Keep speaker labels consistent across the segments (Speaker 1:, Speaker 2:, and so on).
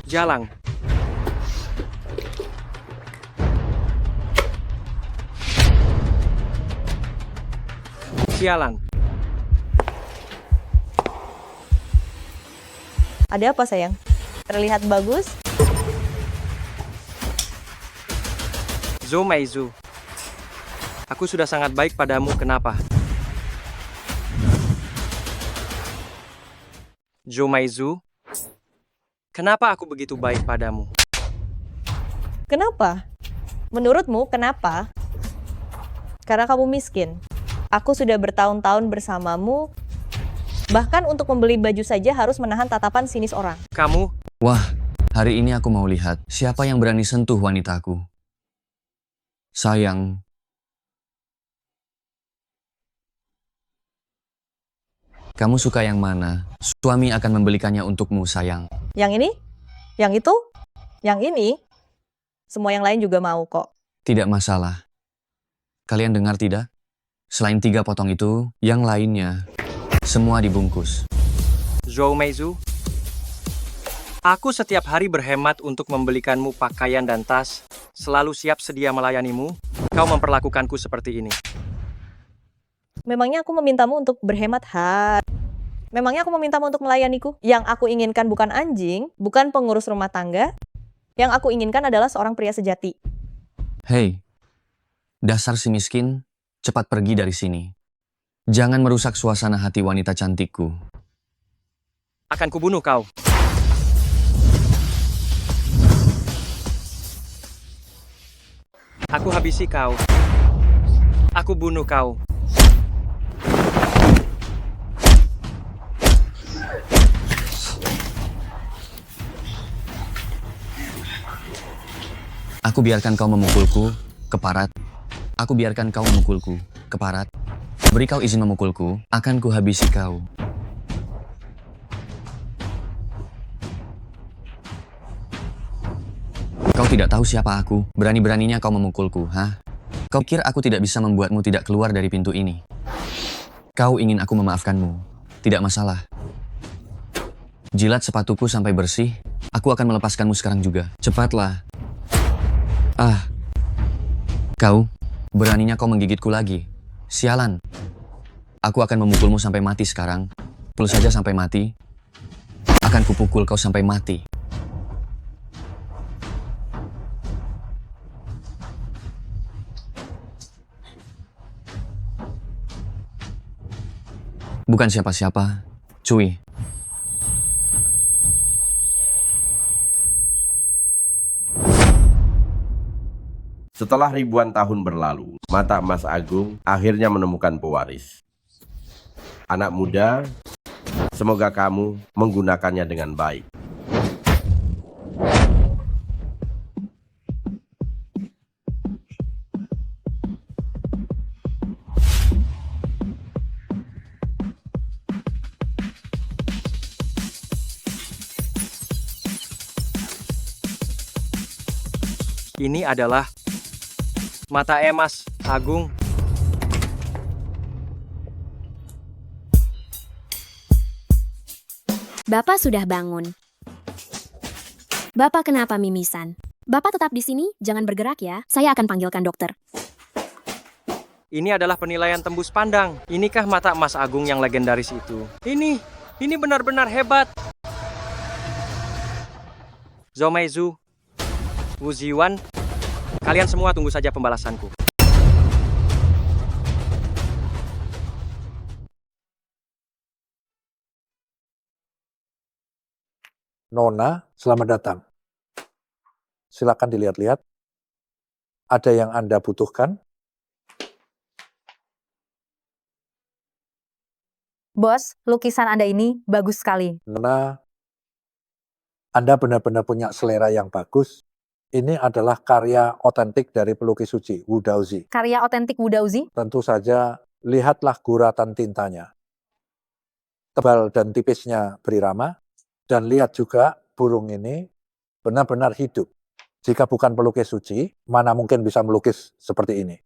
Speaker 1: Jalang. Sialan.
Speaker 2: Ada apa sayang? Terlihat bagus?
Speaker 1: Zhou Meizu. Aku sudah sangat baik padamu, kenapa? Zhou Meizu, kenapa aku begitu baik padamu?
Speaker 2: Kenapa? Menurutmu kenapa? Karena kamu miskin. Aku sudah bertahun-tahun bersamamu. Bahkan untuk membeli baju saja harus menahan tatapan sinis orang.
Speaker 1: Kamu,
Speaker 3: Wah, hari ini aku mau lihat siapa yang berani sentuh wanitaku. Sayang, kamu suka yang mana? Suami akan membelikannya untukmu, sayang.
Speaker 2: Yang ini? Yang itu? Yang ini? Semua yang lain juga mau kok.
Speaker 3: Tidak masalah. Kalian dengar tidak? Selain 3 potong itu, yang lainnya semua dibungkus.
Speaker 1: Zhou Meizu, aku setiap hari berhemat untuk membelikanmu pakaian dan tas, selalu siap sedia melayanimu. Kau memperlakukanku seperti ini.
Speaker 2: Memangnya aku memintamu untuk berhemat Memangnya aku memintamu untuk melayaniku? Yang aku inginkan bukan anjing, bukan pengurus rumah tangga. Yang aku inginkan adalah seorang pria sejati.
Speaker 3: Hei, dasar si miskin, cepat pergi dari sini. Jangan merusak suasana hati wanita cantikku.
Speaker 1: Akan kubunuh kau. Aku habisi kau. Aku bunuh kau.
Speaker 3: Aku biarkan kau memukulku, keparat. Aku biarkan kau memukulku, keparat. Beri kau izin memukulku, akan kuhabisi kau. Kau tidak tahu siapa aku, berani-beraninya kau memukulku, hah? Kau pikir aku tidak bisa membuatmu tidak keluar dari pintu ini? Kau ingin aku memaafkanmu, tidak masalah. Jilat sepatuku sampai bersih, aku akan melepaskanmu sekarang juga. Cepatlah. Ah, kau, beraninya kau menggigitku lagi. Sialan. Aku akan memukulmu sampai mati sekarang. Pukul saja sampai mati. Akan kupukul kau sampai mati. Bukan siapa-siapa, Cui.
Speaker 4: Setelah ribuan tahun berlalu, mata emas Agung akhirnya menemukan pewaris. Anak muda, semoga kamu menggunakannya dengan baik.
Speaker 1: Ini adalah mata emas Agung.
Speaker 5: Bapak sudah bangun. Bapak kenapa mimisan? Bapak tetap di sini, jangan bergerak ya. Saya akan panggilkan dokter.
Speaker 1: Ini adalah penilaian tembus pandang. Inikah mata emas Agung yang legendaris itu? Ini benar-benar hebat. Zhou Meizu, Wu Ziwan, kalian semua tunggu saja pembalasanku.
Speaker 6: Nona, selamat datang. Silakan dilihat-lihat. Ada yang Anda butuhkan?
Speaker 7: Bos, lukisan Anda ini bagus sekali.
Speaker 6: Nona, Anda benar-benar punya selera yang bagus. Ini adalah karya otentik dari pelukis suci, Wu Daozi.
Speaker 7: Karya otentik Wu Daozi.
Speaker 6: Tentu saja, lihatlah guratan tintanya. Tebal dan tipisnya berirama. Dan lihat juga burung ini benar-benar hidup. Jika bukan pelukis suci, mana mungkin bisa melukis seperti ini.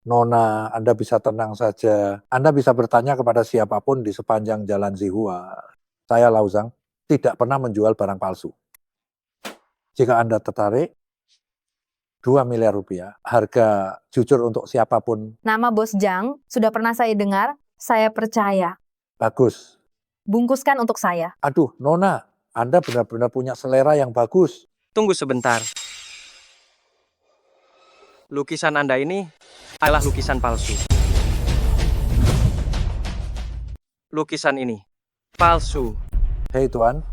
Speaker 6: Nona, Anda bisa tenang saja. Anda bisa bertanya kepada siapapun di sepanjang jalan Zihua. Saya Lauzang. tidak pernah menjual barang palsu. Jika Anda tertarik, 2 miliar rupiah, harga jujur untuk siapapun.
Speaker 7: Nama Bos Jang sudah pernah saya dengar, saya percaya.
Speaker 6: Bagus.
Speaker 7: Bungkuskan untuk saya.
Speaker 6: Aduh, Nona, Anda benar-benar punya selera yang bagus.
Speaker 1: Tunggu sebentar. Lukisan Anda ini adalah lukisan palsu. Lukisan ini palsu.
Speaker 6: Hei Tuan,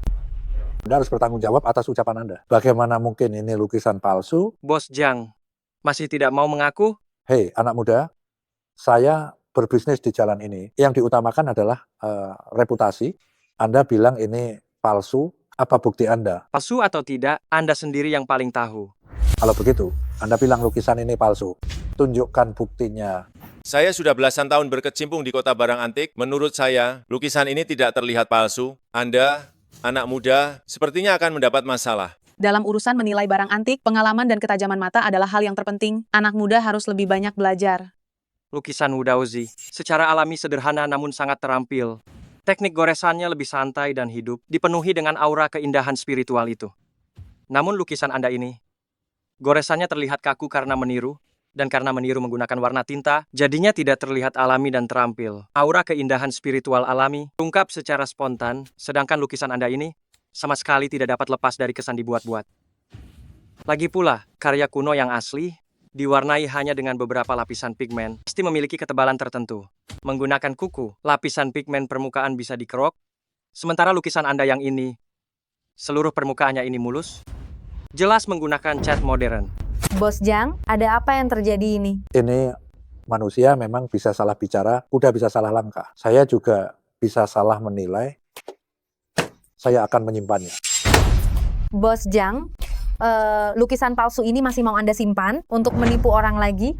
Speaker 6: Anda harus bertanggung jawab atas ucapan Anda. Bagaimana mungkin ini lukisan palsu?
Speaker 1: Bos Jang masih tidak mau mengaku?
Speaker 6: Hei anak muda, saya berbisnis di jalan ini. Yang diutamakan adalah reputasi. Anda bilang ini palsu, apa bukti Anda?
Speaker 1: Palsu atau tidak, Anda sendiri yang paling tahu.
Speaker 6: Kalau begitu, Anda bilang lukisan ini palsu. Tunjukkan buktinya.
Speaker 8: Saya sudah belasan tahun berkecimpung di kota barang antik. Menurut saya, lukisan ini tidak terlihat palsu. Anda, anak muda, sepertinya akan mendapat masalah.
Speaker 9: Dalam urusan menilai barang antik, pengalaman dan ketajaman mata adalah hal yang terpenting. Anak muda harus lebih banyak belajar.
Speaker 1: Lukisan Wudauzi secara alami sederhana namun sangat terampil. Teknik goresannya lebih santai dan hidup, dipenuhi dengan aura keindahan spiritual itu. Namun lukisan Anda ini, goresannya terlihat kaku karena meniru, dan karena meniru menggunakan warna tinta, jadinya tidak terlihat alami dan terampil. Aura keindahan spiritual alami, ungkap secara spontan, sedangkan lukisan Anda ini sama sekali tidak dapat lepas dari kesan dibuat-buat. Lagi pula, karya kuno yang asli, diwarnai hanya dengan beberapa lapisan pigmen, pasti memiliki ketebalan tertentu. Menggunakan kuku, lapisan pigmen permukaan bisa dikerok, sementara lukisan Anda yang ini, seluruh permukaannya ini mulus, jelas menggunakan cat modern.
Speaker 7: Bos Jang, ada apa yang terjadi ini?
Speaker 6: Ini manusia memang bisa salah bicara, kuda bisa salah langkah. Saya juga bisa salah menilai. Saya akan menyimpannya.
Speaker 7: Bos Jang, lukisan palsu ini masih mau Anda simpan untuk menipu orang lagi?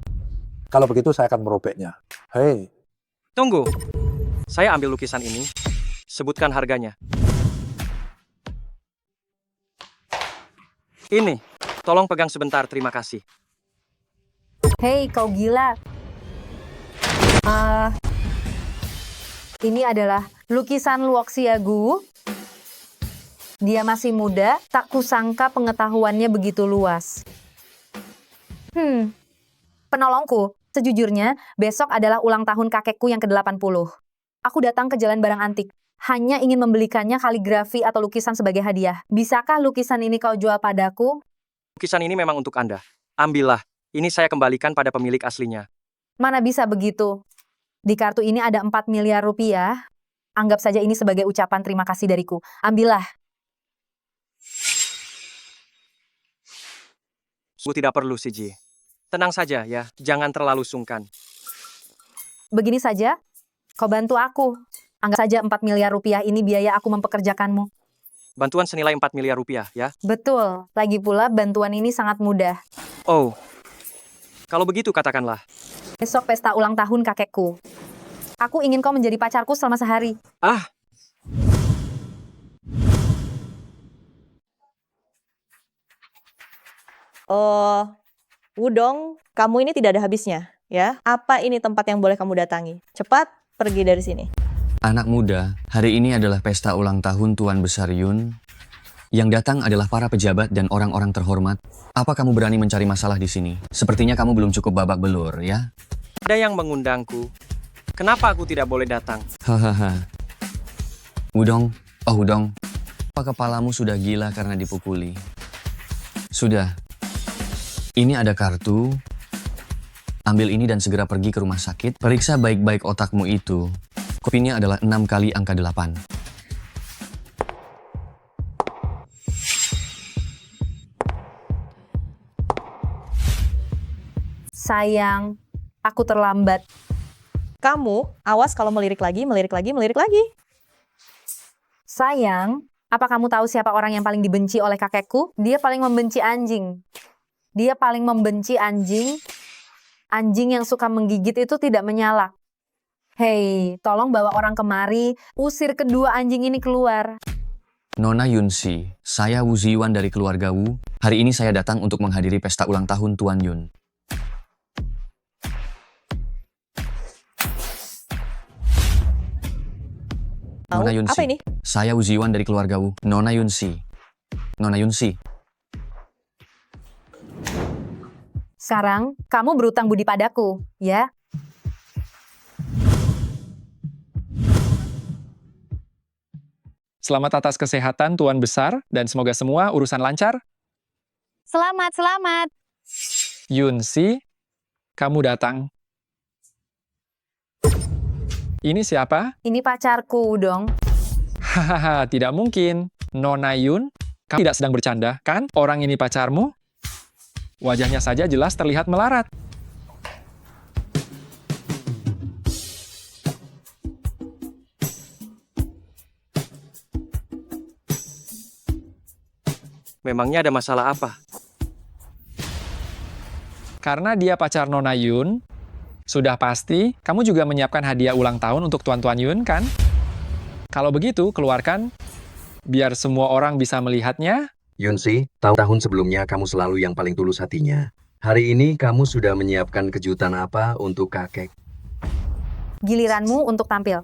Speaker 6: Kalau begitu saya akan merobeknya. Hei,
Speaker 1: Tunggu, saya ambil lukisan ini, sebutkan harganya. Ini, tolong pegang sebentar, terima kasih.
Speaker 7: Hei, kau gila. Ini adalah lukisan Luoxiagu. Dia masih muda, tak kusangka pengetahuannya begitu luas. Penolongku, sejujurnya, besok adalah ulang tahun kakekku yang ke-80. Aku datang ke Jalan Barang Antik, hanya ingin membelikannya kaligrafi atau lukisan sebagai hadiah. Bisakah lukisan ini kau jual padaku?
Speaker 1: Lukisan ini memang untuk Anda. Ambillah, ini saya kembalikan pada pemilik aslinya.
Speaker 7: Mana bisa begitu? Di kartu ini ada 4 miliar rupiah. Anggap saja ini sebagai ucapan terima kasih dariku. Ambillah.
Speaker 1: Aku tidak perlu, CJ. Tenang saja ya, jangan terlalu sungkan.
Speaker 7: Begini saja, kau bantu aku. Anggap saja 4 miliar rupiah ini biaya aku mempekerjakanmu.
Speaker 1: Bantuan senilai 4 miliar rupiah, ya?
Speaker 7: Betul, lagi pula bantuan ini sangat mudah.
Speaker 1: Oh, kalau begitu katakanlah.
Speaker 7: Besok pesta ulang tahun kakekku. Aku ingin kau menjadi pacarku selama sehari.
Speaker 1: Ah,
Speaker 2: Wudong, kamu ini tidak ada habisnya, ya. Apa ini tempat yang boleh kamu datangi? Cepat pergi dari sini.
Speaker 3: Anak muda, hari ini adalah pesta ulang tahun Tuan Besar Yun. Yang datang adalah para pejabat dan orang-orang terhormat. Apa kamu berani mencari masalah di sini? Sepertinya kamu belum cukup babak belur, ya?
Speaker 1: ada yang mengundangku. Kenapa aku tidak boleh datang?
Speaker 3: Hahaha. Wudong, oh Wudong. Apa kepalamu sudah gila karena dipukuli? Sudah. Ini ada kartu. Ambil ini dan segera pergi ke rumah sakit. Periksa baik-baik otakmu itu. Kopinya adalah 6 kali angka 8.
Speaker 7: Sayang, aku terlambat.
Speaker 2: Kamu, awas kalau melirik lagi.
Speaker 7: Sayang, apa kamu tahu siapa orang yang paling dibenci oleh kakekku? Dia paling membenci anjing. Dia paling membenci anjing. Anjing yang suka menggigit itu tidak menyala. Hei, tolong bawa orang kemari, usir kedua anjing ini keluar.
Speaker 3: Nona Yunsi, saya Wu Ziwan dari keluarga Wu. Hari ini saya datang untuk menghadiri pesta ulang tahun Tuan Yun.
Speaker 2: Tahu?
Speaker 3: Nona Yunsi.
Speaker 2: Apa ini?
Speaker 3: Saya Uziwan dari keluarga Wu. Nona Yunsi. Nona Yunsi.
Speaker 7: Sekarang, kamu berutang budi padaku, ya?
Speaker 10: Selamat atas kesehatan Tuan Besar, dan semoga semua urusan lancar.
Speaker 7: Selamat, selamat.
Speaker 10: Yunsi, kamu datang. Ini siapa?
Speaker 7: Ini pacarku, dong.
Speaker 10: Hahaha, tidak mungkin. Nona Yun, kamu tidak sedang bercanda, kan? Orang ini pacarmu? Wajahnya saja jelas terlihat melarat.
Speaker 1: Memangnya ada masalah apa?
Speaker 10: Karena dia pacar Nona Yun, sudah pasti kamu juga menyiapkan hadiah ulang tahun untuk Tuan-Tuan Yun, kan? Kalau begitu, keluarkan, biar semua orang bisa melihatnya.
Speaker 11: Yunsi, tahun sebelumnya kamu selalu yang paling tulus hatinya. Hari ini kamu sudah menyiapkan kejutan apa untuk kakek?
Speaker 7: Giliranmu untuk tampil.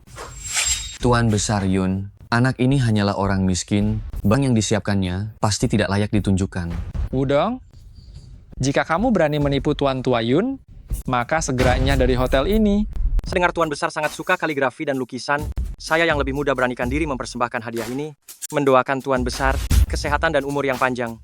Speaker 3: Tuan Besar Yun, anak ini hanyalah orang miskin. Bank yang disiapkannya pasti tidak layak ditunjukkan.
Speaker 10: Wudong, jika kamu berani menipu Tuan Tua Yun, maka segeranya dari hotel ini.
Speaker 1: Sedengar Tuan Besar sangat suka kaligrafi dan lukisan, saya yang lebih muda beranikan diri mempersembahkan hadiah ini, mendoakan Tuan Besar, kesehatan dan umur yang panjang.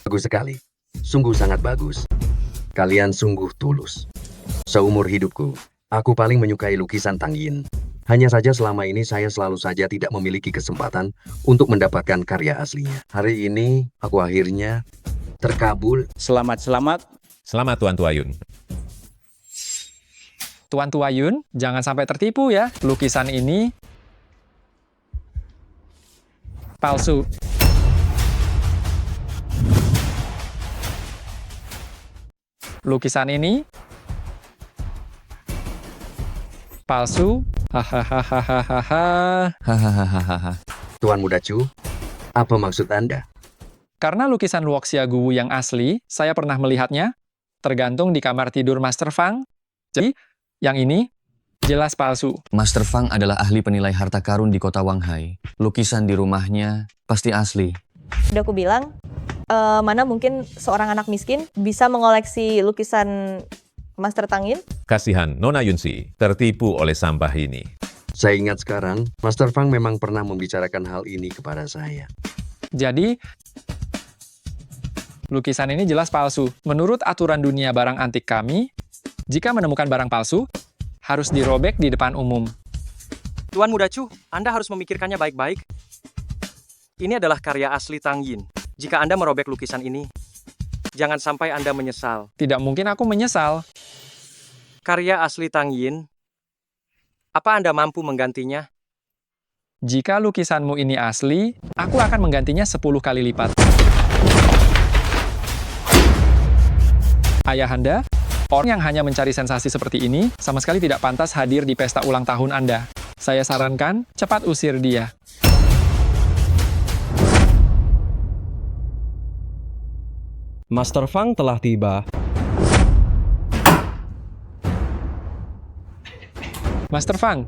Speaker 11: Bagus sekali. Sungguh sangat bagus. Kalian sungguh tulus. Seumur hidupku, aku paling menyukai lukisan Tang Yin. Hanya saja selama ini saya selalu saja tidak memiliki kesempatan untuk mendapatkan karya aslinya. Hari ini, aku akhirnya terkabul.
Speaker 12: Selamat.
Speaker 8: Selamat Tuan Tua Yun.
Speaker 10: Tuan Tua Yun, jangan sampai tertipu ya. Lukisan ini palsu. Lukisan ini palsu. Hahaha.
Speaker 3: Hahaha.
Speaker 11: Tuan Muda Chu, apa maksud Anda?
Speaker 10: Karena lukisan Luoxia Guwu yang asli, saya pernah melihatnya, tergantung di kamar tidur Master Fang. Jadi, yang ini jelas palsu.
Speaker 3: Master Fang adalah ahli penilai harta karun di kota Wanghai. Lukisan di rumahnya pasti asli.
Speaker 2: Udah aku bilang, mana mungkin seorang anak miskin bisa mengoleksi lukisan Master Tang Yin?
Speaker 8: Kasihan Nona Yunsi, tertipu oleh sampah ini.
Speaker 11: Saya ingat sekarang, Master Fang memang pernah membicarakan hal ini kepada saya.
Speaker 10: Jadi, lukisan ini jelas palsu. Menurut aturan dunia barang antik kami, jika menemukan barang palsu, harus dirobek di depan umum.
Speaker 1: Tuan Muda Chu, Anda harus memikirkannya baik-baik. Ini adalah karya asli Tang Yin. Jika Anda merobek lukisan ini, jangan sampai Anda menyesal.
Speaker 10: Tidak mungkin aku menyesal.
Speaker 1: Karya asli Tang Yin, apa Anda mampu menggantinya?
Speaker 10: Jika lukisanmu ini asli, aku akan menggantinya 10 kali lipat. Ayahanda, orang yang hanya mencari sensasi seperti ini sama sekali tidak pantas hadir di pesta ulang tahun Anda. Saya sarankan, cepat usir dia.
Speaker 12: Master Fang telah tiba.
Speaker 10: Master Fang,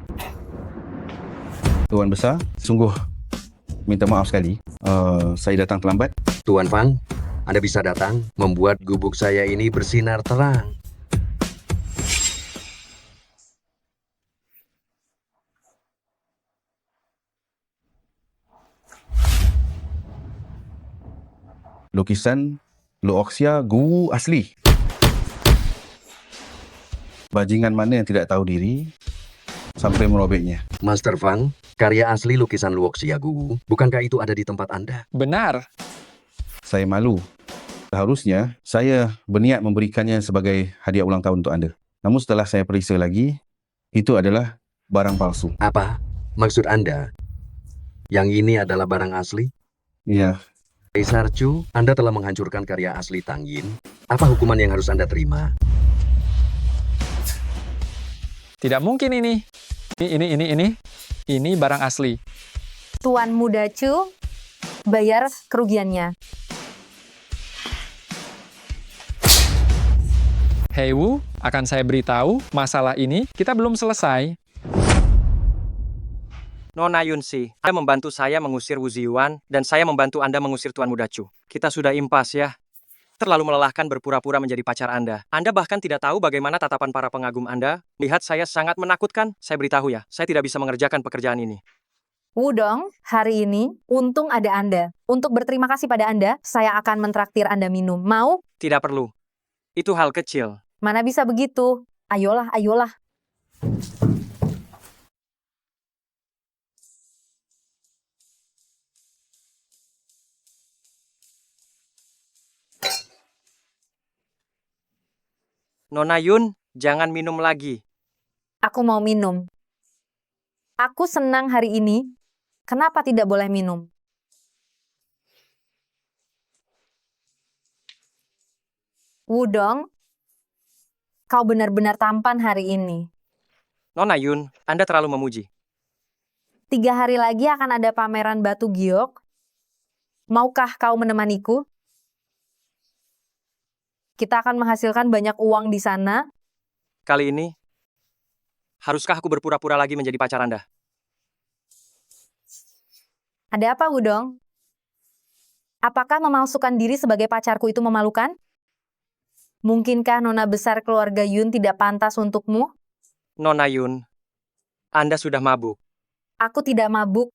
Speaker 12: Tuan Besar, sungguh minta maaf sekali. Saya datang terlambat.
Speaker 11: Tuan Fang, Anda bisa datang, membuat gubuk saya ini bersinar terang.
Speaker 12: Lukisan Luoxia Guwu asli. Bajingan mana yang tidak tahu diri sampai merobeknya?
Speaker 11: Master Fang, karya asli lukisan Luoxia Guwu, bukankah itu ada di tempat Anda?
Speaker 10: benar.
Speaker 12: Saya malu. Seharusnya saya berniat memberikannya sebagai hadiah ulang tahun untuk Anda. Namun setelah saya periksa lagi, itu adalah barang palsu.
Speaker 11: Apa? Maksud Anda, yang ini adalah barang asli?
Speaker 12: Iya.
Speaker 11: Kaisar Chu, Anda telah menghancurkan karya asli Tang Yin. Apa hukuman yang harus Anda terima?
Speaker 10: Tidak mungkin ini. Ini barang asli.
Speaker 7: Tuan Muda Chu, bayar kerugiannya.
Speaker 10: Hei Wu, akan saya beritahu, masalah ini kita belum selesai.
Speaker 1: Nona Yunsi, Anda membantu saya mengusir Wu Ziyuan, dan saya membantu Anda mengusir Tuan Muda Chu. Kita sudah impas ya. Terlalu melelahkan berpura-pura menjadi pacar Anda. Anda bahkan tidak tahu bagaimana tatapan para pengagum Anda. Lihat saya sangat menakutkan. Saya beritahu ya, saya tidak bisa mengerjakan pekerjaan ini.
Speaker 7: Wudong, hari ini, untung ada Anda. Untuk berterima kasih pada Anda, saya akan mentraktir Anda minum. Mau?
Speaker 1: Tidak perlu. Itu hal kecil.
Speaker 7: Mana bisa begitu? Ayolah, ayolah.
Speaker 1: Nona Yun, jangan minum lagi.
Speaker 7: Aku mau minum. Aku senang hari ini. Kenapa tidak boleh minum? Wudong, kau benar-benar tampan hari ini.
Speaker 1: Nona Yun, Anda terlalu memuji.
Speaker 7: 3 hari lagi akan ada pameran batu giok. Maukah kau menemaniku? Kita akan menghasilkan banyak uang di sana.
Speaker 1: Kali ini, haruskah aku berpura-pura lagi menjadi pacar Anda?
Speaker 7: Ada apa, Wudong? Apakah memalsukan diri sebagai pacarku itu memalukan? Mungkinkah nona besar keluarga Yun tidak pantas untukmu?
Speaker 1: Nona Yun, Anda sudah mabuk.
Speaker 7: Aku tidak mabuk.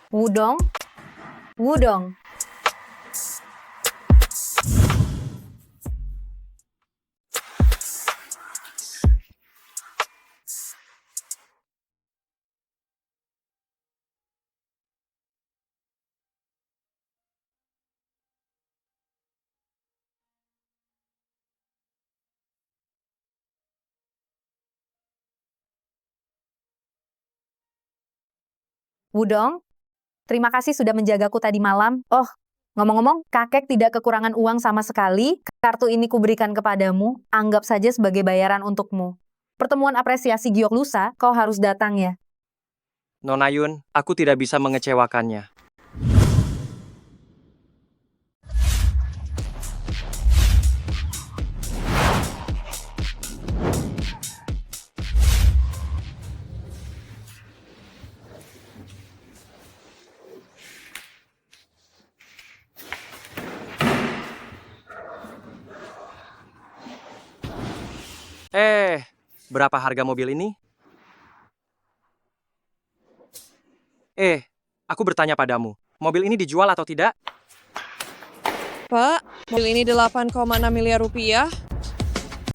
Speaker 7: Wudong? Wudong. Wudong, terima kasih sudah menjagaku tadi malam. Oh, ngomong-ngomong, kakek tidak kekurangan uang sama sekali. Kartu ini kuberikan kepadamu, anggap saja sebagai bayaran untukmu. Pertemuan apresiasi giok lusa, kau harus datang ya.
Speaker 1: Nona Yun, aku tidak bisa mengecewakannya. Berapa harga mobil ini? Aku bertanya padamu, mobil ini dijual atau tidak?
Speaker 13: Pak, mobil ini 8,6 miliar rupiah.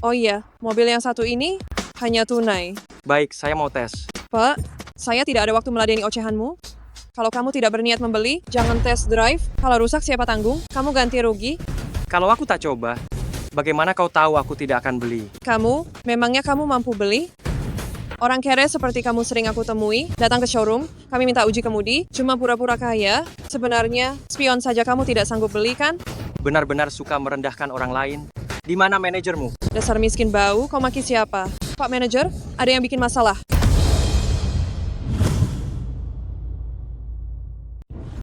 Speaker 13: Oh iya, mobil yang satu ini hanya tunai.
Speaker 1: Baik, saya mau tes.
Speaker 13: Pak, saya tidak ada waktu meladeni ocehanmu. Kalau kamu tidak berniat membeli, jangan test drive. Kalau rusak siapa tanggung? Kamu ganti rugi.
Speaker 1: Kalau aku tak coba, bagaimana kau tahu aku tidak akan beli?
Speaker 13: Memangnya kamu mampu beli? Orang kere seperti kamu sering aku temui, datang ke showroom, kami minta uji kemudi, cuma pura-pura kaya. Sebenarnya, spion saja kamu tidak sanggup beli kan?
Speaker 1: Benar-benar suka merendahkan orang lain. Di mana manajermu?
Speaker 13: Dasar miskin bau, kau maki siapa? Pak manajer, ada yang bikin masalah.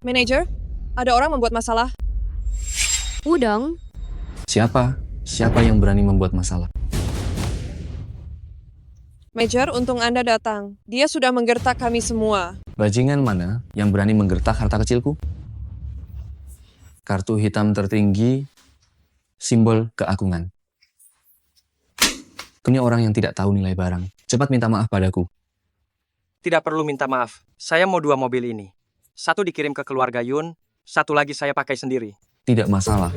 Speaker 13: Manajer, ada orang membuat masalah.
Speaker 5: Wudong,
Speaker 3: Siapa? Siapa yang berani membuat masalah?
Speaker 13: Manajer, untung Anda datang. Dia sudah menggertak kami semua.
Speaker 3: Bajingan mana yang berani menggertak harta kecilku? Kartu hitam tertinggi, simbol keagungan. Punya orang yang tidak tahu nilai barang. Cepat minta maaf padaku.
Speaker 1: Tidak perlu minta maaf. Saya mau 2 mobil ini. 1 dikirim ke keluarga Yun, 1 lagi saya pakai sendiri.
Speaker 3: Tidak masalah.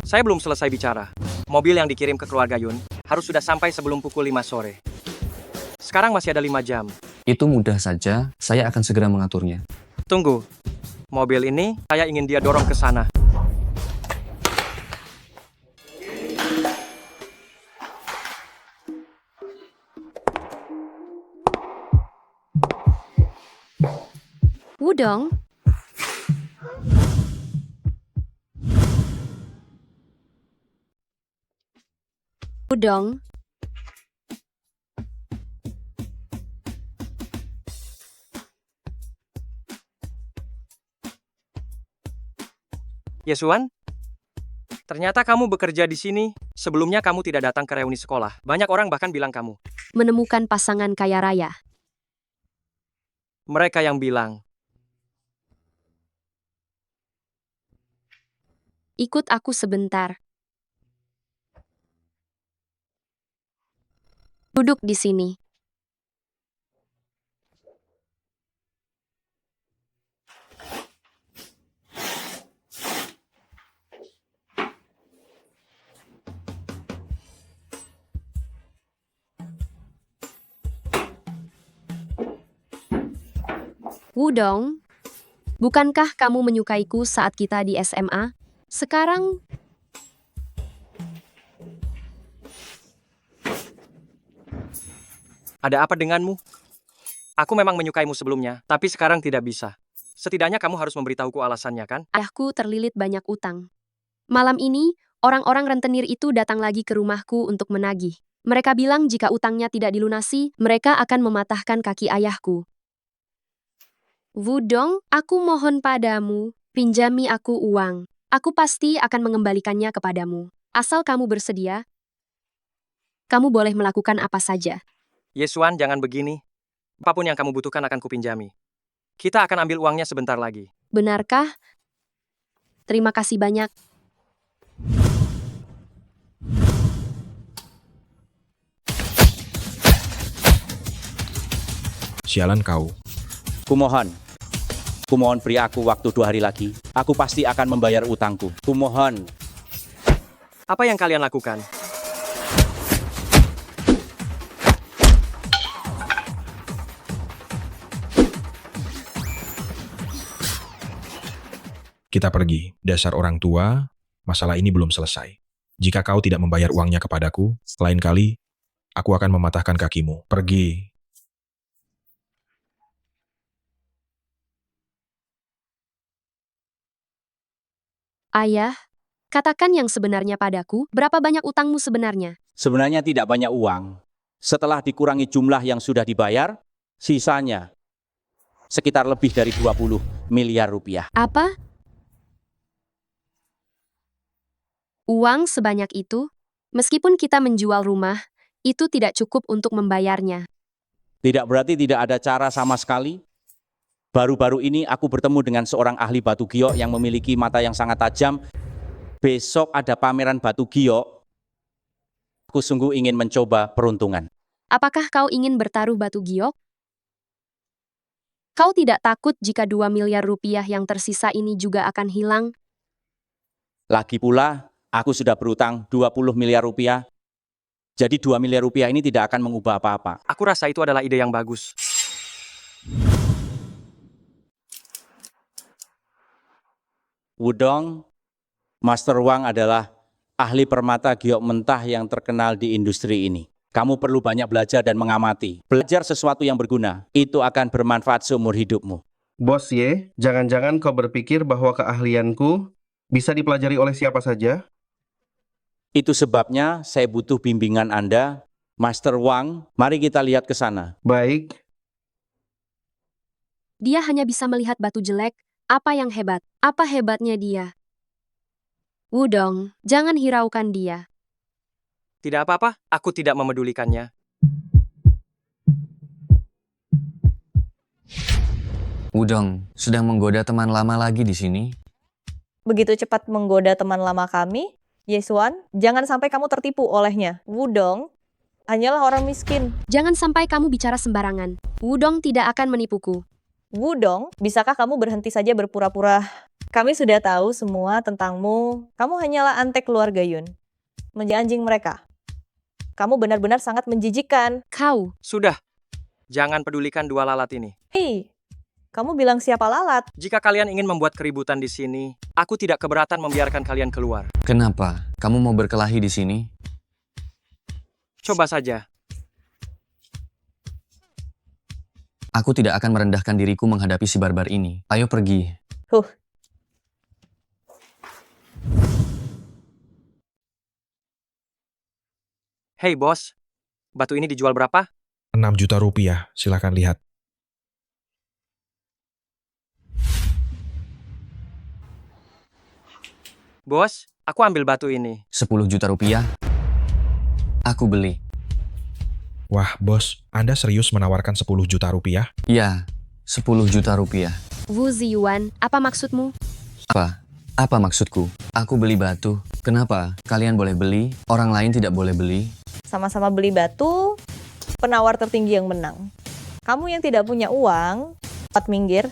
Speaker 1: Saya belum selesai bicara. Mobil yang dikirim ke keluarga Yun harus sudah sampai sebelum pukul 5 sore. Sekarang masih ada 5 jam.
Speaker 3: Itu mudah saja, saya akan segera mengaturnya.
Speaker 1: Tunggu. Mobil ini, saya ingin dia dorong ke sana.
Speaker 5: Wudong, Wudong,
Speaker 1: Yesuan, ternyata kamu bekerja di sini. Sebelumnya kamu tidak datang ke reuni sekolah. Banyak orang bahkan bilang kamu.
Speaker 5: Menemukan pasangan kaya raya.
Speaker 1: Mereka yang bilang,
Speaker 5: Ikut aku sebentar. Duduk di sini. Wudong, bukankah kamu menyukaiku saat kita di SMA? Sekarang,
Speaker 1: ada apa denganmu? Aku memang menyukaimu sebelumnya, tapi sekarang tidak bisa. Setidaknya kamu harus memberitahuku alasannya, kan?
Speaker 5: ayahku terlilit banyak utang. Malam ini, orang-orang rentenir itu datang lagi ke rumahku untuk menagih. Mereka bilang jika utangnya tidak dilunasi, mereka akan mematahkan kaki ayahku. Wudong, aku mohon padamu, pinjami aku uang. Aku pasti akan mengembalikannya kepadamu. Asal kamu bersedia, kamu boleh melakukan apa saja.
Speaker 1: Yesuan, jangan begini. Apapun yang kamu butuhkan akan kupinjami. Kita akan ambil uangnya sebentar lagi.
Speaker 5: Benarkah? Terima kasih banyak.
Speaker 14: Sialan kau. Kumohon beri aku waktu 2 hari lagi. Aku pasti akan membayar utangku. Kumohon.
Speaker 1: Apa yang kalian lakukan?
Speaker 14: Kita pergi. Dasar orang tua, masalah ini belum selesai. Jika kau tidak membayar uangnya kepadaku, lain kali aku akan mematahkan kakimu. Pergi.
Speaker 5: Ayah, katakan yang sebenarnya padaku, berapa banyak utangmu sebenarnya?
Speaker 14: Sebenarnya tidak banyak uang. Setelah dikurangi jumlah yang sudah dibayar, sisanya sekitar lebih dari 20 miliar rupiah.
Speaker 5: Apa? Uang sebanyak itu? Meskipun kita menjual rumah, itu tidak cukup untuk membayarnya.
Speaker 14: Tidak berarti tidak ada cara sama sekali. Baru-baru ini aku bertemu dengan seorang ahli batu giok yang memiliki mata yang sangat tajam. Besok ada pameran batu giok. Aku sungguh ingin mencoba peruntungan.
Speaker 5: Apakah kau ingin bertaruh batu giok? Kau tidak takut jika 2 miliar rupiah yang tersisa ini juga akan hilang?
Speaker 14: Lagi pula, aku sudah berutang 20 miliar rupiah. Jadi 2 miliar rupiah ini tidak akan mengubah apa-apa.
Speaker 1: Aku rasa itu adalah ide yang bagus.
Speaker 14: Wudong, Master Wang adalah ahli permata giok mentah yang terkenal di industri ini. Kamu perlu banyak belajar dan mengamati. Belajar sesuatu yang berguna, itu akan bermanfaat seumur hidupmu.
Speaker 12: Bos Ye, jangan-jangan kau berpikir bahwa keahlianku bisa dipelajari oleh siapa saja?
Speaker 14: Itu sebabnya saya butuh bimbingan Anda. Master Wang, mari kita lihat ke sana.
Speaker 12: Baik.
Speaker 5: Dia hanya bisa melihat batu jelek. Apa yang hebat? Apa hebatnya dia? Wudong, jangan hiraukan dia.
Speaker 1: Tidak apa-apa, aku tidak memedulikannya.
Speaker 3: Wudong, sedang menggoda teman lama lagi di sini?
Speaker 2: Begitu cepat menggoda teman lama kami, Yesuan, jangan sampai kamu tertipu olehnya. Wudong hanyalah orang miskin.
Speaker 5: Jangan sampai kamu bicara sembarangan. Wudong tidak akan menipuku.
Speaker 2: Wudong, bisakah kamu berhenti saja berpura-pura? Kami sudah tahu semua tentangmu. Kamu hanyalah antek keluarga Yun. Menjadi anjing mereka. Kamu benar-benar sangat menjijikkan.
Speaker 5: Kau.
Speaker 1: Sudah. Jangan pedulikan dua lalat ini.
Speaker 2: Hei, kamu bilang siapa lalat?
Speaker 1: Jika kalian ingin membuat keributan di sini, aku tidak keberatan membiarkan kalian keluar.
Speaker 3: Kenapa? Kamu mau berkelahi di sini?
Speaker 1: Coba saja.
Speaker 3: Aku tidak akan merendahkan diriku menghadapi si barbar ini. Ayo pergi.
Speaker 1: Hei bos, batu ini dijual berapa?
Speaker 14: 6 juta rupiah, silakan lihat.
Speaker 1: Bos, aku ambil batu ini.
Speaker 3: 10 juta rupiah. Aku beli.
Speaker 15: Wah, bos, Anda serius menawarkan 10 juta rupiah?
Speaker 3: Ya, 10 juta rupiah.
Speaker 5: Wu Ziyuan, apa maksudmu?
Speaker 3: Apa? Apa maksudku? Aku beli batu. Kenapa? Kalian boleh beli, orang lain tidak boleh beli.
Speaker 2: Sama-sama beli batu, penawar tertinggi yang menang. Kamu yang tidak punya uang, cepat minggir.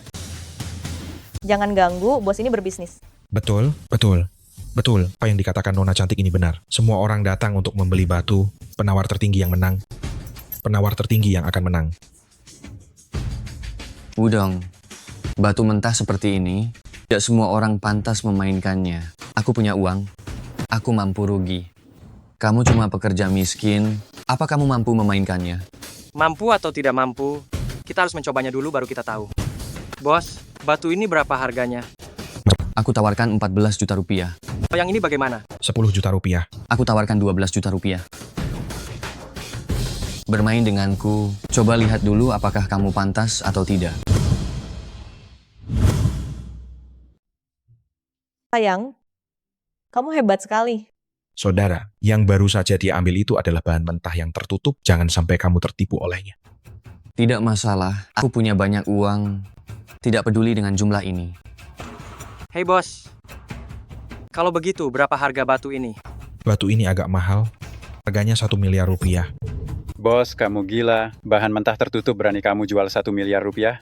Speaker 2: Jangan ganggu, bos ini berbisnis.
Speaker 15: Betul, betul. Betul, apa yang dikatakan Nona cantik ini benar. Semua orang datang untuk membeli batu, penawar tertinggi yang menang. Penawar tertinggi yang akan menang.
Speaker 3: Wudong, batu mentah seperti ini, tidak semua orang pantas memainkannya. Aku punya uang, aku mampu rugi. Kamu cuma pekerja miskin, apa kamu mampu memainkannya?
Speaker 1: Mampu atau tidak mampu, kita harus mencobanya dulu baru kita tahu. Bos, batu ini berapa harganya?
Speaker 3: Aku tawarkan 14 juta rupiah.
Speaker 1: Yang ini bagaimana?
Speaker 15: 10 juta rupiah.
Speaker 3: Aku tawarkan 12 juta rupiah. Bermain denganku, coba lihat dulu apakah kamu pantas atau tidak.
Speaker 2: Sayang, kamu hebat sekali.
Speaker 15: Saudara, yang baru saja dia ambil itu adalah bahan mentah yang tertutup. Jangan sampai kamu tertipu olehnya.
Speaker 3: Tidak masalah, aku punya banyak uang. Tidak peduli dengan jumlah ini.
Speaker 1: Hei bos, kalau begitu berapa harga batu ini?
Speaker 15: Batu ini agak mahal. Harganya 1 miliar rupiah.
Speaker 16: Bos, kamu gila. Bahan mentah tertutup berani kamu jual 1 miliar rupiah?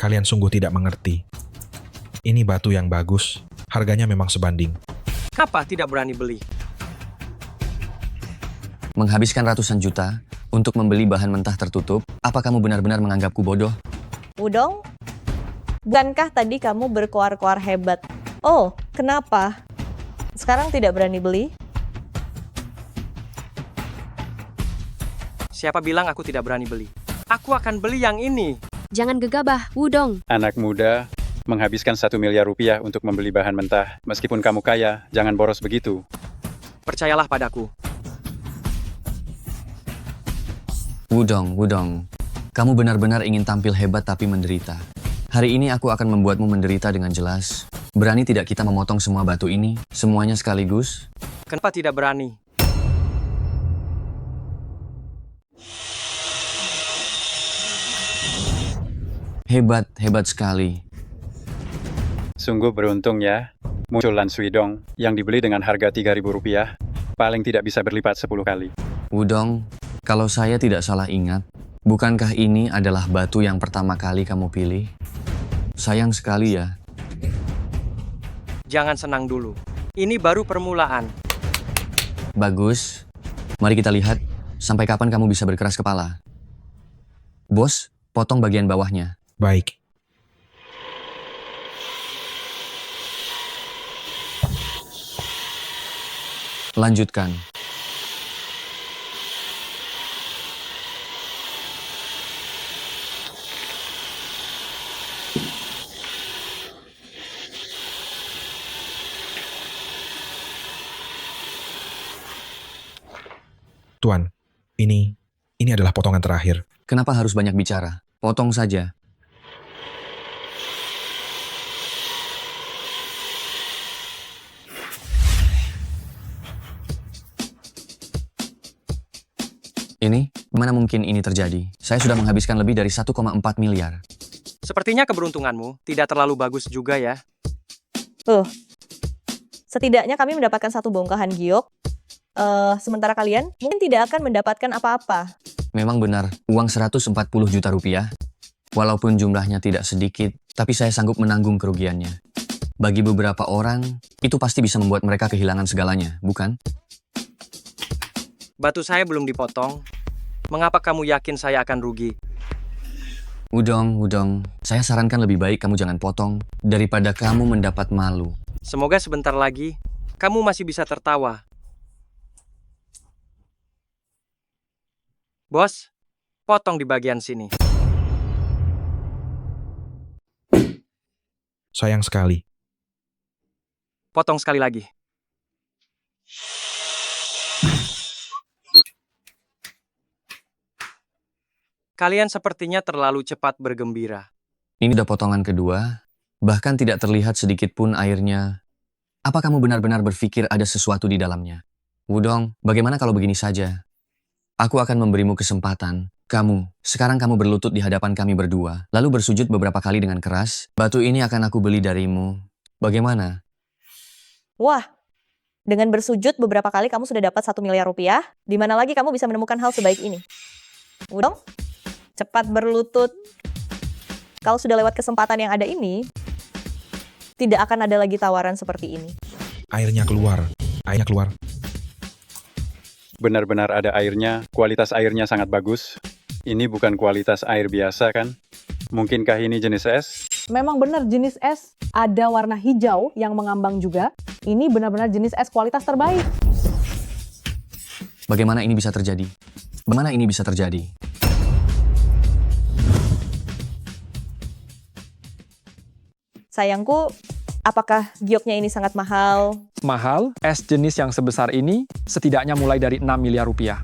Speaker 15: Kalian sungguh tidak mengerti. Ini batu yang bagus. Harganya memang sebanding.
Speaker 1: Kenapa tidak berani beli?
Speaker 3: Menghabiskan ratusan juta untuk membeli bahan mentah tertutup, apa kamu benar-benar menganggapku bodoh?
Speaker 2: Wudong, bukankah tadi kamu berkoar-koar hebat? Oh, kenapa? Sekarang tidak berani beli?
Speaker 1: Siapa bilang aku tidak berani beli? Aku akan beli yang ini.
Speaker 5: Jangan gegabah, Wudong.
Speaker 16: Anak muda, menghabiskan 1 miliar rupiah untuk membeli bahan mentah. Meskipun kamu kaya, jangan boros begitu.
Speaker 1: Percayalah padaku.
Speaker 3: Wudong, kamu benar-benar ingin tampil hebat tapi menderita. Hari ini aku akan membuatmu menderita dengan jelas. Berani tidak kita memotong semua batu ini, semuanya sekaligus?
Speaker 1: Kenapa tidak berani?
Speaker 3: Hebat sekali.
Speaker 16: Sungguh beruntung ya. Muncul Lan Suidong yang dibeli dengan harga 3.000 rupiah. Paling tidak bisa berlipat 10 kali.
Speaker 3: Wudong, kalau saya tidak salah ingat, bukankah ini adalah batu yang pertama kali kamu pilih? Sayang sekali ya.
Speaker 1: Jangan senang dulu. Ini baru permulaan.
Speaker 3: Bagus. Mari kita lihat, sampai kapan kamu bisa berkeras kepala. Bos, potong bagian bawahnya.
Speaker 15: Baik.
Speaker 3: Lanjutkan.
Speaker 15: Tuan, ini adalah potongan terakhir.
Speaker 3: Kenapa harus banyak bicara? Potong saja. Ini, mana mungkin ini terjadi? Saya sudah menghabiskan lebih dari 1,4 miliar.
Speaker 1: Sepertinya keberuntunganmu tidak terlalu bagus juga ya.
Speaker 2: Setidaknya kami mendapatkan satu bongkahan giok. Sementara kalian mungkin tidak akan mendapatkan apa-apa.
Speaker 3: Memang benar, uang 140 juta rupiah. Walaupun jumlahnya tidak sedikit, tapi saya sanggup menanggung kerugiannya. Bagi beberapa orang, itu pasti bisa membuat mereka kehilangan segalanya, bukan?
Speaker 1: Batu saya belum dipotong. Mengapa kamu yakin saya akan rugi?
Speaker 3: Wudong, saya sarankan lebih baik kamu jangan potong daripada kamu mendapat malu.
Speaker 1: Semoga sebentar lagi kamu masih bisa tertawa. Bos, potong di bagian sini.
Speaker 15: Sayang sekali.
Speaker 1: Potong sekali lagi. Kalian sepertinya terlalu cepat bergembira.
Speaker 3: Ini udah potongan kedua, bahkan tidak terlihat sedikit pun airnya. Apa kamu benar-benar berpikir ada sesuatu di dalamnya? Wudong, bagaimana kalau begini saja? Aku akan memberimu kesempatan. Sekarang kamu berlutut di hadapan kami berdua, lalu bersujud beberapa kali dengan keras. Batu ini akan aku beli darimu. Bagaimana?
Speaker 2: Wah, dengan bersujud beberapa kali kamu sudah dapat 1 miliar rupiah. Di mana lagi kamu bisa menemukan hal sebaik ini? Wudong, cepat berlutut. Kalau sudah lewat kesempatan yang ada ini, tidak akan ada lagi tawaran seperti ini.
Speaker 15: Airnya keluar. Airnya keluar.
Speaker 16: Benar-benar ada airnya, kualitas airnya sangat bagus. Ini bukan kualitas air biasa kan? Mungkinkah ini jenis es?
Speaker 9: Memang benar jenis es. Ada warna hijau yang mengambang juga. Ini benar-benar jenis es kualitas terbaik.
Speaker 3: Bagaimana ini bisa terjadi? Bagaimana ini bisa terjadi?
Speaker 2: Sayangku, apakah gioknya ini sangat mahal?
Speaker 10: Mahal, es jenis yang sebesar ini setidaknya mulai dari 6 miliar rupiah.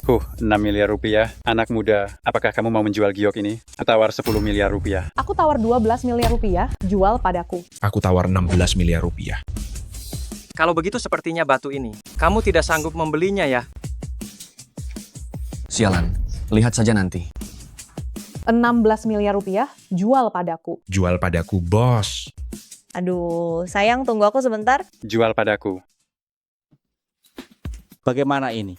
Speaker 16: 6 miliar rupiah. Anak muda, apakah kamu mau menjual giok ini? Tawar 10 miliar rupiah.
Speaker 9: Aku tawar 12 miliar rupiah, jual padaku.
Speaker 15: Aku tawar 16 miliar rupiah.
Speaker 1: Kalau begitu sepertinya batu ini, kamu tidak sanggup membelinya ya?
Speaker 3: Sialan, lihat saja nanti.
Speaker 9: 16 miliar rupiah, jual padaku.
Speaker 15: Jual padaku, bos.
Speaker 2: Aduh, sayang, tunggu aku sebentar.
Speaker 16: Jual padaku.
Speaker 14: Bagaimana ini?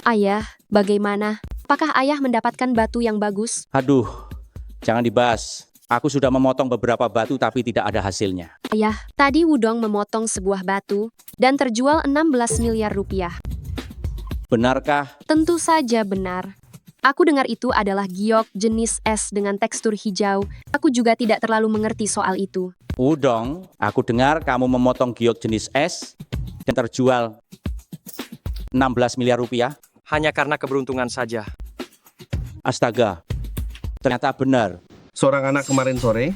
Speaker 5: Ayah, bagaimana? Apakah ayah mendapatkan batu yang bagus?
Speaker 14: Aduh, jangan dibahas. Aku sudah memotong beberapa batu tapi tidak ada hasilnya.
Speaker 5: Ayah, tadi Wudong memotong sebuah batu dan terjual 16 miliar rupiah.
Speaker 14: Benarkah?
Speaker 5: Tentu saja benar. Aku dengar itu adalah giok jenis es dengan tekstur hijau. Aku juga tidak terlalu mengerti soal itu.
Speaker 14: Wudong, aku dengar kamu memotong giok jenis es dan terjual 16 miliar rupiah.
Speaker 1: Hanya karena keberuntungan saja.
Speaker 14: Astaga, ternyata benar.
Speaker 12: Seorang anak kemarin sore,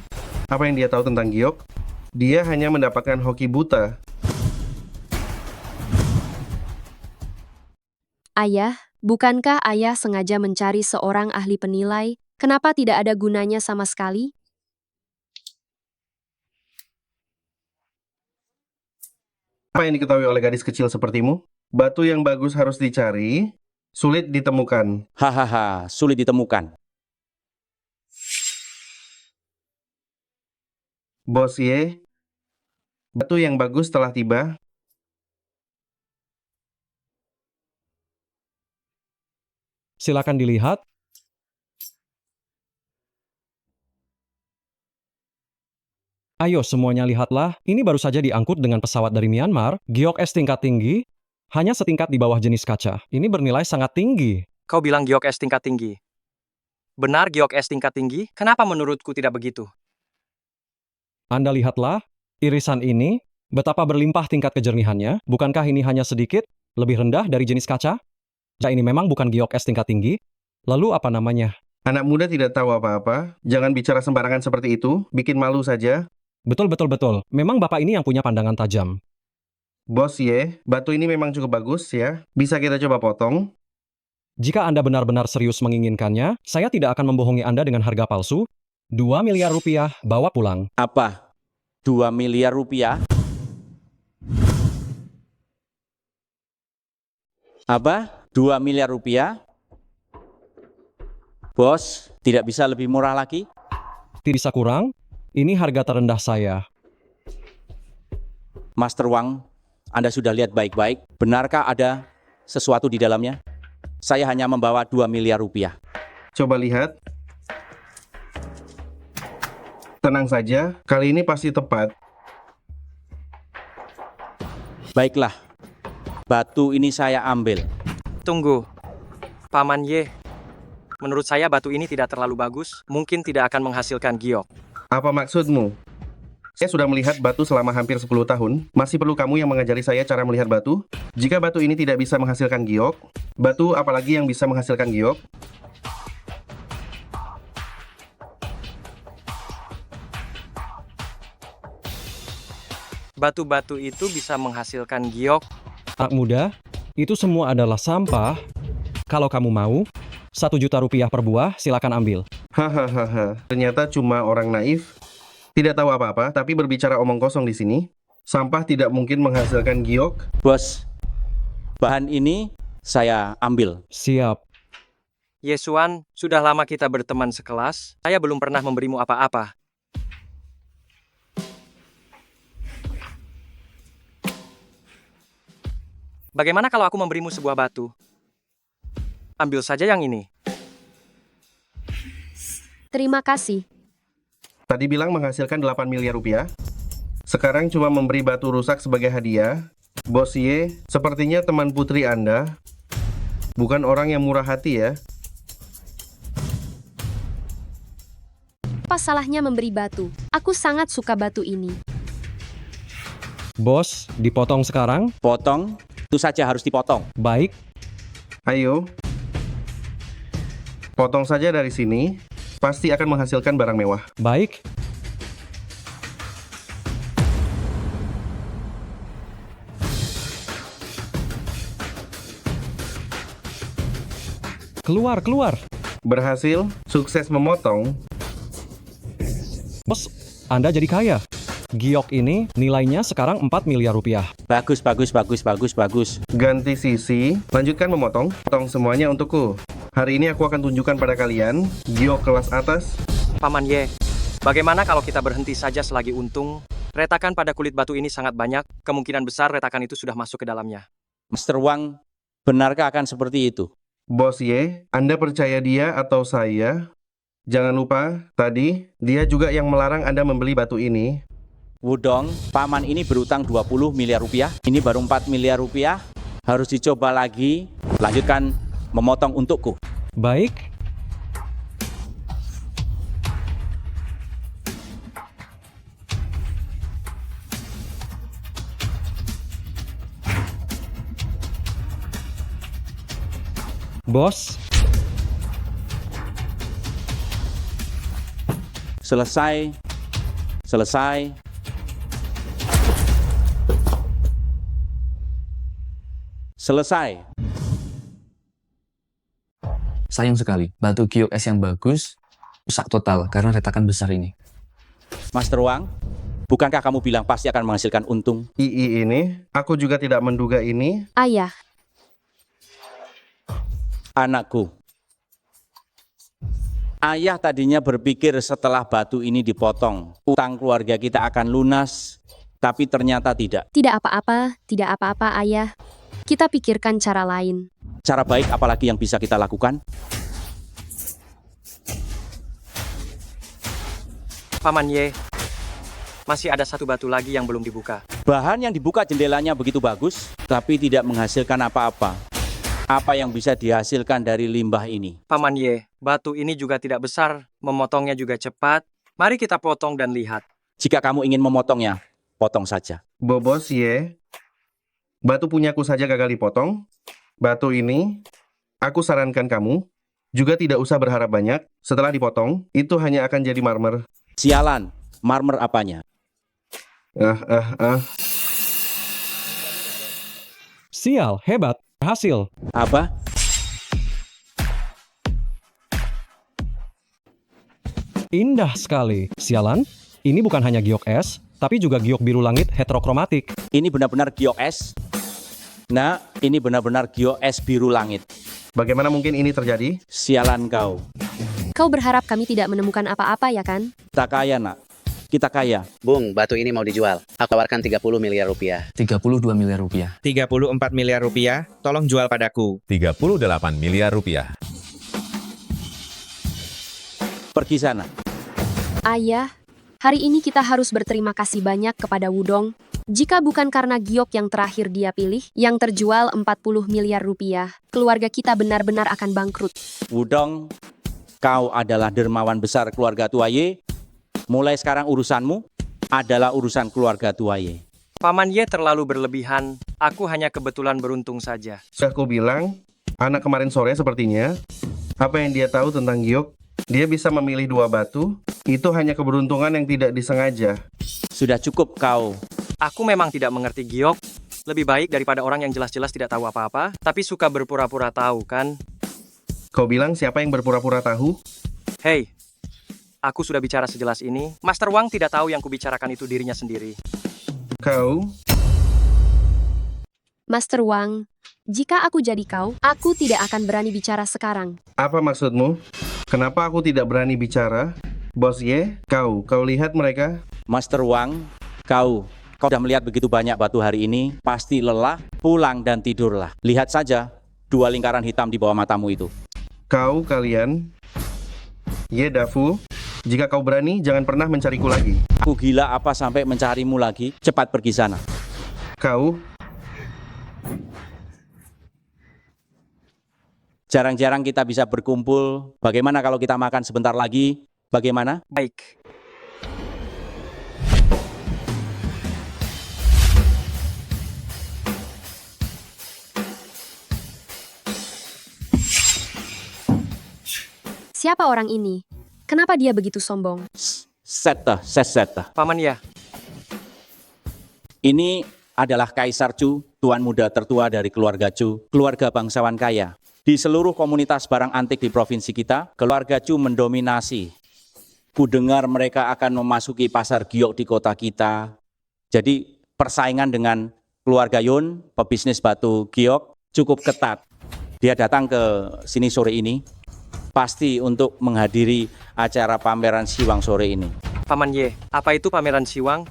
Speaker 12: apa yang dia tahu tentang giok? Dia hanya mendapatkan hoki buta.
Speaker 5: Ayah, bukankah ayah sengaja mencari seorang ahli penilai? Kenapa tidak ada gunanya sama sekali?
Speaker 12: Apa yang diketahui oleh gadis kecil sepertimu? Batu yang bagus harus dicari, sulit ditemukan.
Speaker 14: Hahaha, sulit ditemukan.
Speaker 12: Bos Ye, batu yang bagus telah tiba.
Speaker 17: Silakan dilihat. Ayo semuanya lihatlah, ini baru saja diangkut dengan pesawat dari Myanmar, giok es tingkat tinggi, hanya setingkat di bawah jenis kaca. Ini bernilai sangat tinggi.
Speaker 1: Kau bilang giok es tingkat tinggi. Benar giok es tingkat tinggi? Kenapa menurutku tidak begitu?
Speaker 17: Anda lihatlah, irisan ini, betapa berlimpah tingkat kejernihannya, bukankah ini hanya sedikit, lebih rendah dari jenis kaca? Jika ini memang bukan giok es tingkat tinggi, lalu apa namanya?
Speaker 12: Anak muda tidak tahu apa-apa, jangan bicara sembarangan seperti itu, bikin malu saja.
Speaker 17: Betul. Memang Bapak ini yang punya pandangan tajam.
Speaker 12: Bos Ye, batu ini memang cukup bagus ya. Bisa kita coba potong?
Speaker 17: Jika Anda benar-benar serius menginginkannya, saya tidak akan membohongi Anda dengan harga palsu. 2 miliar rupiah, bawa pulang.
Speaker 14: Apa? 2 miliar rupiah? Apa? 2 miliar rupiah? Bos, tidak bisa lebih murah lagi?
Speaker 17: Tidak bisa kurang? Ini harga terendah saya.
Speaker 14: Master Wang, Anda sudah lihat baik-baik. Benarkah ada sesuatu di dalamnya? Saya hanya membawa 2 miliar rupiah.
Speaker 12: Coba lihat. Tenang saja, kali ini pasti tepat.
Speaker 14: Baiklah, batu ini saya ambil.
Speaker 1: Tunggu, Paman Ye. Menurut saya batu ini tidak terlalu bagus, mungkin tidak akan menghasilkan giok.
Speaker 12: Apa maksudmu? Saya sudah melihat batu selama hampir 10 tahun. Masih perlu kamu yang mengajari saya cara melihat batu? Jika batu ini tidak bisa menghasilkan giok, batu apalagi yang bisa menghasilkan giok?
Speaker 1: Batu-batu itu bisa menghasilkan giok.
Speaker 17: Anak muda, itu semua adalah sampah. Kalau kamu mau, 1 juta rupiah per buah, silakan ambil.
Speaker 12: Hahaha, ternyata cuma orang naif. Tidak tahu apa-apa, tapi berbicara omong kosong di sini. Sampah tidak mungkin menghasilkan giok.
Speaker 14: Bos, bahan ini saya ambil.
Speaker 17: Siap.
Speaker 1: Yesuan, sudah lama kita berteman sekelas. Saya belum pernah memberimu apa-apa. Bagaimana kalau aku memberimu sebuah batu? Ambil saja yang ini.
Speaker 5: Terima kasih.
Speaker 12: Tadi bilang menghasilkan 8 miliar rupiah. Sekarang cuma memberi batu rusak sebagai hadiah. Bos Ye, sepertinya teman putri Anda bukan orang yang murah hati ya.
Speaker 5: Apa salahnya memberi batu? Aku sangat suka batu ini.
Speaker 17: Bos, dipotong sekarang?
Speaker 14: Potong, itu saja harus dipotong.
Speaker 17: Baik.
Speaker 12: Ayo. Potong saja dari sini. Pasti akan menghasilkan barang mewah.
Speaker 17: Baik. Keluar, keluar.
Speaker 12: Berhasil, sukses memotong.
Speaker 17: Bos, Anda jadi kaya. Giok ini nilainya sekarang 4 miliar rupiah.
Speaker 14: Bagus.
Speaker 12: Ganti sisi, lanjutkan memotong. Potong semuanya untukku. Hari ini aku akan tunjukkan pada kalian giok kelas atas.
Speaker 1: Paman Ye, bagaimana kalau kita berhenti saja selagi untung? Retakan pada kulit batu ini sangat banyak, kemungkinan besar retakan itu sudah masuk ke dalamnya.
Speaker 14: Master Wang, benarkah akan seperti itu?
Speaker 12: Bos Ye, Anda percaya dia atau saya? Jangan lupa, tadi dia juga yang melarang Anda membeli batu ini.
Speaker 14: Wudong, paman ini berutang 20 miliar rupiah. Ini baru 4 miliar rupiah. Harus dicoba lagi. Lanjutkan memotong untukku.
Speaker 17: Baik. Bos,
Speaker 14: Selesai.
Speaker 3: Sayang sekali, batu giok es yang bagus rusak total karena retakan besar ini.
Speaker 14: Master Wang, bukankah kamu bilang pasti akan menghasilkan untung?
Speaker 12: Ini, aku juga tidak menduga ini.
Speaker 5: Ayah,
Speaker 14: Anakku, ayah tadinya berpikir setelah batu ini dipotong, utang keluarga kita akan lunas, tapi ternyata tidak.
Speaker 5: tidak apa-apa, ayah. Kita pikirkan cara lain.
Speaker 14: Cara baik apalagi yang bisa kita lakukan?
Speaker 1: Paman Ye, masih ada satu batu lagi yang belum dibuka.
Speaker 14: Bahan yang dibuka jendelanya begitu bagus, tapi tidak menghasilkan apa-apa. Apa yang bisa dihasilkan dari limbah ini?
Speaker 1: Paman Ye, batu ini juga tidak besar, memotongnya juga cepat. Mari kita potong dan lihat.
Speaker 14: Jika kamu ingin memotongnya, potong saja.
Speaker 12: Bos Ye, batu punyaku saja gagal dipotong. Batu ini, aku sarankan kamu juga tidak usah berharap banyak. Setelah dipotong, itu hanya akan jadi marmer.
Speaker 14: Sialan, marmer apanya?
Speaker 17: sial, hebat, berhasil.
Speaker 14: Apa?
Speaker 17: Indah sekali. Sialan, ini bukan hanya giok es, tapi juga giok biru langit heterokromatik.
Speaker 14: Ini benar-benar giok es. Nah, ini benar-benar giok es biru langit.
Speaker 12: Bagaimana mungkin ini terjadi?
Speaker 14: Sialan kau.
Speaker 5: Kau berharap kami tidak menemukan apa-apa ya kan?
Speaker 14: Tak kaya, nak. Kita kaya.
Speaker 18: Bung, batu ini mau dijual. Aku tawarkan 30 miliar rupiah.
Speaker 3: 32 miliar rupiah.
Speaker 19: 34 miliar rupiah, tolong jual padaku.
Speaker 20: 38 miliar rupiah.
Speaker 14: Pergi sana.
Speaker 5: Ayah, hari ini kita harus berterima kasih banyak kepada Wudong. Jika bukan karena giok yang terakhir dia pilih, yang terjual 40 miliar rupiah, keluarga kita benar-benar akan bangkrut.
Speaker 14: Wudong, kau adalah dermawan besar keluarga Tuaye. Mulai sekarang urusanmu adalah urusan keluarga Tuaye.
Speaker 1: Paman Ye terlalu berlebihan. Aku hanya kebetulan beruntung saja.
Speaker 12: Sudah aku bilang, anak kemarin sore sepertinya. Apa yang dia tahu tentang giok? Dia bisa memilih dua batu. Itu hanya keberuntungan yang tidak disengaja.
Speaker 14: Sudah cukup kau.
Speaker 1: Aku memang tidak mengerti giok. Lebih baik daripada orang yang jelas-jelas tidak tahu apa-apa, tapi suka berpura-pura tahu, kan?
Speaker 12: Kau bilang siapa yang berpura-pura tahu?
Speaker 1: Hei, Aku sudah bicara sejelas ini. Master Wang tidak tahu yang kubicarakan itu dirinya sendiri.
Speaker 12: Kau,
Speaker 5: Master Wang, jika aku jadi kau, aku tidak akan berani bicara sekarang.
Speaker 12: apa maksudmu? Kenapa aku tidak berani bicara? Bos Ye, kau lihat mereka?
Speaker 14: Master Wang, kau sudah melihat begitu banyak batu hari ini, pasti lelah, pulang dan tidurlah. Lihat saja, 2 lingkaran hitam di bawah matamu itu.
Speaker 12: Kalian, Ye Dafu, jika kau berani, jangan pernah mencariku lagi.
Speaker 14: Aku gila apa sampai mencarimu lagi? Cepat pergi sana.
Speaker 12: Kau,
Speaker 14: jarang-jarang kita bisa berkumpul. Bagaimana kalau kita makan sebentar lagi? Bagaimana?
Speaker 1: Baik.
Speaker 5: Siapa orang ini? Kenapa dia begitu sombong?
Speaker 14: Seta.
Speaker 1: Paman ya,
Speaker 14: Ini adalah Kaisar Chu, tuan muda tertua dari keluarga Chu, keluarga bangsawan kaya. Di seluruh komunitas barang antik di provinsi kita, keluarga Chu mendominasi. Ku dengar mereka akan memasuki pasar giok di kota kita. Jadi persaingan dengan keluarga Yun, pebisnis batu giok, cukup ketat. Dia datang ke sini sore ini, pasti untuk menghadiri acara pameran Siwang sore ini.
Speaker 1: Paman Ye, apa itu pameran Siwang?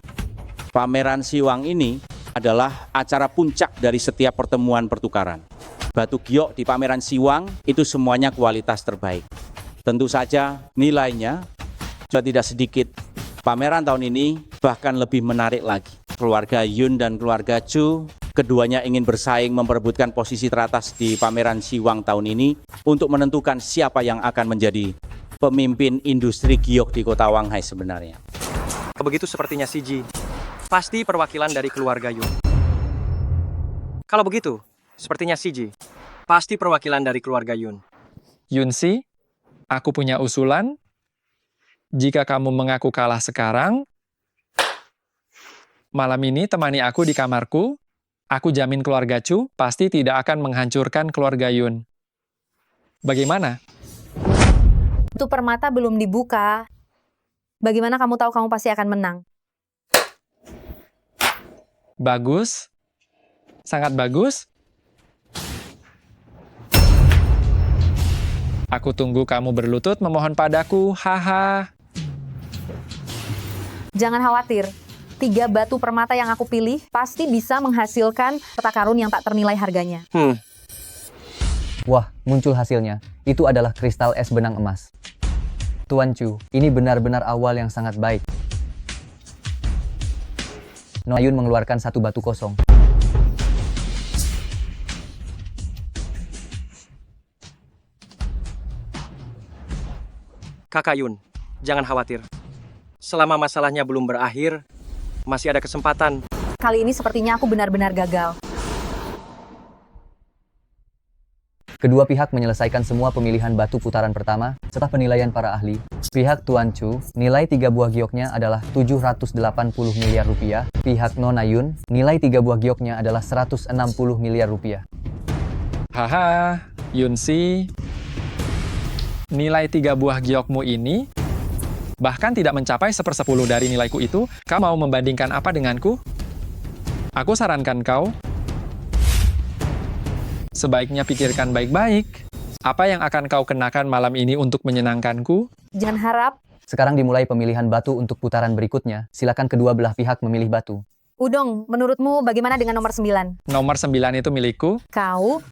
Speaker 14: Pameran Siwang ini adalah acara puncak dari setiap pertemuan pertukaran. Batu giok di pameran Siwang itu semuanya kualitas terbaik. Tentu saja nilainya sudah tidak sedikit. Pameran tahun ini bahkan lebih menarik lagi. Keluarga Yun dan keluarga Chu, keduanya ingin bersaing memperebutkan posisi teratas di pameran Siwang tahun ini untuk menentukan siapa yang akan menjadi pemimpin industri giok di kota Wanghai sebenarnya.
Speaker 1: Begitu sepertinya Siji. Pasti perwakilan dari keluarga Yun. Kalau begitu, sepertinya Siji. Pasti perwakilan dari keluarga Yun.
Speaker 10: Yunsi, aku punya usulan. Jika kamu mengaku kalah sekarang, malam ini temani aku di kamarku. Aku jamin keluarga Chu pasti tidak akan menghancurkan keluarga Yun. Bagaimana?
Speaker 7: Itu permata belum dibuka. Bagaimana kamu tahu kamu pasti akan menang?
Speaker 10: Bagus. Sangat bagus. Aku tunggu kamu berlutut memohon padaku. Haha.
Speaker 7: Jangan khawatir. 3 batu permata yang aku pilih pasti bisa menghasilkan harta karun yang tak ternilai harganya.
Speaker 3: Wah, muncul hasilnya. Itu adalah kristal es benang emas. Tuan Chu, ini benar-benar awal yang sangat baik. Noayun mengeluarkan 1 batu kosong.
Speaker 1: Kakak Yun, jangan khawatir. Selama masalahnya belum berakhir, masih ada kesempatan.
Speaker 7: Kali ini sepertinya aku benar-benar gagal.
Speaker 3: Kedua pihak menyelesaikan semua pemilihan batu putaran pertama. Setelah penilaian para ahli, pihak Tuan Chu, nilai 3 buah gioknya adalah 780 miliar rupiah. Pihak Nona Yun, nilai 3 buah gioknya adalah 160 miliar rupiah.
Speaker 10: Haha, Yunsi. Nilai 3 buah giokmu ini bahkan tidak mencapai 1/10 dari nilaiku itu. Kau mau membandingkan apa denganku? Aku sarankan kau sebaiknya pikirkan baik-baik. Apa yang akan kau kenakan malam ini untuk menyenangkanku?
Speaker 7: Jangan harap.
Speaker 3: Sekarang dimulai pemilihan batu untuk putaran berikutnya. Silakan kedua belah pihak memilih batu.
Speaker 7: Udong, menurutmu bagaimana dengan nomor 9?
Speaker 10: Nomor 9 itu milikku.
Speaker 7: Kau?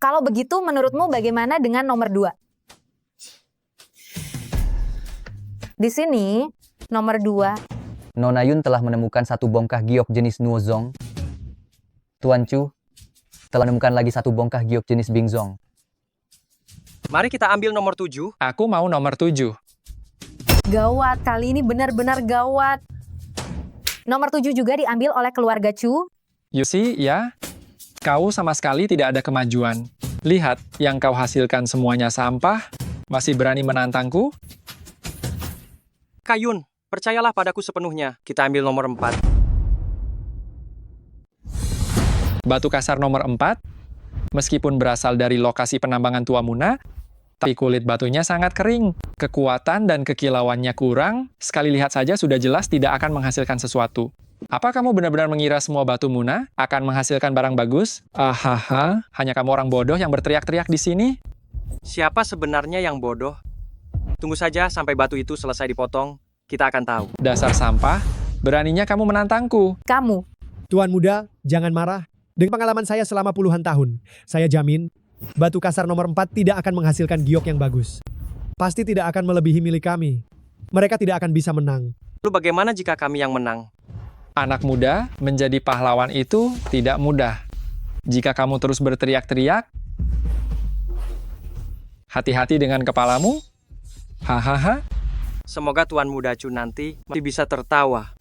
Speaker 7: Kalau begitu, menurutmu bagaimana dengan nomor 2? Di sini, nomor 2.
Speaker 3: Nona Yun telah menemukan 1 bongkah giok jenis Nuozong. Tuan Chu telah menemukan lagi 1 bongkah giok jenis Bingzong.
Speaker 1: Mari kita ambil nomor 7.
Speaker 10: Aku mau nomor 7.
Speaker 7: Gawat, kali ini benar-benar gawat. Nomor 7 juga diambil oleh keluarga Chu.
Speaker 10: Yusi, ya? Kau sama sekali tidak ada kemajuan. Lihat, yang kau hasilkan semuanya sampah. Masih berani menantangku?
Speaker 1: Kak Yun, percayalah padaku sepenuhnya. Kita ambil nomor 4.
Speaker 10: Batu kasar nomor 4, meskipun berasal dari lokasi penambangan Tua Muna, Tapi kulit batunya sangat kering. Kekuatan dan kekilauannya kurang. Sekali lihat saja sudah jelas tidak akan menghasilkan sesuatu. Apa kamu benar-benar mengira semua batu Muna akan menghasilkan barang bagus? Ahaha, hanya kamu orang bodoh yang berteriak-teriak di sini?
Speaker 1: Siapa sebenarnya yang bodoh? Tunggu saja sampai batu itu selesai dipotong, kita akan tahu.
Speaker 10: Dasar sampah, beraninya kamu menantangku.
Speaker 7: Kamu.
Speaker 21: Tuan muda, jangan marah. Dengan pengalaman saya selama puluhan tahun, saya jamin batu kasar nomor 4 tidak akan menghasilkan giok yang bagus. Pasti tidak akan melebihi milik kami. Mereka tidak akan bisa menang.
Speaker 1: Lalu bagaimana jika kami yang menang?
Speaker 10: Anak muda, menjadi pahlawan itu tidak mudah. Jika kamu terus berteriak-teriak, hati-hati dengan kepalamu. Hahaha.
Speaker 1: Semoga Tuan Muda Chu nanti masih bisa tertawa.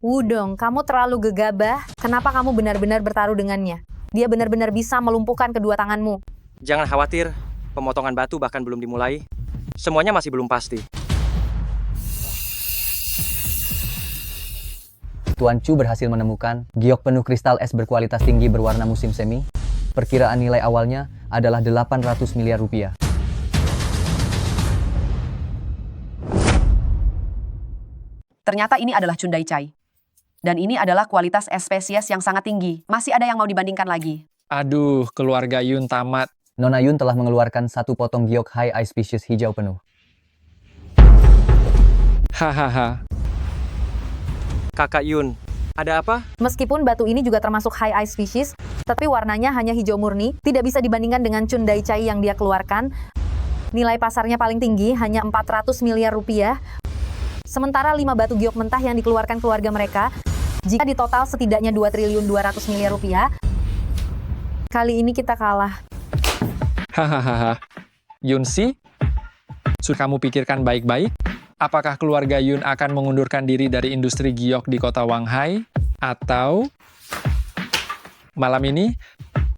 Speaker 7: Wudong, kamu terlalu gegabah. Kenapa kamu benar-benar bertaruh dengannya? Dia benar-benar bisa melumpuhkan kedua tanganmu.
Speaker 1: Jangan khawatir, pemotongan batu bahkan belum dimulai. Semuanya masih belum pasti.
Speaker 3: Tuan Chu berhasil menemukan giok penuh kristal es berkualitas tinggi berwarna musim semi. Perkiraan nilai awalnya adalah 800 miliar rupiah.
Speaker 22: Ternyata ini adalah Chundai Chai. Dan ini adalah kualitas es spesies yang sangat tinggi. Masih ada yang mau dibandingkan lagi.
Speaker 10: Aduh, keluarga Yun tamat.
Speaker 3: Nona Yun telah mengeluarkan satu potong giok high ice species hijau penuh.
Speaker 10: Hahaha.
Speaker 1: Kakak Yun, ada apa?
Speaker 7: Meskipun batu ini juga termasuk high ice species, tapi warnanya hanya hijau murni, tidak bisa dibandingkan dengan Chundai Chai yang dia keluarkan. Nilai pasarnya paling tinggi hanya 400 miliar rupiah. Sementara 5 batu giok mentah yang dikeluarkan keluarga mereka, jika di total setidaknya 2 triliun 200 miliar rupiah, kali ini kita kalah.
Speaker 10: Hahaha. Yun Si, sudah kamu pikirkan baik-baik? Apakah keluarga Yun akan mengundurkan diri dari industri giok di kota Wanghai? Atau malam ini,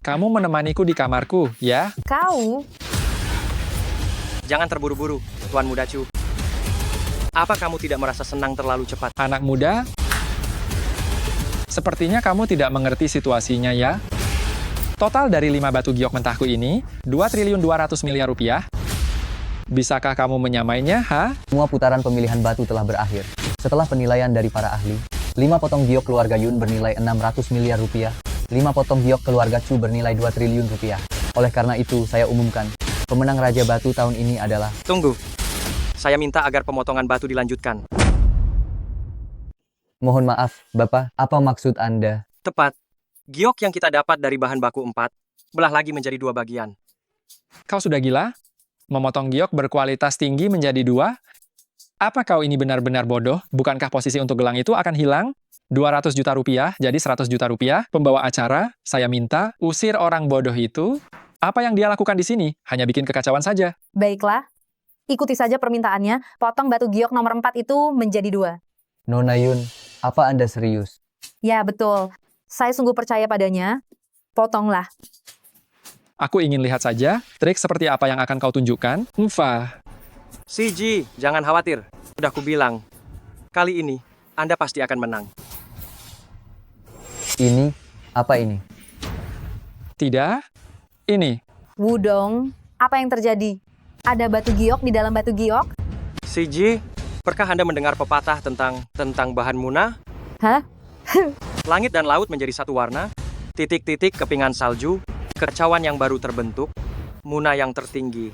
Speaker 10: kamu menemaniku di kamarku, ya?
Speaker 7: Kau?
Speaker 1: Jangan terburu-buru, Tuan Muda Chu. Apa kamu tidak merasa senang terlalu cepat?
Speaker 10: Anak muda, sepertinya kamu tidak mengerti situasinya ya. Total dari 5 batu giok mentahku ini, 2 triliun 200 miliar rupiah. Bisakah kamu menyamainya, ha?
Speaker 3: Semua putaran pemilihan batu telah berakhir. Setelah penilaian dari para ahli, 5 potong giok keluarga Yun bernilai 600 miliar rupiah. 5 potong giok keluarga Chu bernilai 2 triliun rupiah. Oleh karena itu, saya umumkan, pemenang Raja Batu tahun ini adalah...
Speaker 1: Tunggu. Saya minta agar pemotongan batu dilanjutkan.
Speaker 3: Mohon maaf, Bapak, apa maksud Anda?
Speaker 1: Tepat. Giok yang kita dapat dari bahan baku 4, belah lagi menjadi 2 bagian.
Speaker 10: Kau sudah gila? Memotong giok berkualitas tinggi menjadi 2? Apa kau ini benar-benar bodoh? Bukankah posisi untuk gelang itu akan hilang? 200 juta rupiah, jadi 100 juta rupiah. Pembawa acara, saya minta usir orang bodoh itu. Apa yang dia lakukan di sini? Hanya bikin kekacauan saja.
Speaker 7: Baiklah. Ikuti saja permintaannya, potong batu giok nomor 4 itu menjadi 2.
Speaker 3: Nona Yun, apa Anda serius?
Speaker 7: Ya, betul. Saya sungguh percaya padanya. Potonglah.
Speaker 10: Aku ingin lihat saja trik seperti apa yang akan kau tunjukkan.
Speaker 1: CG, jangan khawatir. Sudah kubilang. Kali ini, Anda pasti akan menang.
Speaker 3: Ini, apa ini?
Speaker 10: Tidak, ini.
Speaker 7: Wudong, apa yang terjadi? Ada batu giok di dalam batu giok?
Speaker 1: CG, pernah Anda mendengar pepatah tentang bahan Muna?
Speaker 7: Hah?
Speaker 1: Langit dan laut menjadi satu warna, titik-titik kepingan salju, kekacauan yang baru terbentuk, Muna yang tertinggi.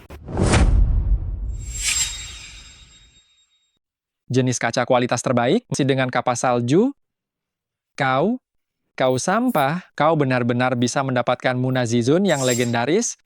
Speaker 10: Jenis kaca kualitas terbaik, masih dengan kapas salju. Kau sampah, kau benar-benar bisa mendapatkan Muna Zizun yang legendaris.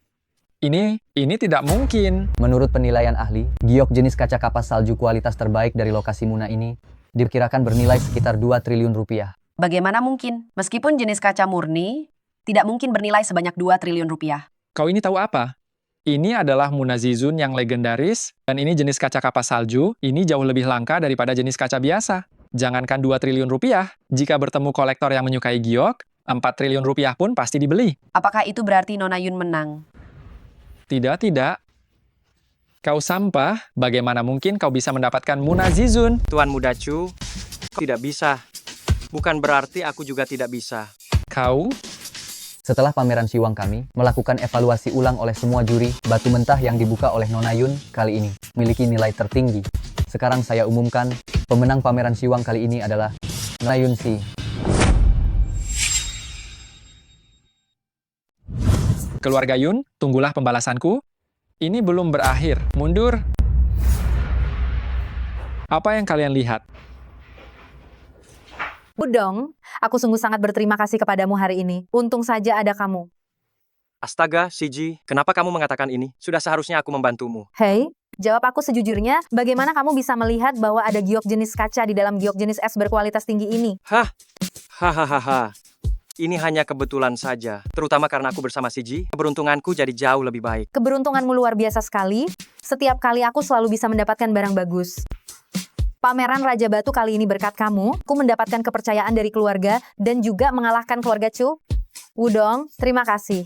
Speaker 10: Ini tidak mungkin.
Speaker 3: Menurut penilaian ahli, giok jenis kaca kapas salju kualitas terbaik dari lokasi Muna ini diperkirakan bernilai sekitar 2 triliun rupiah.
Speaker 22: Bagaimana mungkin? Meskipun jenis kaca murni, tidak mungkin bernilai sebanyak 2 triliun rupiah.
Speaker 10: Kau ini tahu apa? Ini adalah Muna Zizun yang legendaris, dan ini jenis kaca kapas salju, ini jauh lebih langka daripada jenis kaca biasa. Jangankan 2 triliun rupiah, jika bertemu kolektor yang menyukai giok, 4 triliun rupiah pun pasti dibeli.
Speaker 22: Apakah itu berarti Nona Yun menang?
Speaker 10: Tidak. Kau sampah, bagaimana mungkin kau bisa mendapatkan Muna Zizun?
Speaker 1: Tuan Muda Chu, kau tidak bisa. Bukan berarti aku juga tidak bisa.
Speaker 10: Kau
Speaker 3: Setelah pameran Siwang kami melakukan evaluasi ulang oleh semua juri, batu mentah yang dibuka oleh Nona Yun kali ini memiliki nilai tertinggi. Sekarang saya umumkan, pemenang pameran Siwang kali ini adalah Nona Yun Si.
Speaker 10: Keluarga Yun, tunggulah pembalasanku. Ini belum berakhir. Mundur. Apa yang kalian lihat?
Speaker 7: Wudong, aku sungguh sangat berterima kasih kepadamu hari ini. Untung saja ada kamu.
Speaker 1: Astaga, Siji, kenapa kamu mengatakan ini? Sudah seharusnya aku membantumu.
Speaker 7: Hei, jawab aku sejujurnya, bagaimana kamu bisa melihat bahwa ada giok jenis kaca di dalam giok jenis es berkualitas tinggi ini?
Speaker 1: Hahaha. Ini hanya kebetulan saja, terutama karena aku bersama Siji, keberuntunganku jadi jauh lebih baik.
Speaker 7: Keberuntunganmu luar biasa sekali. Setiap kali aku selalu bisa mendapatkan barang bagus. Pameran Raja Batu kali ini berkat kamu, aku mendapatkan kepercayaan dari keluarga dan juga mengalahkan keluarga Chu. Wudong, terima kasih.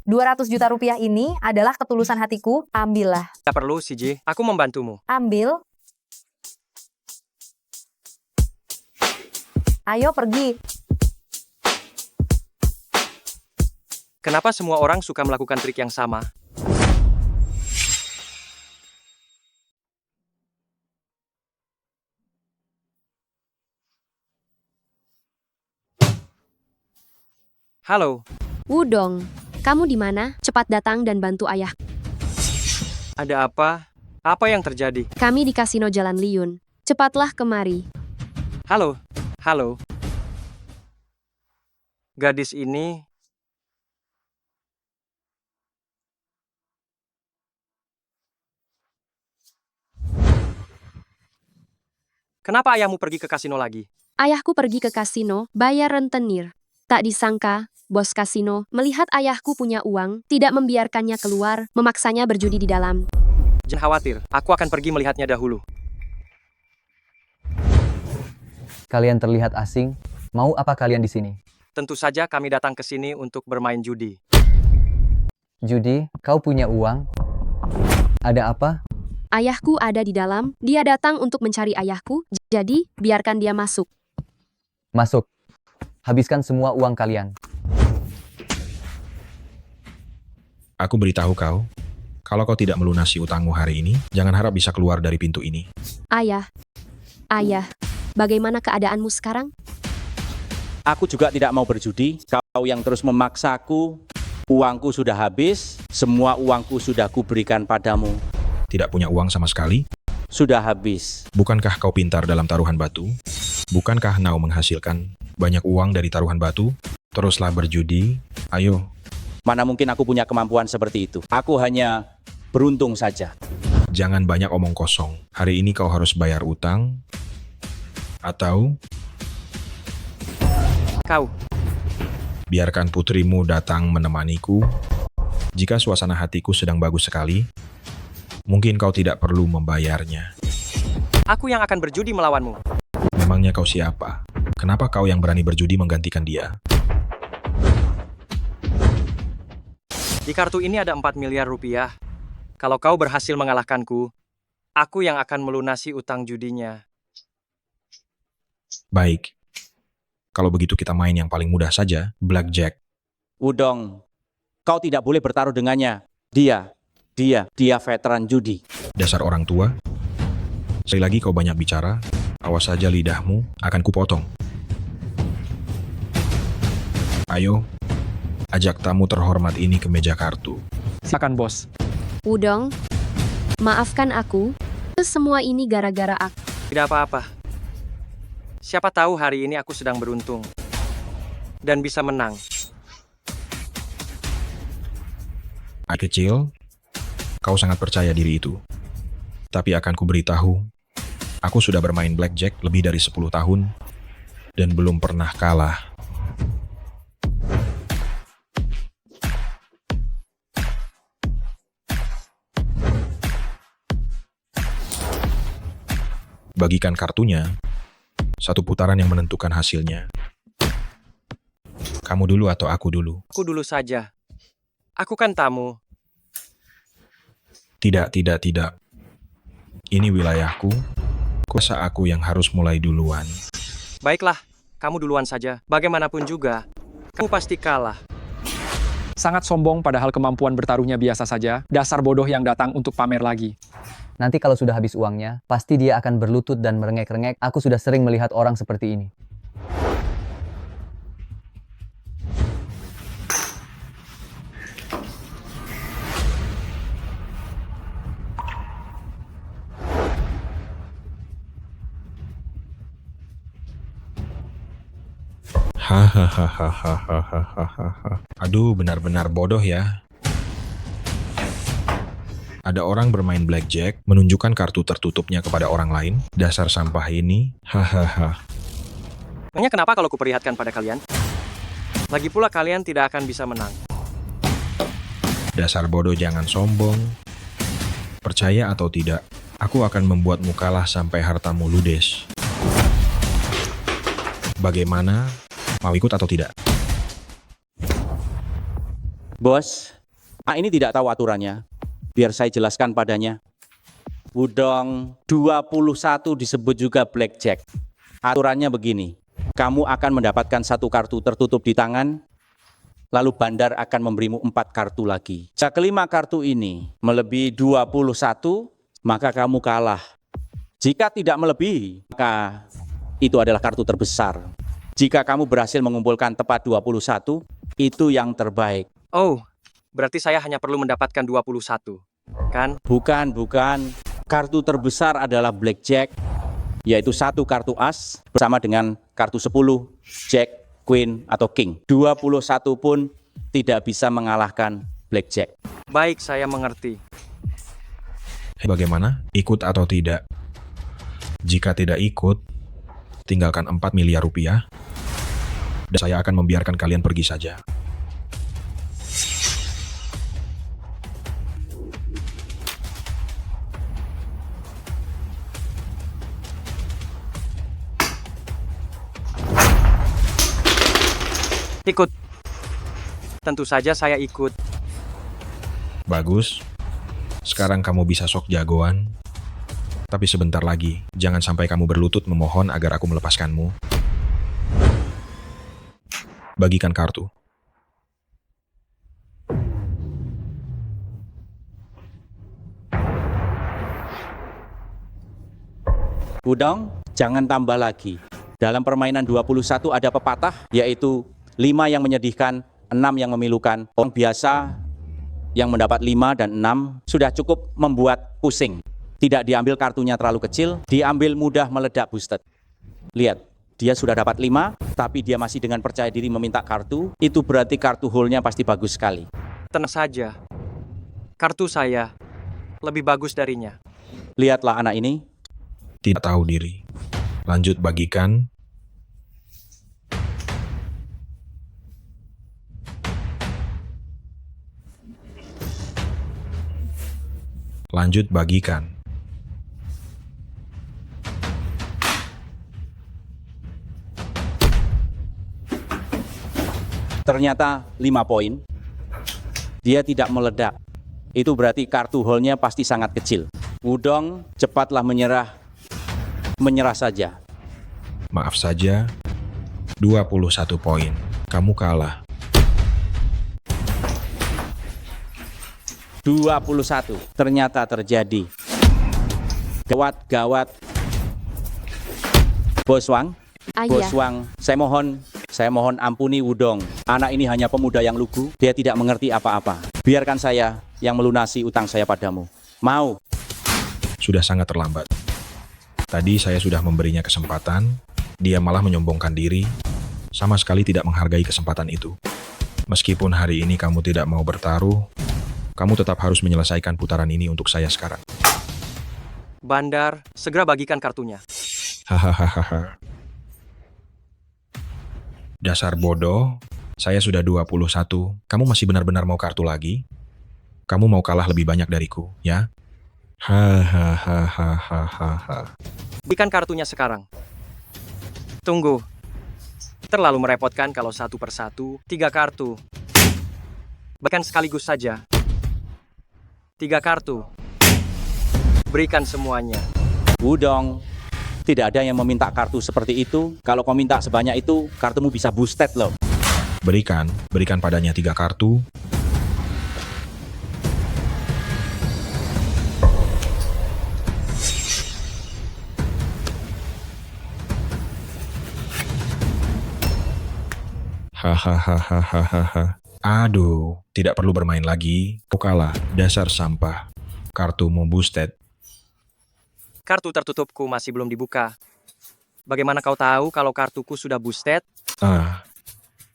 Speaker 7: 200 juta rupiah ini adalah ketulusan hatiku, ambillah.
Speaker 1: Tidak perlu, Siji, aku membantumu.
Speaker 7: Ambil. Ayo pergi.
Speaker 1: Kenapa semua orang suka melakukan trik yang sama? Halo,
Speaker 5: Wudong, kamu di mana? Cepat datang dan bantu ayah.
Speaker 1: ada apa? Apa yang terjadi?
Speaker 5: Kami di Kasino Jalan Liyun. Cepatlah kemari.
Speaker 1: Halo, halo. Gadis ini... Kenapa ayahmu pergi ke kasino lagi?
Speaker 5: Ayahku pergi ke kasino, bayar rentenir. Tak disangka, bos kasino melihat ayahku punya uang, tidak membiarkannya keluar, memaksanya berjudi di dalam.
Speaker 1: Jangan khawatir, aku akan pergi melihatnya dahulu.
Speaker 3: Kalian terlihat asing. Mau apa kalian di sini?
Speaker 1: Tentu saja kami datang ke sini untuk bermain judi.
Speaker 3: Judi, kau punya uang? Ada apa?
Speaker 5: Ayahku ada di dalam, dia datang untuk mencari ayahku, jadi biarkan dia masuk.
Speaker 3: Masuk. Habiskan semua uang kalian.
Speaker 15: Aku beritahu kau, kalau kau tidak melunasi utangmu hari ini, jangan harap bisa keluar dari pintu ini.
Speaker 5: Ayah, bagaimana keadaanmu sekarang?
Speaker 14: Aku juga tidak mau berjudi. Kau yang terus memaksaku. Uangku sudah habis. Semua uangku sudah kuberikan padamu.
Speaker 15: Tidak punya uang sama sekali?
Speaker 14: Sudah habis.
Speaker 15: Bukankah kau pintar dalam taruhan batu? Bukankah Nau menghasilkan banyak uang dari taruhan batu? Teruslah berjudi. Ayo.
Speaker 14: Mana mungkin aku punya kemampuan seperti itu. Aku hanya beruntung saja.
Speaker 15: Jangan banyak omong kosong. Hari ini kau harus bayar utang. Atau
Speaker 1: Kau,
Speaker 15: biarkan putrimu datang menemaniku. Jika suasana hatiku sedang bagus sekali, mungkin kau tidak perlu membayarnya.
Speaker 1: aku yang akan berjudi melawanmu.
Speaker 15: Memangnya kau siapa? Kenapa kau yang berani berjudi menggantikan dia?
Speaker 1: Di kartu ini ada 4 miliar rupiah. Kalau kau berhasil mengalahkanku, aku yang akan melunasi utang judinya.
Speaker 15: Baik. Kalau begitu kita main yang paling mudah saja, blackjack.
Speaker 14: Wudong, kau tidak boleh bertaruh dengannya. Dia veteran judi.
Speaker 15: Dasar orang tua. Sekali lagi kau banyak bicara, awas saja lidahmu akan kupotong. Ayo, ajak tamu terhormat ini ke meja kartu.
Speaker 10: Silakan, bos.
Speaker 5: Wudong, maafkan aku. Semua ini gara-gara aku.
Speaker 1: Tidak apa-apa. Siapa tahu hari ini aku sedang beruntung. Dan bisa menang.
Speaker 15: Anak kecil, kau sangat percaya diri itu. Tapi akan kuberitahu, aku sudah bermain blackjack lebih dari 10 tahun dan belum pernah kalah. Bagikan kartunya, satu putaran yang menentukan hasilnya. Kamu dulu atau aku dulu?
Speaker 1: Aku dulu saja. Aku kan tamu.
Speaker 15: Tidak. Ini wilayahku. Kuasa aku yang harus mulai duluan.
Speaker 1: Baiklah, kamu duluan saja. Bagaimanapun juga, Kamu pasti kalah.
Speaker 10: Sangat sombong padahal kemampuan bertaruhnya biasa saja. Dasar bodoh yang datang untuk pamer lagi.
Speaker 4: Nanti kalau sudah habis uangnya, pasti dia akan berlutut dan merengek-rengek. Aku sudah sering melihat orang seperti ini.
Speaker 15: Hahaha. Aduh, benar-benar bodoh ya. Ada orang bermain blackjack, menunjukkan kartu tertutupnya kepada orang lain. Dasar sampah ini. Hahaha.
Speaker 1: Makanya kenapa kalau kuperlihatkan pada kalian? Lagi pula kalian tidak akan bisa menang.
Speaker 15: Dasar bodoh, jangan sombong. Percaya atau tidak, aku akan membuatmu kalah sampai hartamu ludes. Bagaimana? Mau ikut atau tidak?
Speaker 14: Bos, ini tidak tahu aturannya. Biar saya jelaskan padanya. Wudong 21 disebut juga blackjack. Aturannya begini. Kamu akan mendapatkan 1 kartu tertutup di tangan, lalu bandar akan memberimu 4 kartu lagi. Jika kelima kartu ini melebihi 21, maka kamu kalah. Jika tidak melebihi, maka itu adalah kartu terbesar. Jika kamu berhasil mengumpulkan tepat 21, itu yang terbaik.
Speaker 1: Oh, berarti saya hanya perlu mendapatkan 21, kan?
Speaker 14: Bukan. Kartu terbesar adalah blackjack, yaitu 1 kartu as bersama dengan kartu 10, jack, queen, atau king. 21 pun tidak bisa mengalahkan blackjack.
Speaker 1: Baik, saya mengerti.
Speaker 15: Bagaimana? Ikut atau tidak? Jika tidak ikut, tinggalkan 4 miliar rupiah, dan saya akan membiarkan kalian pergi saja.
Speaker 1: Ikut. Tentu saja saya ikut.
Speaker 15: Bagus. Sekarang kamu bisa sok jagoan. Tapi sebentar lagi, jangan sampai kamu berlutut memohon agar aku melepaskanmu. Bagikan kartu.
Speaker 14: Wudong, jangan tambah lagi. Dalam permainan 21 ada pepatah, yaitu 5 yang menyedihkan, 6 yang memilukan. Orang biasa yang mendapat 5 dan 6 sudah cukup membuat pusing. Tidak diambil kartunya terlalu kecil, diambil mudah meledak boosted. Lihat, dia sudah dapat 5, tapi dia masih dengan percaya diri meminta kartu. Itu berarti kartu hole-nya pasti bagus sekali.
Speaker 1: Tenang saja. Kartu saya lebih bagus darinya.
Speaker 14: Lihatlah anak ini.
Speaker 15: Tidak tahu diri. Lanjut bagikan. Lanjut bagikan.
Speaker 14: Ternyata 5 poin. Dia tidak meledak. Itu berarti kartu hole-nya pasti sangat kecil. Wudong, cepatlah menyerah. Menyerah saja.
Speaker 15: Maaf saja, 21 poin. Kamu kalah.
Speaker 14: 21. Ternyata terjadi. Gawat. Bos Wang, Bos Wang, saya mohon ampuni Wudong. Anak ini hanya pemuda yang lugu, dia tidak mengerti apa-apa. Biarkan saya yang melunasi utang saya padamu. Mau?
Speaker 15: Sudah sangat terlambat. Tadi saya sudah memberinya kesempatan, dia malah menyombongkan diri, sama sekali tidak menghargai kesempatan itu. Meskipun hari ini kamu tidak mau bertaruh, kamu tetap harus menyelesaikan putaran ini untuk saya sekarang.
Speaker 1: Bandar, segera bagikan kartunya.
Speaker 15: Hahaha. Dasar bodoh, saya sudah 21, kamu masih benar-benar mau kartu lagi? Kamu mau kalah lebih banyak dariku, ya? Hahaha.
Speaker 1: Berikan kartunya sekarang. Tunggu. Terlalu merepotkan kalau 1 per 1, 3 kartu. Bahkan sekaligus saja. 3 kartu. Berikan semuanya.
Speaker 14: Wudong, tidak ada yang meminta kartu seperti itu. Kalau kau minta sebanyak itu, kartumu bisa boosted loh.
Speaker 15: Berikan padanya 3 kartu. Hahaha. Aduh, tidak perlu bermain lagi. Kau kalah, dasar sampah. Kartumu boosted.
Speaker 1: Kartu tertutupku masih belum dibuka. Bagaimana kau tahu kalau kartuku sudah boosted?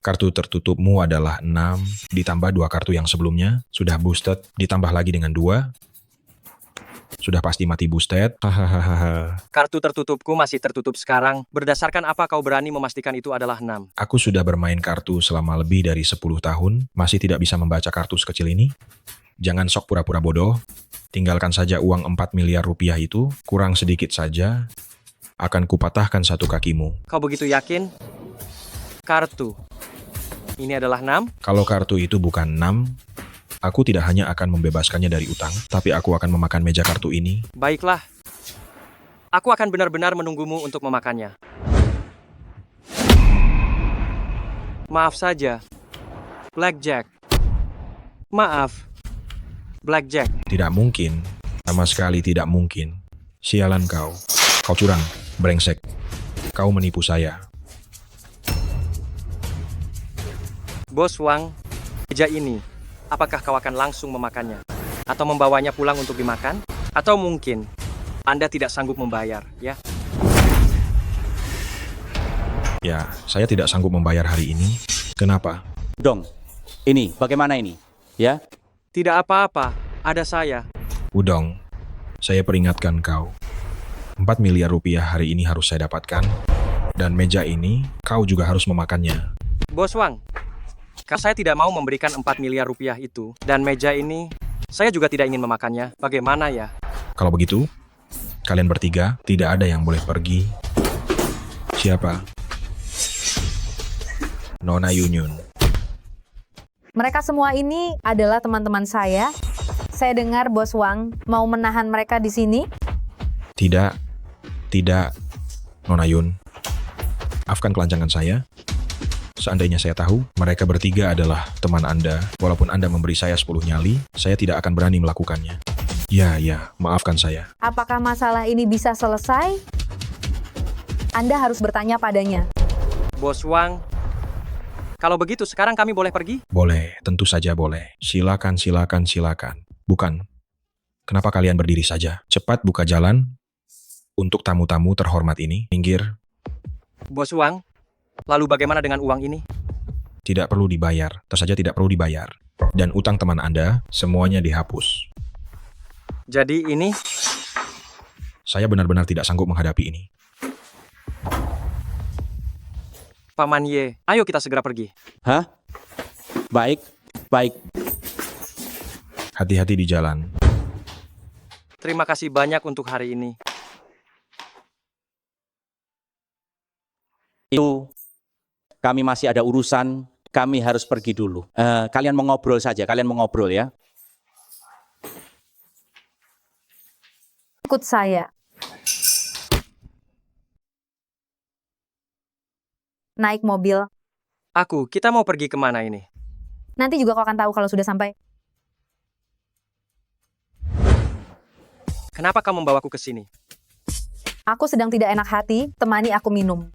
Speaker 15: Kartu tertutupmu adalah 6, ditambah 2 kartu yang sebelumnya, sudah boosted, ditambah lagi dengan 2, sudah pasti mati boosted. Hahaha.
Speaker 1: Kartu tertutupku masih tertutup sekarang. Berdasarkan apa kau berani memastikan itu adalah 6?
Speaker 15: Aku sudah bermain kartu selama lebih dari 10 tahun, masih tidak bisa membaca kartu sekecil ini? Jangan sok pura-pura bodoh. Tinggalkan saja uang 4 miliar rupiah itu, kurang sedikit saja, akan kupatahkan satu kakimu.
Speaker 1: Kau begitu yakin? Kartu. Ini adalah 6?
Speaker 15: Kalau kartu itu bukan 6, aku tidak hanya akan membebaskannya dari utang, tapi aku akan memakan meja kartu ini.
Speaker 1: Baiklah. Aku akan benar-benar menunggumu untuk memakannya. Maaf saja. Blackjack. Maaf. Blackjack.
Speaker 15: Tidak mungkin. Sama sekali tidak mungkin. Sialan kau. Kau curang. Brengsek. Kau menipu saya.
Speaker 1: Bos Wang, meja ini, apakah kau akan langsung memakannya? Atau membawanya pulang untuk dimakan? Atau mungkin Anda tidak sanggup membayar, ya?
Speaker 15: Ya, saya tidak sanggup membayar hari ini. Kenapa?
Speaker 14: Dong, ini bagaimana ini? Ya?
Speaker 1: Tidak apa-apa, ada saya.
Speaker 15: Udong, saya peringatkan kau. 4 miliar rupiah hari ini harus saya dapatkan. Dan meja ini, kau juga harus memakannya.
Speaker 1: Bos Wang, saya tidak mau memberikan 4 miliar rupiah itu. Dan meja ini, saya juga tidak ingin memakannya. Bagaimana ya?
Speaker 15: Kalau begitu, kalian bertiga tidak ada yang boleh pergi. Siapa? Nona Yunyun.
Speaker 7: Mereka semua ini adalah teman-teman saya. Saya dengar Bos Wang mau menahan mereka di sini.
Speaker 15: Tidak, Nona Yun. Maafkan kelancangan saya. Seandainya saya tahu, mereka bertiga adalah teman Anda, walaupun Anda memberi saya 10 nyali, saya tidak akan berani melakukannya. Ya, maafkan saya.
Speaker 7: Apakah masalah ini bisa selesai? Anda harus bertanya padanya.
Speaker 1: Bos Wang, kalau begitu sekarang kami boleh pergi?
Speaker 15: Boleh, tentu saja boleh. Silakan. Bukan. Kenapa kalian berdiri saja? Cepat buka jalan untuk tamu-tamu terhormat ini. Minggir.
Speaker 1: Bos Wang, lalu bagaimana dengan uang ini?
Speaker 15: Tidak perlu dibayar, tersaja tidak perlu dibayar. Dan utang teman Anda, semuanya dihapus.
Speaker 1: Jadi ini?
Speaker 15: Saya benar-benar tidak sanggup menghadapi ini.
Speaker 1: Paman Ye, ayo kita segera pergi.
Speaker 14: Hah? Baik.
Speaker 15: Hati-hati di jalan.
Speaker 1: Terima kasih banyak untuk hari ini.
Speaker 14: Itu, kami masih ada urusan, kami harus pergi dulu. Kalian mengobrol saja, ya.
Speaker 7: Ikut saya. Naik mobil.
Speaker 1: Kita mau pergi kemana ini?
Speaker 7: Nanti juga kau akan tahu kalau sudah sampai.
Speaker 1: Kenapa kamu membawaku ke sini?
Speaker 7: Aku sedang tidak enak hati, temani aku minum.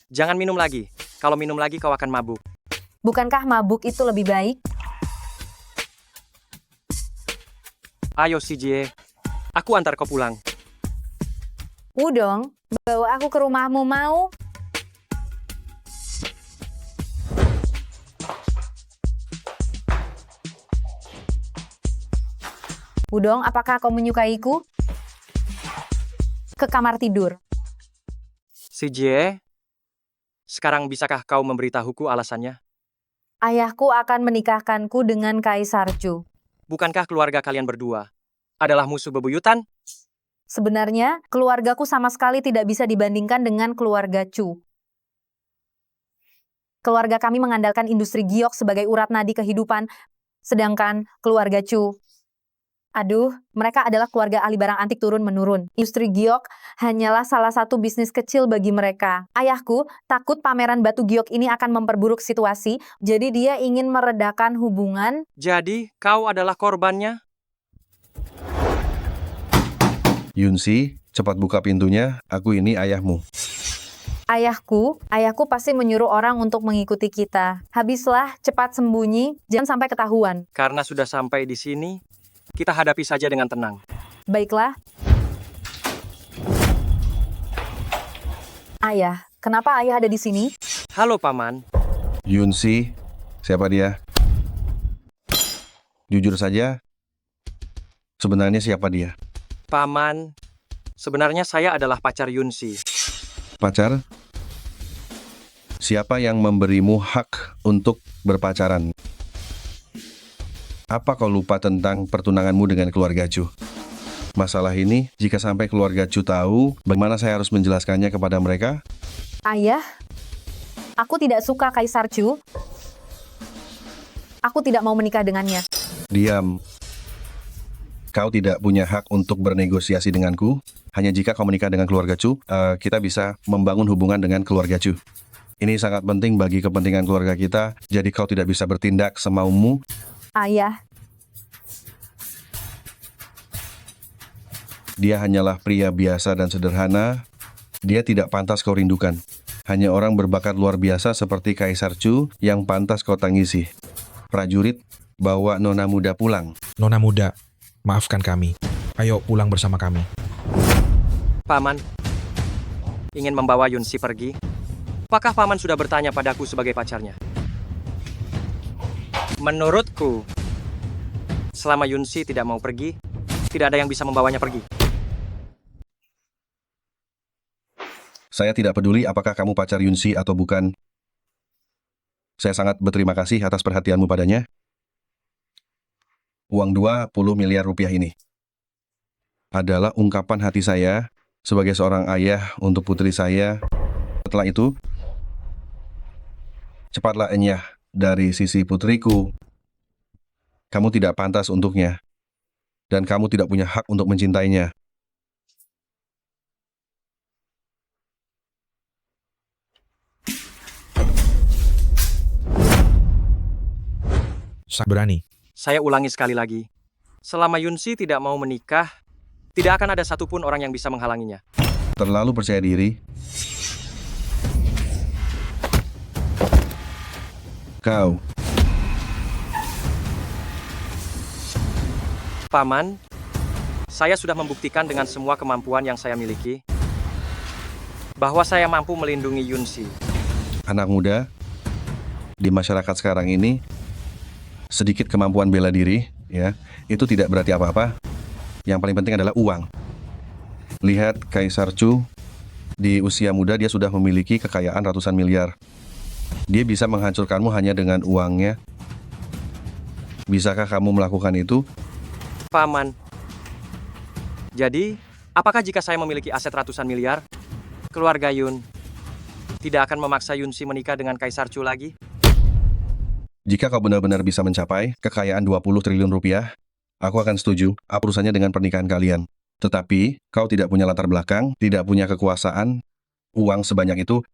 Speaker 1: Jangan minum lagi. Kalau minum lagi kau akan mabuk.
Speaker 7: Bukankah mabuk itu lebih baik?
Speaker 1: Ayo CJ, aku antar kau pulang.
Speaker 7: Udong, bawa aku ke rumahmu mau? Udong, apakah kau menyukaiku? Ke kamar tidur.
Speaker 1: CJ, sekarang bisakah kau memberitahuku alasannya?
Speaker 7: Ayahku akan menikahkanku dengan Kaisar Chu.
Speaker 1: Bukankah keluarga kalian berdua adalah musuh bebuyutan?
Speaker 7: Sebenarnya, keluargaku sama sekali tidak bisa dibandingkan dengan keluarga Chu. Keluarga kami mengandalkan industri giok sebagai urat nadi kehidupan, sedangkan keluarga Chu, aduh, mereka adalah keluarga ahli barang antik turun-menurun. Industri giok hanyalah salah satu bisnis kecil bagi mereka. Ayahku takut pameran batu giok ini akan memperburuk situasi, jadi dia ingin meredakan hubungan.
Speaker 1: Jadi, kau adalah korbannya?
Speaker 12: Yunsi, cepat buka pintunya, aku ini ayahmu.
Speaker 7: Ayahku pasti menyuruh orang untuk mengikuti kita. Habislah, cepat sembunyi, jangan sampai ketahuan.
Speaker 1: Karena sudah sampai di sini, kita hadapi saja dengan tenang.
Speaker 7: Baiklah. Ayah, kenapa ayah ada di sini?
Speaker 1: Halo, Paman.
Speaker 12: Yunsi, siapa dia? Jujur saja, sebenarnya siapa dia?
Speaker 1: Paman, sebenarnya saya adalah pacar Yunsi.
Speaker 12: Pacar? Siapa yang memberimu hak untuk berpacaran? Apa kau lupa tentang pertunanganmu dengan keluarga Chu? Masalah ini, jika sampai keluarga Chu tahu, bagaimana saya harus menjelaskannya kepada mereka?
Speaker 7: Ayah, aku tidak suka Kaisar Chu. Aku tidak mau menikah dengannya.
Speaker 12: Diam. Kau tidak punya hak untuk bernegosiasi denganku. Hanya jika kau menikah dengan keluarga Chu, kita bisa membangun hubungan dengan keluarga Chu. Ini sangat penting bagi kepentingan keluarga kita, jadi kau tidak bisa bertindak semaumu.
Speaker 7: Ayah,
Speaker 12: Dia hanyalah pria biasa dan sederhana. Dia tidak pantas kau rindukan. Hanya orang berbakat luar biasa seperti Kaisar Chu yang pantas kau tangisi. Prajurit, bawa nona muda pulang.
Speaker 15: Nona muda, maafkan kami. Ayo pulang bersama kami.
Speaker 1: Paman, ingin membawa Yunsi pergi? Apakah Paman sudah bertanya padaku sebagai pacarnya? Menurutku, selama Yunsi tidak mau pergi, tidak ada yang bisa membawanya pergi.
Speaker 12: Saya tidak peduli apakah kamu pacar Yunsi atau bukan. Saya sangat berterima kasih atas perhatianmu padanya. Uang 20 miliar rupiah ini adalah ungkapan hati saya sebagai seorang ayah untuk putri saya. Setelah itu, cepatlah enyah dari sisi putriku. Kamu tidak pantas untuknya, dan kamu tidak punya hak untuk mencintainya.
Speaker 15: Berani.
Speaker 1: Saya ulangi sekali lagi. Selama Yunsi tidak mau menikah, tidak akan ada satupun orang yang bisa menghalanginya.
Speaker 12: Terlalu percaya diri. Kau.
Speaker 1: Paman, saya sudah membuktikan dengan semua kemampuan yang saya miliki bahwa saya mampu melindungi Yunsi.
Speaker 12: Anak muda, di masyarakat sekarang ini, sedikit kemampuan bela diri, ya, itu tidak berarti apa-apa. Yang paling penting adalah uang. Lihat Kaisar Chu, di usia muda dia sudah memiliki kekayaan ratusan miliar. Dia bisa menghancurkanmu hanya dengan uangnya. Bisakah kamu melakukan itu?
Speaker 1: Paman, jadi apakah jika saya memiliki aset ratusan miliar, keluarga Yun tidak akan memaksa Yunsi menikah dengan Kaisar Chu lagi?
Speaker 12: Jika kau benar-benar bisa mencapai kekayaan 20 triliun rupiah, aku akan setuju apa urusannya dengan pernikahan kalian. Tetapi, kau tidak punya latar belakang, tidak punya kekuasaan, uang sebanyak itu,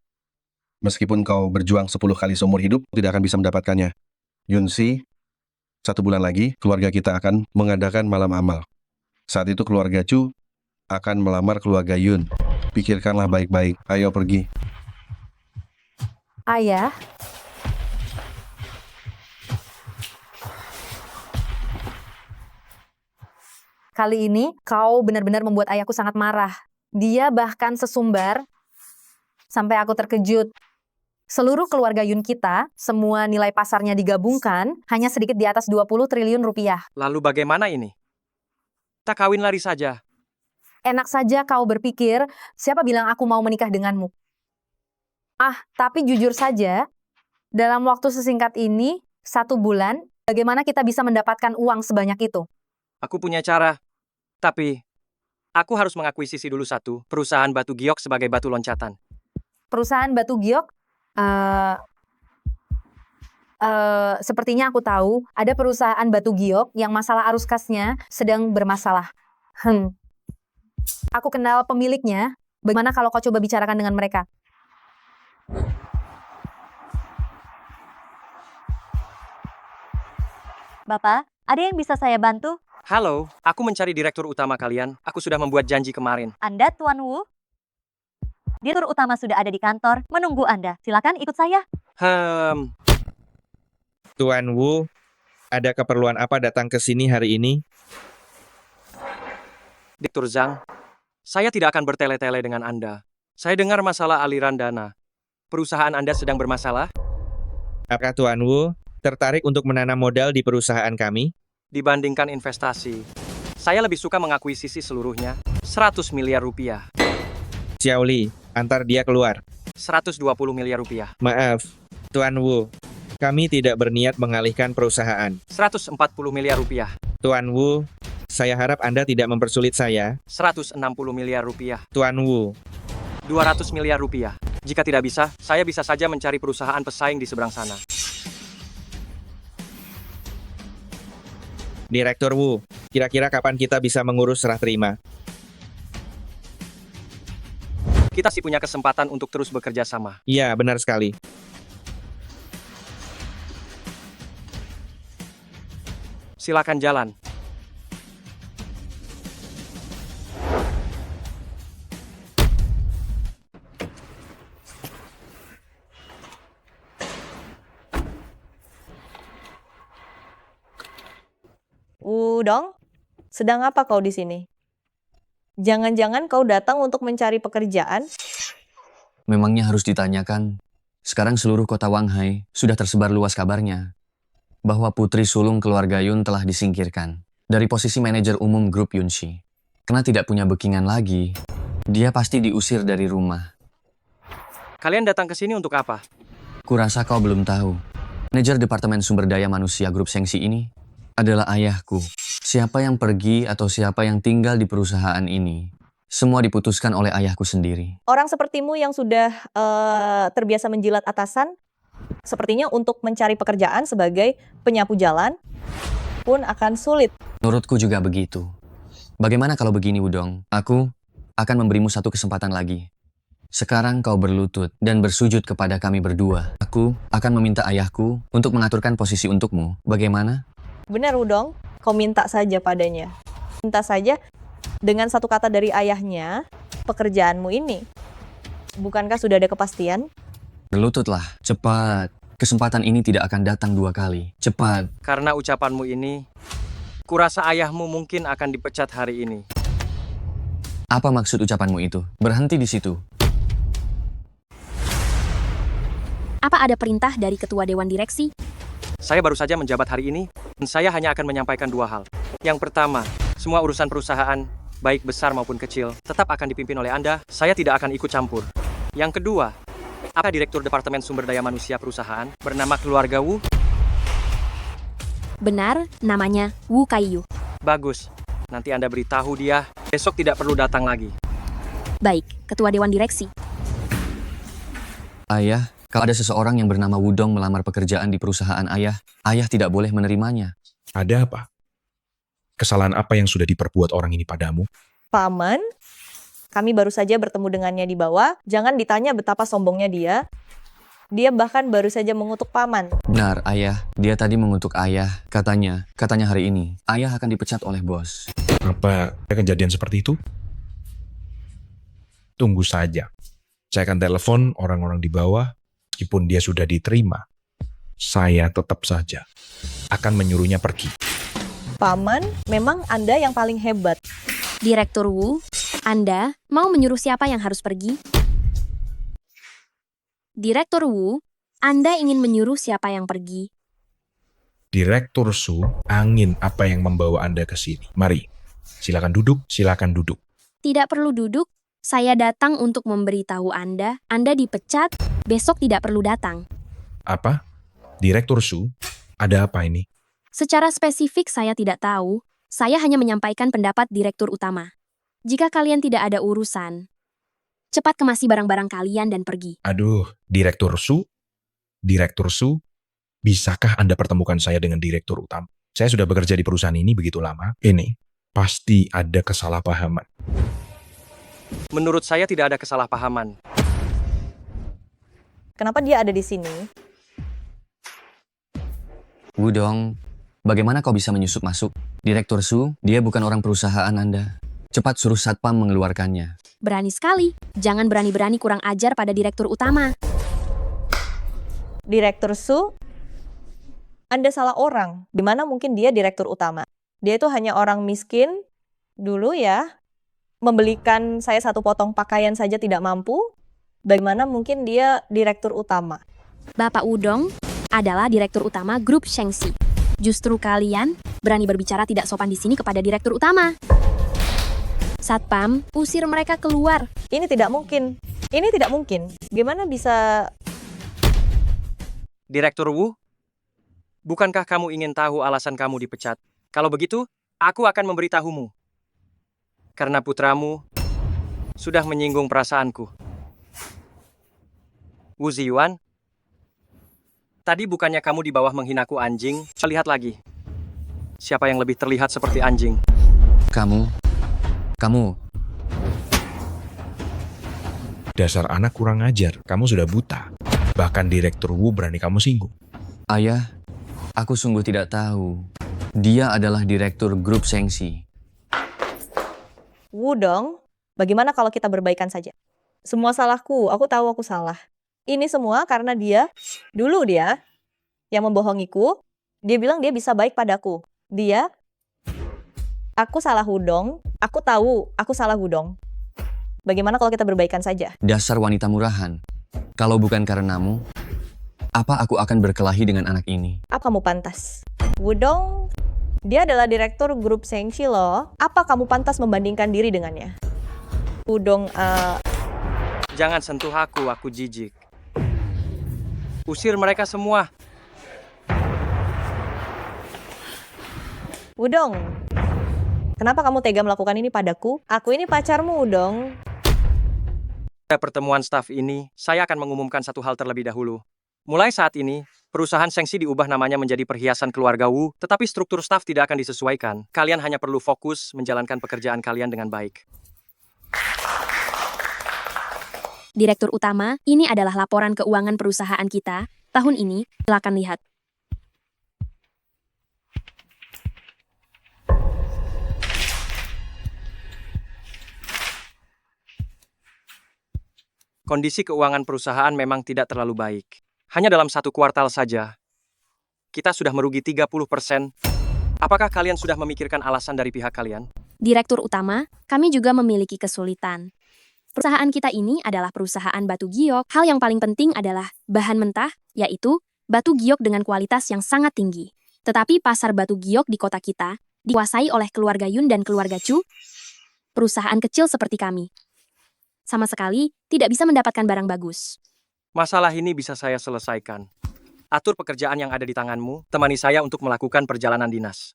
Speaker 12: meskipun kau berjuang 10 kali seumur hidup, tidak akan bisa mendapatkannya. Yunsi, 1 bulan lagi, keluarga kita akan mengadakan malam amal. Saat itu keluarga Chu akan melamar keluarga Yun. Pikirkanlah baik-baik, ayo pergi.
Speaker 7: ayah, kali ini kau benar-benar membuat ayahku sangat marah. Dia bahkan sesumbar sampai aku terkejut. Seluruh keluarga Yun kita, semua nilai pasarnya digabungkan, hanya sedikit di atas 20 triliun rupiah.
Speaker 1: Lalu bagaimana ini? Tak kawin lari saja.
Speaker 7: Enak saja kau berpikir, siapa bilang aku mau menikah denganmu? Tapi jujur saja, dalam waktu sesingkat ini, 1 bulan, bagaimana kita bisa mendapatkan uang sebanyak itu?
Speaker 1: Aku punya cara. Tapi, aku harus mengakuisisi dulu satu perusahaan batu giok sebagai batu loncatan.
Speaker 7: Perusahaan batu giok? Sepertinya aku tahu ada perusahaan batu giok yang masalah arus kasnya sedang bermasalah. Aku kenal pemiliknya. Bagaimana kalau kau coba bicarakan dengan mereka?
Speaker 2: Bapak, ada yang bisa saya bantu?
Speaker 1: Halo, aku mencari direktur utama kalian. Aku sudah membuat janji kemarin.
Speaker 2: Anda, Tuan Wu? Direktur utama sudah ada di kantor, menunggu Anda. Silakan ikut saya.
Speaker 19: Tuan Wu, ada keperluan apa datang ke sini hari ini?
Speaker 1: Direktur Zhang, saya tidak akan bertele-tele dengan Anda. Saya dengar masalah aliran dana. Perusahaan Anda sedang bermasalah?
Speaker 19: Apakah Tuan Wu tertarik untuk menanam modal di perusahaan kami?
Speaker 1: Dibandingkan investasi, saya lebih suka mengakuisisi seluruhnya. 100 miliar rupiah.
Speaker 19: Xiao Li, antar dia keluar.
Speaker 1: 120 miliar rupiah.
Speaker 19: Maaf, Tuan Wu, kami tidak berniat mengalihkan perusahaan.
Speaker 1: 140 miliar rupiah.
Speaker 19: Tuan Wu, saya harap Anda tidak mempersulit saya.
Speaker 1: 160 miliar rupiah.
Speaker 19: Tuan Wu,
Speaker 1: 200 miliar rupiah. Jika tidak bisa, saya bisa saja mencari perusahaan pesaing di seberang sana.
Speaker 19: Direktur Wu, kira-kira kapan kita bisa mengurus serah terima?
Speaker 1: Kita sih punya kesempatan untuk terus bekerja sama.
Speaker 19: Iya, benar sekali.
Speaker 1: Silakan jalan.
Speaker 2: Wudong, sedang apa kau di sini? Jangan-jangan kau datang untuk mencari pekerjaan?
Speaker 3: Memangnya harus ditanyakan. Sekarang seluruh kota Wanghai sudah tersebar luas kabarnya bahwa Putri Sulung keluarga Yun telah disingkirkan dari posisi manajer umum grup Yunshi. Karena tidak punya backingan lagi, dia pasti diusir dari rumah.
Speaker 1: Kalian datang ke sini untuk apa?
Speaker 3: Kurasa kau belum tahu. Manajer Departemen Sumber Daya Manusia grup Sengsi ini adalah ayahku. Siapa yang pergi atau siapa yang tinggal di perusahaan ini, semua diputuskan oleh ayahku sendiri.
Speaker 2: Orang sepertimu yang sudah terbiasa menjilat atasan, sepertinya untuk mencari pekerjaan sebagai penyapu jalan pun akan sulit.
Speaker 3: Menurutku juga begitu. Bagaimana kalau begini, Wudong? Aku akan memberimu satu kesempatan lagi. Sekarang kau berlutut dan bersujud kepada kami berdua. Aku akan meminta ayahku untuk mengaturkan posisi untukmu. Bagaimana?
Speaker 2: Benar, Wudong. Kau minta saja padanya. Minta saja dengan satu kata dari ayahnya, pekerjaanmu ini. Bukankah sudah ada kepastian?
Speaker 3: Berlututlah, cepat. Kesempatan ini tidak akan datang dua kali. Cepat.
Speaker 1: Karena ucapanmu ini, kurasa ayahmu mungkin akan dipecat hari ini.
Speaker 3: Apa maksud ucapanmu itu? Berhenti di situ.
Speaker 5: Apa ada perintah dari ketua dewan direksi?
Speaker 1: Saya baru saja menjabat hari ini, dan saya hanya akan menyampaikan dua hal. Yang pertama, semua urusan perusahaan, baik besar maupun kecil, tetap akan dipimpin oleh Anda. Saya tidak akan ikut campur. Yang kedua, apa Direktur Departemen Sumber Daya Manusia perusahaan bernama keluarga Wu?
Speaker 5: Benar, namanya Wu Kaiyu.
Speaker 1: Bagus. Nanti Anda beritahu dia, besok tidak perlu datang lagi.
Speaker 5: Baik, ketua dewan direksi.
Speaker 3: Ayah, kalau ada seseorang yang bernama Wudong melamar pekerjaan di perusahaan ayah, ayah tidak boleh menerimanya.
Speaker 15: Ada apa? Kesalahan apa yang sudah diperbuat orang ini padamu?
Speaker 2: Paman, kami baru saja bertemu dengannya di bawah. Jangan ditanya betapa sombongnya dia. Dia bahkan baru saja mengutuk paman.
Speaker 3: Benar, ayah. Dia tadi mengutuk ayah. Katanya hari ini, ayah akan dipecat oleh bos.
Speaker 15: Apa ada kejadian seperti itu? Tunggu saja. Saya akan telepon orang-orang di bawah. Meskipun dia sudah diterima, saya tetap saja akan menyuruhnya pergi.
Speaker 2: Paman, memang Anda yang paling hebat.
Speaker 5: Direktur Wu, Anda mau menyuruh siapa yang harus pergi? Direktur Wu, Anda ingin menyuruh siapa yang pergi?
Speaker 15: Direktur Su, angin apa yang membawa Anda ke sini? Mari, silakan duduk, silakan duduk.
Speaker 5: Tidak perlu duduk, saya datang untuk memberitahu Anda dipecat, besok tidak perlu datang.
Speaker 15: Apa? Direktur Su, ada apa ini?
Speaker 5: Secara spesifik saya tidak tahu, saya hanya menyampaikan pendapat direktur utama. Jika kalian tidak ada urusan, cepat kemasi barang-barang kalian dan pergi.
Speaker 15: Aduh, Direktur Su, Bisakah Anda pertemukan saya dengan direktur utama? Saya sudah bekerja di perusahaan ini begitu lama. Ini pasti ada kesalahpahaman.
Speaker 1: Menurut saya tidak ada kesalahpahaman.
Speaker 2: Kenapa dia ada di sini?
Speaker 3: Wudong, bagaimana kau bisa menyusup masuk? Direktur Su, dia bukan orang perusahaan Anda. Cepat suruh Satpam mengeluarkannya.
Speaker 5: Berani sekali. Jangan berani-berani kurang ajar pada direktur utama.
Speaker 2: Direktur Su, Anda salah orang. Dimana mungkin dia direktur utama? Dia itu hanya orang miskin dulu ya. Membelikan saya satu potong pakaian saja tidak mampu. Bagaimana mungkin dia direktur utama?
Speaker 5: Bapak Wudong adalah direktur utama grup Shengxi. Justru kalian berani berbicara tidak sopan di sini kepada direktur utama. Satpam, usir mereka keluar.
Speaker 2: Ini tidak mungkin. Ini tidak mungkin. Gimana bisa...
Speaker 1: Direktur Wu, bukankah kamu ingin tahu alasan kamu dipecat? Kalau begitu, aku akan memberitahumu. Karena putramu sudah menyinggung perasaanku. Wu Ziyuan, tadi bukannya kamu di bawah menghinaku anjing? Lihat lagi. Siapa yang lebih terlihat seperti anjing?
Speaker 3: Kamu.
Speaker 15: Dasar anak kurang ajar, kamu sudah buta. Bahkan Direktur Wu berani kamu singgung.
Speaker 3: Ayah, aku sungguh tidak tahu. Dia adalah direktur grup Shengxi.
Speaker 2: Wudong, bagaimana kalau kita berbaikan saja? Semua salahku, aku tahu aku salah. Ini semua karena dia yang membohongiku. Dia bilang dia bisa baik padaku. Aku salah Wudong. Aku tahu aku salah Wudong. Bagaimana kalau kita berbaikan saja?
Speaker 3: Dasar wanita murahan. Kalau bukan karenamu, apa aku akan berkelahi dengan anak ini?
Speaker 2: Apa kamu pantas? Wudong, dia adalah direktur grup Shengxi loh. Apa kamu pantas membandingkan diri dengannya? Wudong,
Speaker 1: Jangan sentuh aku jijik. Usir mereka semua.
Speaker 2: Wudong, kenapa kamu tega melakukan ini padaku? Aku ini pacarmu, Wudong.
Speaker 1: Pada pertemuan staf ini, saya akan mengumumkan satu hal terlebih dahulu. Mulai saat ini, perusahaan Shengxi diubah namanya menjadi perhiasan keluarga Wu, tetapi struktur staf tidak akan disesuaikan. Kalian hanya perlu fokus menjalankan pekerjaan kalian dengan baik.
Speaker 5: Direktur utama, ini adalah laporan keuangan perusahaan kita. Tahun ini, silakan lihat.
Speaker 1: Kondisi keuangan perusahaan memang tidak terlalu baik. Hanya dalam satu kuartal saja, kita sudah merugi 30%. Apakah kalian sudah memikirkan alasan dari pihak kalian?
Speaker 5: Direktur utama, kami juga memiliki kesulitan. Perusahaan kita ini adalah perusahaan batu giok. Hal yang paling penting adalah bahan mentah, yaitu batu giok dengan kualitas yang sangat tinggi. Tetapi pasar batu giok di kota kita dikuasai oleh keluarga Yun dan keluarga Chu, perusahaan kecil seperti kami. Sama sekali tidak bisa mendapatkan barang bagus.
Speaker 1: Masalah ini bisa saya selesaikan. Atur pekerjaan yang ada di tanganmu, temani saya untuk melakukan perjalanan dinas.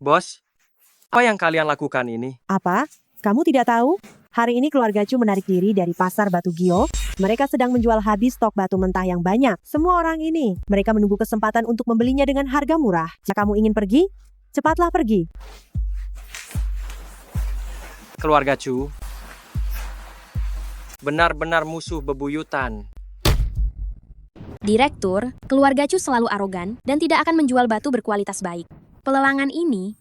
Speaker 1: Bos, apa yang kalian lakukan ini?
Speaker 6: Apa? Kamu tidak tahu? Hari ini keluarga Chu menarik diri dari pasar batu giok. Mereka sedang menjual habis stok batu mentah yang banyak. Semua orang ini, mereka menunggu kesempatan untuk membelinya dengan harga murah. Jika kamu ingin pergi, cepatlah pergi.
Speaker 1: Keluarga Chu, benar-benar musuh bebuyutan.
Speaker 5: Direktur, keluarga Chu selalu arogan dan tidak akan menjual batu berkualitas baik. Pelelangan ini,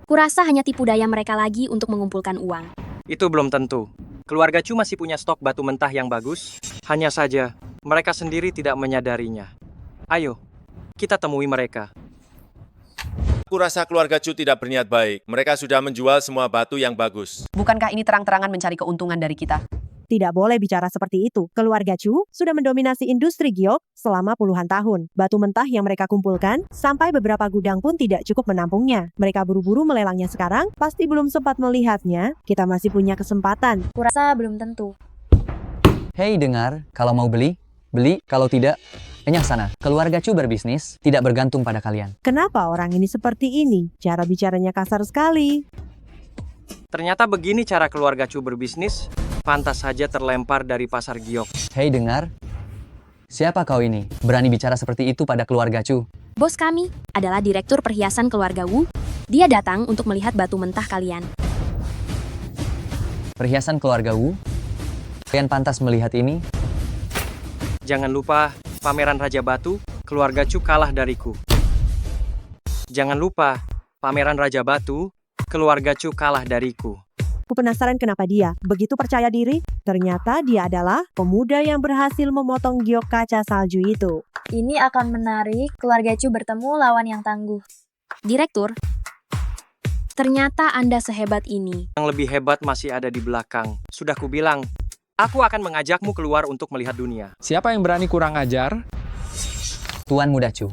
Speaker 5: kurasa hanya tipu daya mereka lagi untuk mengumpulkan uang.
Speaker 1: Itu belum tentu. Keluarga Chu masih punya stok batu mentah yang bagus. Hanya saja, mereka sendiri tidak menyadarinya. Ayo, kita temui mereka.
Speaker 20: Aku rasa keluarga Chu tidak berniat baik. Mereka sudah menjual semua batu yang bagus.
Speaker 22: Bukankah ini terang-terangan mencari keuntungan dari kita?
Speaker 6: Tidak boleh bicara seperti itu. Keluarga Chu sudah mendominasi industri giok selama puluhan tahun. Batu mentah yang mereka kumpulkan, sampai beberapa gudang pun tidak cukup menampungnya. Mereka buru-buru melelangnya sekarang, pasti belum sempat melihatnya. Kita masih punya kesempatan.
Speaker 5: Kurasa belum tentu.
Speaker 4: Hei dengar, kalau mau beli, beli. Kalau tidak, enyah sana. Keluarga Chu berbisnis, tidak bergantung pada kalian.
Speaker 6: Kenapa orang ini seperti ini? Cara bicaranya kasar sekali.
Speaker 1: Ternyata begini cara keluarga Chu berbisnis. Pantas saja terlempar dari pasar giok.
Speaker 4: Hei dengar, siapa kau ini? Berani bicara seperti itu pada keluarga Chu?
Speaker 5: Bos kami adalah direktur perhiasan keluarga Wu. Dia datang untuk melihat batu mentah kalian.
Speaker 4: Perhiasan keluarga Wu? Kalian pantas melihat ini?
Speaker 1: Jangan lupa, pameran Raja Batu, keluarga Chu kalah dariku. Jangan lupa, pameran Raja Batu, keluarga Chu kalah dariku.
Speaker 6: Aku penasaran kenapa dia begitu percaya diri. Ternyata dia adalah pemuda yang berhasil memotong giok kaca salju itu.
Speaker 8: Ini akan menarik keluarga Chu bertemu lawan yang tangguh.
Speaker 5: Direktur, ternyata Anda sehebat ini.
Speaker 1: Yang lebih hebat masih ada di belakang. Sudah kubilang, aku akan mengajakmu keluar untuk melihat dunia.
Speaker 10: Siapa yang berani kurang ajar?
Speaker 4: Tuan Muda Chu.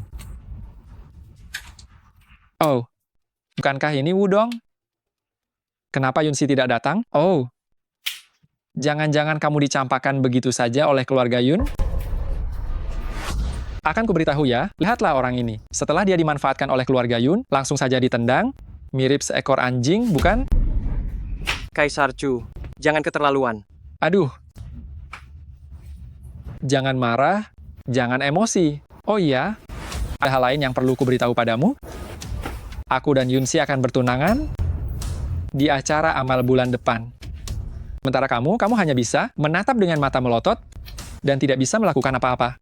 Speaker 10: Oh, bukankah ini Wudong? Kenapa Yunsi tidak datang? Oh, jangan-jangan kamu dicampakkan begitu saja oleh keluarga Yun? Akan kuberitahu ya, lihatlah orang ini. Setelah dia dimanfaatkan oleh keluarga Yun, langsung saja ditendang. Mirip seekor anjing, bukan?
Speaker 1: Kaisar Chu, jangan keterlaluan.
Speaker 10: Aduh. Jangan marah, jangan emosi. Oh iya, ada hal lain yang perlu kuberitahu padamu. Aku dan Yunsi akan bertunangan di acara amal bulan depan. Sementara kamu hanya bisa menatap dengan mata melotot dan tidak bisa melakukan apa-apa.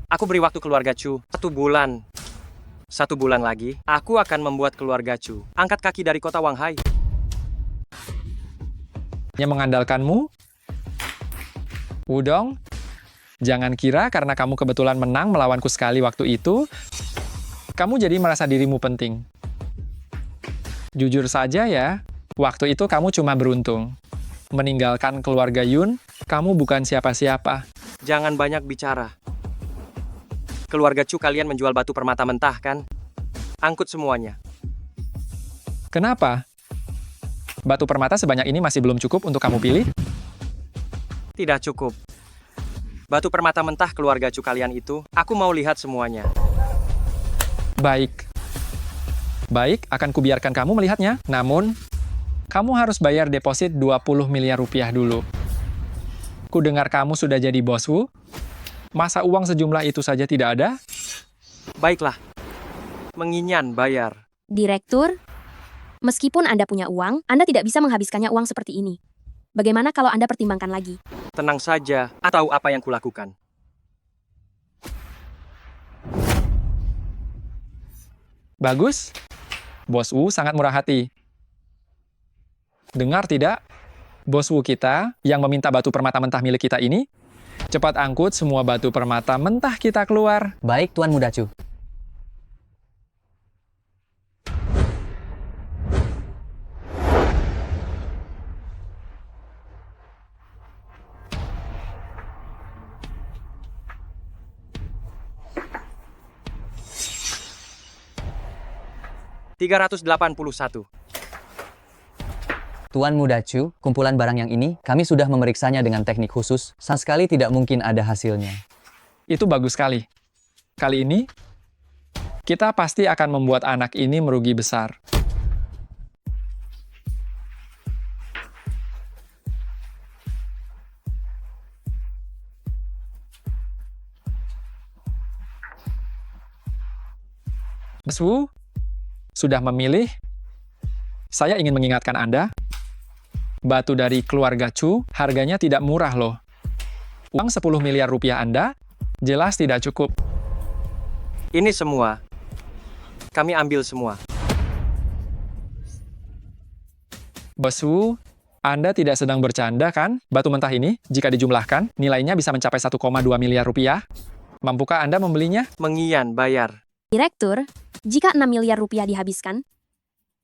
Speaker 1: Aku beri waktu keluarga Chu 1 bulan. 1 bulan lagi, aku akan membuat keluarga Chu angkat kaki dari kota Wanghai.
Speaker 10: Yang mengandalkanmu? Wudong, jangan kira karena kamu kebetulan menang melawanku sekali waktu itu, kamu jadi merasa dirimu penting. Jujur saja ya, waktu itu kamu cuma beruntung. Meninggalkan keluarga Yun, kamu bukan siapa-siapa.
Speaker 1: Jangan banyak bicara. Keluarga Chu kalian menjual batu permata mentah kan? Angkut semuanya.
Speaker 10: Kenapa? Batu permata sebanyak ini masih belum cukup untuk kamu pilih?
Speaker 1: Tidak cukup. Batu permata mentah keluarga Chu kalian itu, aku mau lihat semuanya.
Speaker 10: Baik. Baik, akan kubiarkan kamu melihatnya. Namun, kamu harus bayar deposit 20 miliar rupiah dulu. Ku dengar kamu sudah jadi bos Wu. Masa uang sejumlah itu saja tidak ada?
Speaker 1: Baiklah. Menginyan bayar.
Speaker 5: Direktur, meskipun Anda punya uang, Anda tidak bisa menghabiskannya uang seperti ini. Bagaimana kalau Anda pertimbangkan lagi?
Speaker 1: Tenang saja, atau apa yang kulakukan.
Speaker 10: Bagus. Bos Wu sangat murah hati. Dengar tidak? Bos Wu kita yang meminta batu permata mentah milik kita ini, cepat angkut semua batu permata mentah kita keluar.
Speaker 4: Baik, Tuan Muda Chu.
Speaker 1: $381.
Speaker 4: Tuan Muda Chu, kumpulan barang yang ini, kami sudah memeriksanya dengan teknik khusus. Sama sekali tidak mungkin ada hasilnya.
Speaker 10: Itu bagus sekali. Kali ini, kita pasti akan membuat anak ini merugi besar. Bos Wu sudah memilih. Saya ingin mengingatkan Anda, batu dari keluarga Chu harganya tidak murah loh. Uang 10 miliar rupiah Anda jelas tidak cukup.
Speaker 1: Ini semua. Kami ambil semua.
Speaker 10: Bos Wu, Anda tidak sedang bercanda kan? Batu mentah ini, jika dijumlahkan, nilainya bisa mencapai 1,2 miliar rupiah. Mampukah Anda membelinya?
Speaker 1: Mengiyan bayar.
Speaker 5: Direktur, jika 6 miliar rupiah dihabiskan,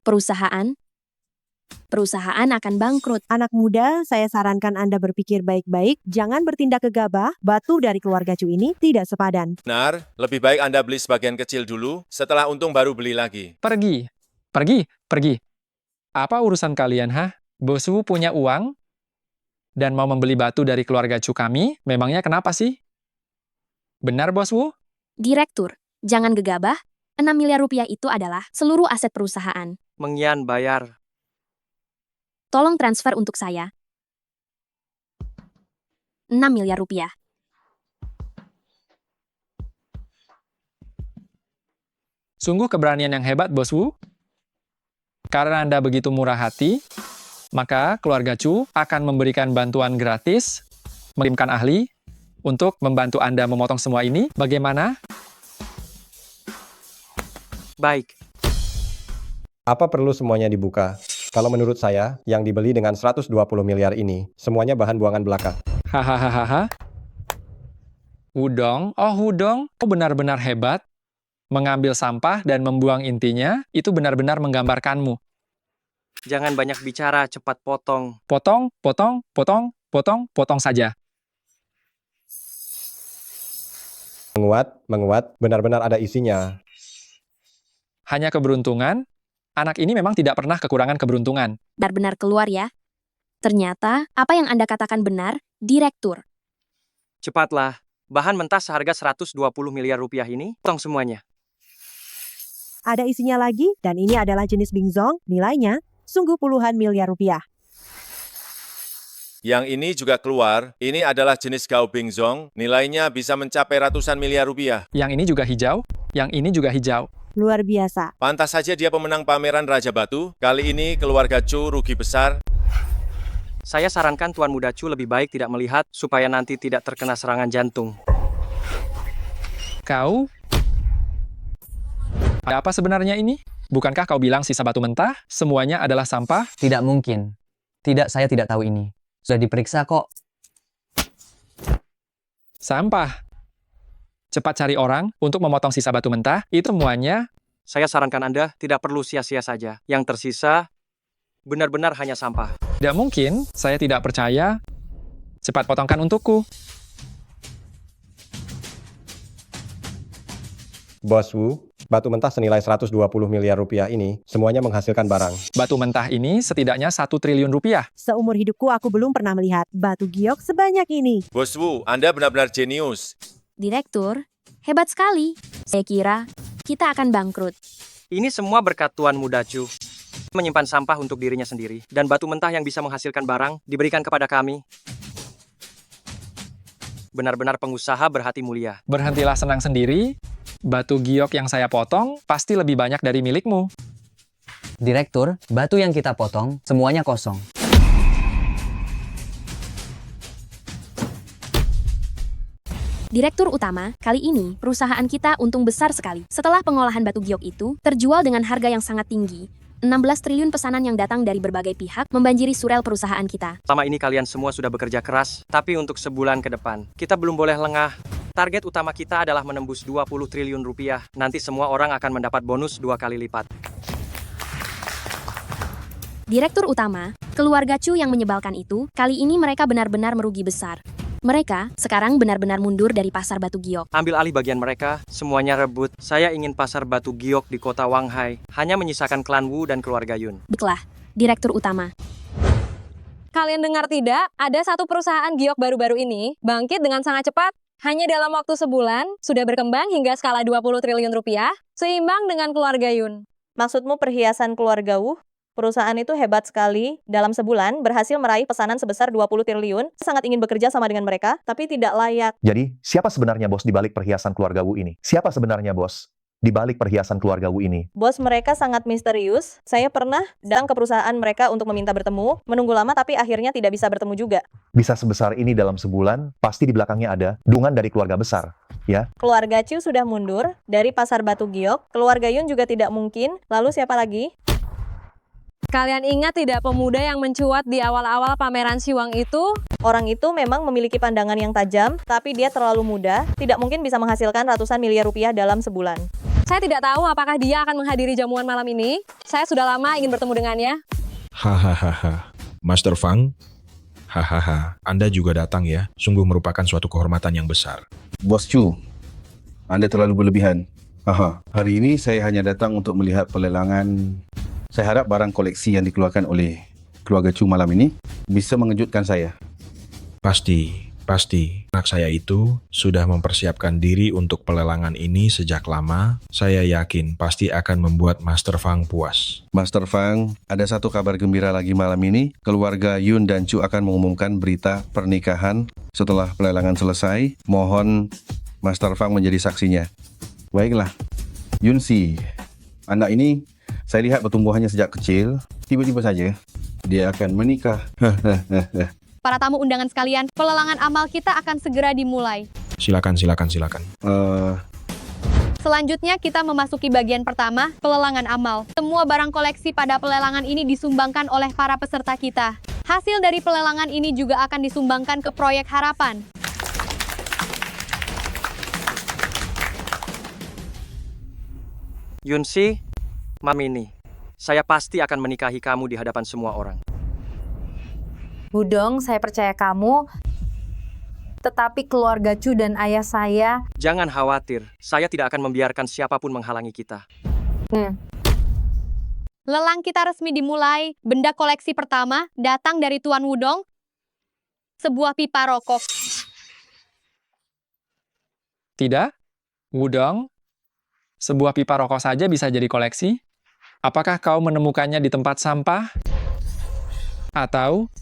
Speaker 5: perusahaan akan bangkrut.
Speaker 6: Anak muda, saya sarankan Anda berpikir baik-baik, jangan bertindak gegabah. Batu dari keluarga Chu ini tidak sepadan.
Speaker 20: Benar, lebih baik Anda beli sebagian kecil dulu, setelah untung baru beli lagi.
Speaker 10: Pergi. Apa urusan kalian, ha? Bos Wu punya uang dan mau membeli batu dari keluarga Chu kami, memangnya kenapa sih? Benar, Bos Wu?
Speaker 5: Direktur, jangan gegabah. 6 miliar rupiah itu adalah seluruh aset perusahaan.
Speaker 1: Mengian bayar.
Speaker 5: Tolong transfer untuk saya. 6 miliar rupiah.
Speaker 10: Sungguh keberanian yang hebat, Bos Wu. Karena Anda begitu murah hati, maka keluarga Chu akan memberikan bantuan gratis, mengirimkan ahli untuk membantu Anda memotong semua ini. Bagaimana?
Speaker 1: Baik.
Speaker 11: Apa perlu semuanya dibuka? Kalau menurut saya, yang dibeli dengan 120 miliar ini, semuanya bahan buangan belaka.
Speaker 10: Hahaha. Wudong, oh Wudong, kau benar-benar hebat. Mengambil sampah dan membuang intinya, itu benar-benar menggambarkanmu.
Speaker 1: Jangan banyak bicara, cepat potong.
Speaker 10: Potong, potong, potong, potong, potong saja.
Speaker 11: Menguat, benar-benar ada isinya.
Speaker 10: Hanya keberuntungan, anak ini memang tidak pernah kekurangan keberuntungan.
Speaker 5: Benar-benar keluar ya. Ternyata, apa yang Anda katakan benar, Direktur.
Speaker 1: Cepatlah, bahan mentah seharga 120 miliar rupiah ini, potong semuanya.
Speaker 6: Ada isinya lagi, dan ini adalah jenis Bingzong, nilainya sungguh puluhan miliar rupiah.
Speaker 20: Yang ini juga keluar, ini adalah jenis Gao Bingzong, nilainya bisa mencapai ratusan miliar rupiah.
Speaker 10: Yang ini juga hijau, yang ini juga hijau.
Speaker 6: Luar biasa.
Speaker 20: Pantas saja dia pemenang pameran Raja Batu, kali ini keluarga Chu rugi besar.
Speaker 1: Saya sarankan Tuan Muda Chu lebih baik tidak melihat, supaya nanti tidak terkena serangan jantung.
Speaker 10: Kau? Ada apa sebenarnya ini? Bukankah kau bilang sisa batu mentah, semuanya adalah sampah?
Speaker 4: Tidak mungkin. Tidak, saya tidak tahu ini. Sudah diperiksa kok.
Speaker 10: Sampah. Cepat cari orang untuk memotong sisa batu mentah, itu semuanya.
Speaker 1: Saya sarankan Anda tidak perlu sia-sia saja. Yang tersisa, benar-benar hanya sampah.
Speaker 10: Tidak mungkin, saya tidak percaya. Cepat potongkan untukku.
Speaker 11: Bos Wu, batu mentah senilai 120 miliar rupiah ini, semuanya menghasilkan barang.
Speaker 10: Batu mentah ini setidaknya 1 triliun rupiah.
Speaker 6: Seumur hidupku aku belum pernah melihat batu giok sebanyak ini.
Speaker 20: Bos Wu, Anda benar-benar jenius.
Speaker 5: Direktur, hebat sekali. Saya kira kita akan bangkrut.
Speaker 1: Ini semua berkat Tuan Muda Chu. Menyimpan sampah untuk dirinya sendiri, dan batu mentah yang bisa menghasilkan barang diberikan kepada kami. Benar-benar pengusaha berhati mulia.
Speaker 10: Berhentilah senang sendiri. Batu giok yang saya potong pasti lebih banyak dari milikmu.
Speaker 4: Direktur, batu yang kita potong semuanya kosong.
Speaker 5: Direktur utama, kali ini perusahaan kita untung besar sekali. Setelah pengolahan batu giok itu terjual dengan harga yang sangat tinggi, 16 triliun pesanan yang datang dari berbagai pihak membanjiri surel perusahaan kita.
Speaker 1: Selama ini kalian semua sudah bekerja keras, tapi untuk sebulan ke depan, kita belum boleh lengah. Target utama kita adalah menembus 20 triliun rupiah. Nanti semua orang akan mendapat bonus 2 kali lipat.
Speaker 5: Direktur utama, keluarga Chu yang menyebalkan itu, kali ini mereka benar-benar merugi besar. Mereka sekarang benar-benar mundur dari pasar batu giok.
Speaker 1: Ambil alih bagian mereka, semuanya rebut. Saya ingin pasar batu giok di kota Wanghai, hanya menyisakan klan Wu dan keluarga Yun.
Speaker 5: Baiklah, Direktur utama.
Speaker 13: Kalian dengar tidak? Ada satu perusahaan giok baru-baru ini bangkit dengan sangat cepat. Hanya dalam waktu sebulan, sudah berkembang hingga skala 20 triliun rupiah, seimbang dengan keluarga Yun.
Speaker 2: Maksudmu perhiasan keluarga Wu? Perusahaan itu hebat sekali, dalam sebulan berhasil meraih pesanan sebesar 20 triliun. Sangat ingin bekerja sama dengan mereka, tapi tidak layak.
Speaker 23: Jadi, siapa sebenarnya bos di balik perhiasan keluarga Wu ini? Siapa sebenarnya bos di balik perhiasan keluarga Wu ini?
Speaker 2: Bos mereka sangat misterius. Saya pernah datang ke perusahaan mereka untuk meminta bertemu, menunggu lama tapi akhirnya tidak bisa bertemu juga.
Speaker 23: Bisa sebesar ini dalam sebulan, pasti di belakangnya ada dukungan dari keluarga besar, ya?
Speaker 2: Keluarga Chu sudah mundur dari pasar batu giok, keluarga Yun juga tidak mungkin, lalu siapa lagi?
Speaker 13: Kalian ingat tidak pemuda yang mencuat di awal-awal pameran Siwang itu?
Speaker 2: Orang itu memang memiliki pandangan yang tajam, tapi dia terlalu muda, tidak mungkin bisa menghasilkan ratusan miliar rupiah dalam sebulan.
Speaker 13: Saya tidak tahu apakah dia akan menghadiri jamuan malam ini. Saya sudah lama ingin bertemu dengannya.
Speaker 15: Hahaha. Master Fang? Hahaha. Anda juga datang ya. Sungguh merupakan suatu kehormatan yang besar.
Speaker 24: Bos Chu, Anda terlalu berlebihan. Hari ini saya hanya datang untuk melihat pelelangan. Saya harap barang koleksi yang dikeluarkan oleh keluarga Chu malam ini bisa mengejutkan saya.
Speaker 15: Pasti. Pasti, anak saya itu sudah mempersiapkan diri untuk pelelangan ini sejak lama. Saya yakin pasti akan membuat Master Fang puas.
Speaker 12: Master Fang, ada satu kabar gembira lagi malam ini. Keluarga Yun dan Chu akan mengumumkan berita pernikahan setelah pelelangan selesai. Mohon Master Fang menjadi saksinya. Baiklah, Yun Si, anak ini saya lihat pertumbuhannya sejak kecil. Tiba-tiba saja dia akan menikah.
Speaker 13: Para tamu undangan sekalian, pelelangan amal kita akan segera dimulai.
Speaker 15: Silakan.
Speaker 13: Selanjutnya kita memasuki bagian pertama, pelelangan amal. Semua barang koleksi pada pelelangan ini disumbangkan oleh para peserta kita. Hasil dari pelelangan ini juga akan disumbangkan ke proyek harapan.
Speaker 1: Yunsi, Mamini, saya pasti akan menikahi kamu di hadapan semua orang.
Speaker 7: Wudong, saya percaya kamu. Tetapi keluarga Chu dan ayah saya...
Speaker 1: Jangan khawatir, saya tidak akan membiarkan siapapun menghalangi kita.
Speaker 13: Lelang kita resmi dimulai. Benda koleksi pertama datang dari Tuan Wudong. Sebuah pipa rokok.
Speaker 10: Tidak? Wudong? Sebuah pipa rokok saja bisa jadi koleksi? Apakah kau menemukannya di tempat sampah? Atau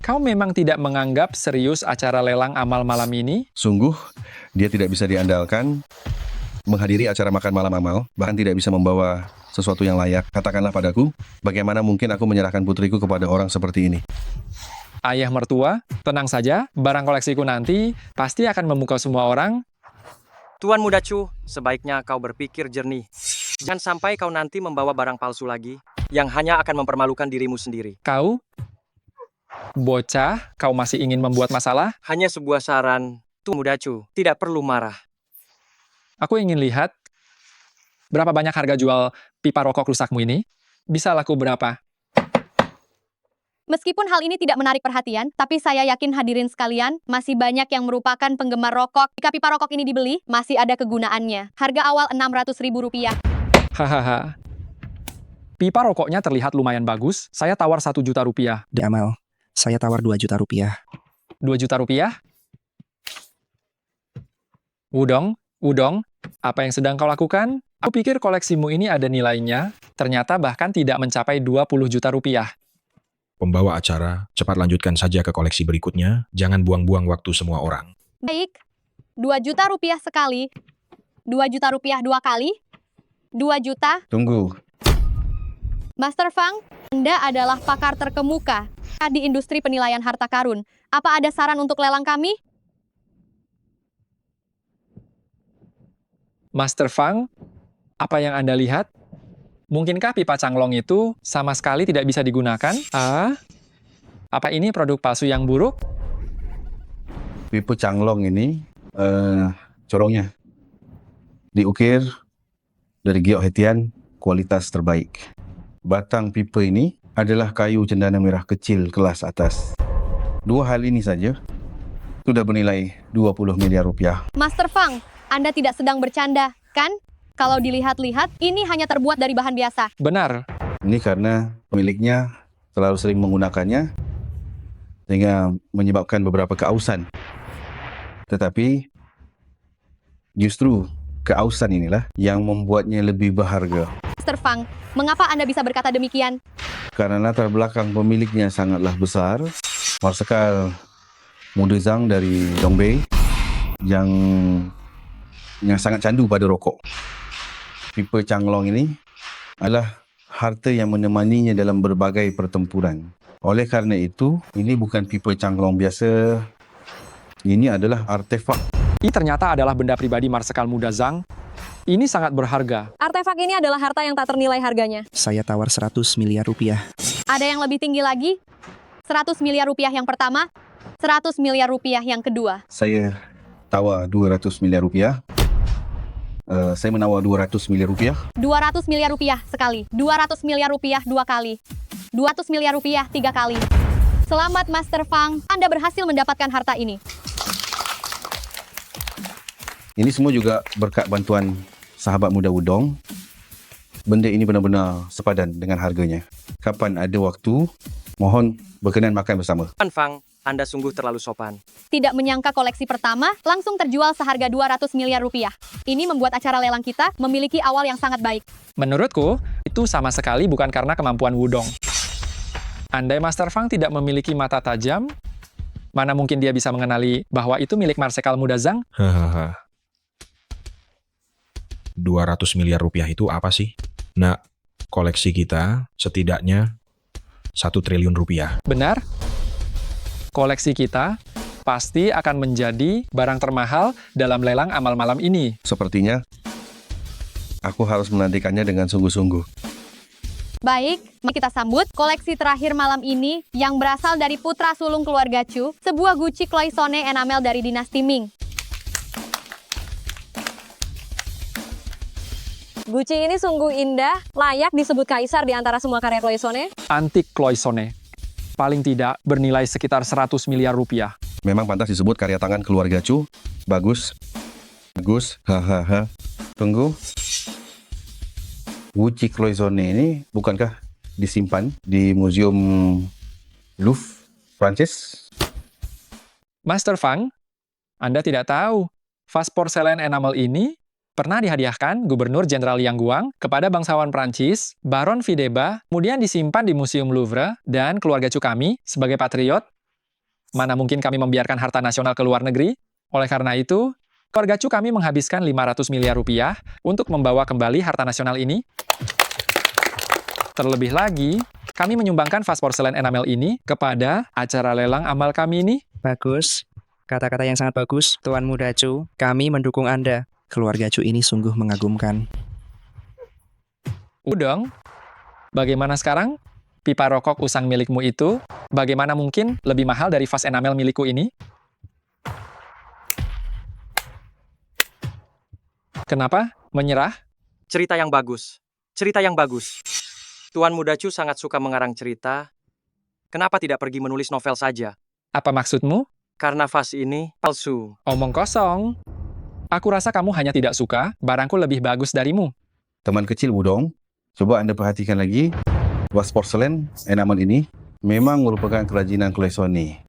Speaker 10: kau memang tidak menganggap serius acara lelang amal malam ini?
Speaker 12: Sungguh, dia tidak bisa diandalkan menghadiri acara makan malam amal, bahkan tidak bisa membawa sesuatu yang layak. Katakanlah padaku, bagaimana mungkin aku menyerahkan putriku kepada orang seperti ini?
Speaker 10: Ayah mertua, tenang saja, barang koleksiku nanti pasti akan memukau semua orang.
Speaker 1: Tuan Muda Chu, sebaiknya kau berpikir jernih. Jangan sampai kau nanti membawa barang palsu lagi, yang hanya akan mempermalukan dirimu sendiri.
Speaker 10: Kau? Bocah, kau masih ingin membuat masalah?
Speaker 1: Hanya sebuah saran, Tuan Muda Chu, tidak perlu marah.
Speaker 10: Aku ingin lihat berapa banyak harga jual pipa rokok rusakmu ini. Bisa laku berapa?
Speaker 13: Meskipun hal ini tidak menarik perhatian, tapi saya yakin hadirin sekalian, masih banyak yang merupakan penggemar rokok. Jika pipa rokok ini dibeli, masih ada kegunaannya. Harga awal Rp600.000.
Speaker 10: Hahaha. Pipa rokoknya terlihat lumayan bagus. Saya tawar Rp1.000.000.
Speaker 9: Amal, saya tawar Rp2.000.000.
Speaker 10: Rp2.000.000? Wudong, apa yang sedang kau lakukan? Aku pikir koleksimu ini ada nilainya, ternyata bahkan tidak mencapai Rp20 juta.
Speaker 15: Pembawa acara, cepat lanjutkan saja ke koleksi berikutnya. Jangan buang-buang waktu semua orang.
Speaker 13: Baik, Rp2 juta sekali, Rp2 juta 2 kali, 2 juta.
Speaker 12: Tunggu.
Speaker 13: Master Fang, Anda adalah pakar terkemuka di industri penilaian harta karun. Apa ada saran untuk lelang kami?
Speaker 10: Master Fang, apa yang Anda lihat? Mungkinkah pipa canglong itu sama sekali tidak bisa digunakan? Apa ini produk palsu yang buruk?
Speaker 12: Pipa canglong ini, corongnya diukir dari giok hetian kualitas terbaik. Batang pipa ini adalah kayu cendana merah kecil kelas atas. Dua hal ini saja sudah bernilai Rp20 miliar.
Speaker 13: Master Fang, Anda tidak sedang bercanda, kan? Kalau dilihat-lihat, ini hanya terbuat dari bahan biasa.
Speaker 10: Benar.
Speaker 12: Ini karena pemiliknya terlalu sering menggunakannya sehingga menyebabkan beberapa keausan. Tetapi justru keausan inilah yang membuatnya lebih berharga.
Speaker 13: Master Fang, mengapa Anda bisa berkata demikian?
Speaker 12: Karena latar belakang pemiliknya sangatlah besar. Marsekal Muda Zhang dari Dongbei yang sangat candu pada rokok. Pipa canglong ini adalah harta yang menemaninya dalam berbagai pertempuran. Oleh kerana itu, ini bukan pipa canglong biasa. Ini adalah artefak.
Speaker 10: Ini ternyata adalah benda pribadi Marsekal Muda Zhang. Ini sangat berharga.
Speaker 13: Artefak ini adalah harta yang tak ternilai harganya.
Speaker 9: Saya tawar Rp100 miliar.
Speaker 13: Ada yang lebih tinggi lagi? Rp100 miliar yang pertama, Rp100 miliar yang kedua.
Speaker 12: Saya tawar Rp200 miliar. Saya menawar Rp200 miliar.
Speaker 13: Rp200 miliar sekali, Rp200 miliar 2 kali, Rp200 miliar 3 kali. Selamat Master Fang, Anda berhasil mendapatkan harta ini.
Speaker 12: Ini semua juga berkat bantuan sahabat muda Wudong. Benda ini benar-benar sepadan dengan harganya. Kapan ada waktu, mohon berkenan makan bersama.
Speaker 1: Tuan Fang, Anda sungguh terlalu sopan.
Speaker 13: Tidak menyangka koleksi pertama langsung terjual seharga 200 miliar rupiah. Ini membuat acara lelang kita memiliki awal yang sangat baik.
Speaker 10: Menurutku, itu sama sekali bukan karena kemampuan Wudong. Andai Master Fang tidak memiliki mata tajam, mana mungkin dia bisa mengenali bahwa itu milik Marsekal Muda Zhang?
Speaker 15: Hahaha. 200 miliar rupiah itu apa sih? Nah, koleksi kita setidaknya 1 triliun rupiah.
Speaker 10: Benar? Koleksi kita pasti akan menjadi barang termahal dalam lelang amal malam ini.
Speaker 12: Sepertinya aku harus menantikannya dengan sungguh-sungguh.
Speaker 13: Baik, mari kita sambut koleksi terakhir malam ini yang berasal dari putra sulung keluarga Chu, sebuah Gucci Cloisonne enamel dari dinasti Ming. Gucci ini sungguh indah, layak disebut kaisar di antara semua karya Cloisonne.
Speaker 10: Antik Cloisonne. Paling tidak bernilai sekitar 100 miliar rupiah.
Speaker 12: Memang pantas disebut karya tangan keluarga Chu. Bagus. Bagus. Hahaha. Tunggu. Gucci Cloisonne ini bukankah disimpan di Museum Louvre, Prancis?
Speaker 10: Master Fang, Anda tidak tahu, vas porselen enamel ini pernah dihadiahkan Gubernur Jenderal Liang Guang kepada bangsawan Prancis, Baron Videba, kemudian disimpan di Museum Louvre, dan keluarga Chu kami, sebagai patriot, mana mungkin kami membiarkan harta nasional ke luar negeri? Oleh karena itu, keluarga Chu kami menghabiskan 500 miliar rupiah untuk membawa kembali harta nasional ini. Terlebih lagi, kami menyumbangkan vas porselen enamel ini kepada acara lelang amal kami ini.
Speaker 9: Bagus. Kata-kata yang sangat bagus, Tuan Muda Chu. Kami mendukung Anda. Keluarga Chu ini sungguh mengagumkan.
Speaker 10: Udong, bagaimana sekarang? Pipa rokok usang milikmu itu, bagaimana mungkin lebih mahal dari vas enamel milikku ini? Kenapa? Menyerah?
Speaker 1: Cerita yang bagus. Cerita yang bagus. Tuan Muda Chu sangat suka mengarang cerita. Kenapa tidak pergi menulis novel saja?
Speaker 10: Apa maksudmu?
Speaker 1: Karena vas ini palsu.
Speaker 10: Omong kosong. Aku rasa kamu hanya tidak suka, barangku lebih bagus darimu.
Speaker 12: Teman kecil Wudong, coba Anda perhatikan lagi. Vas porselen enamel ini memang merupakan kerajinan Cloisonne.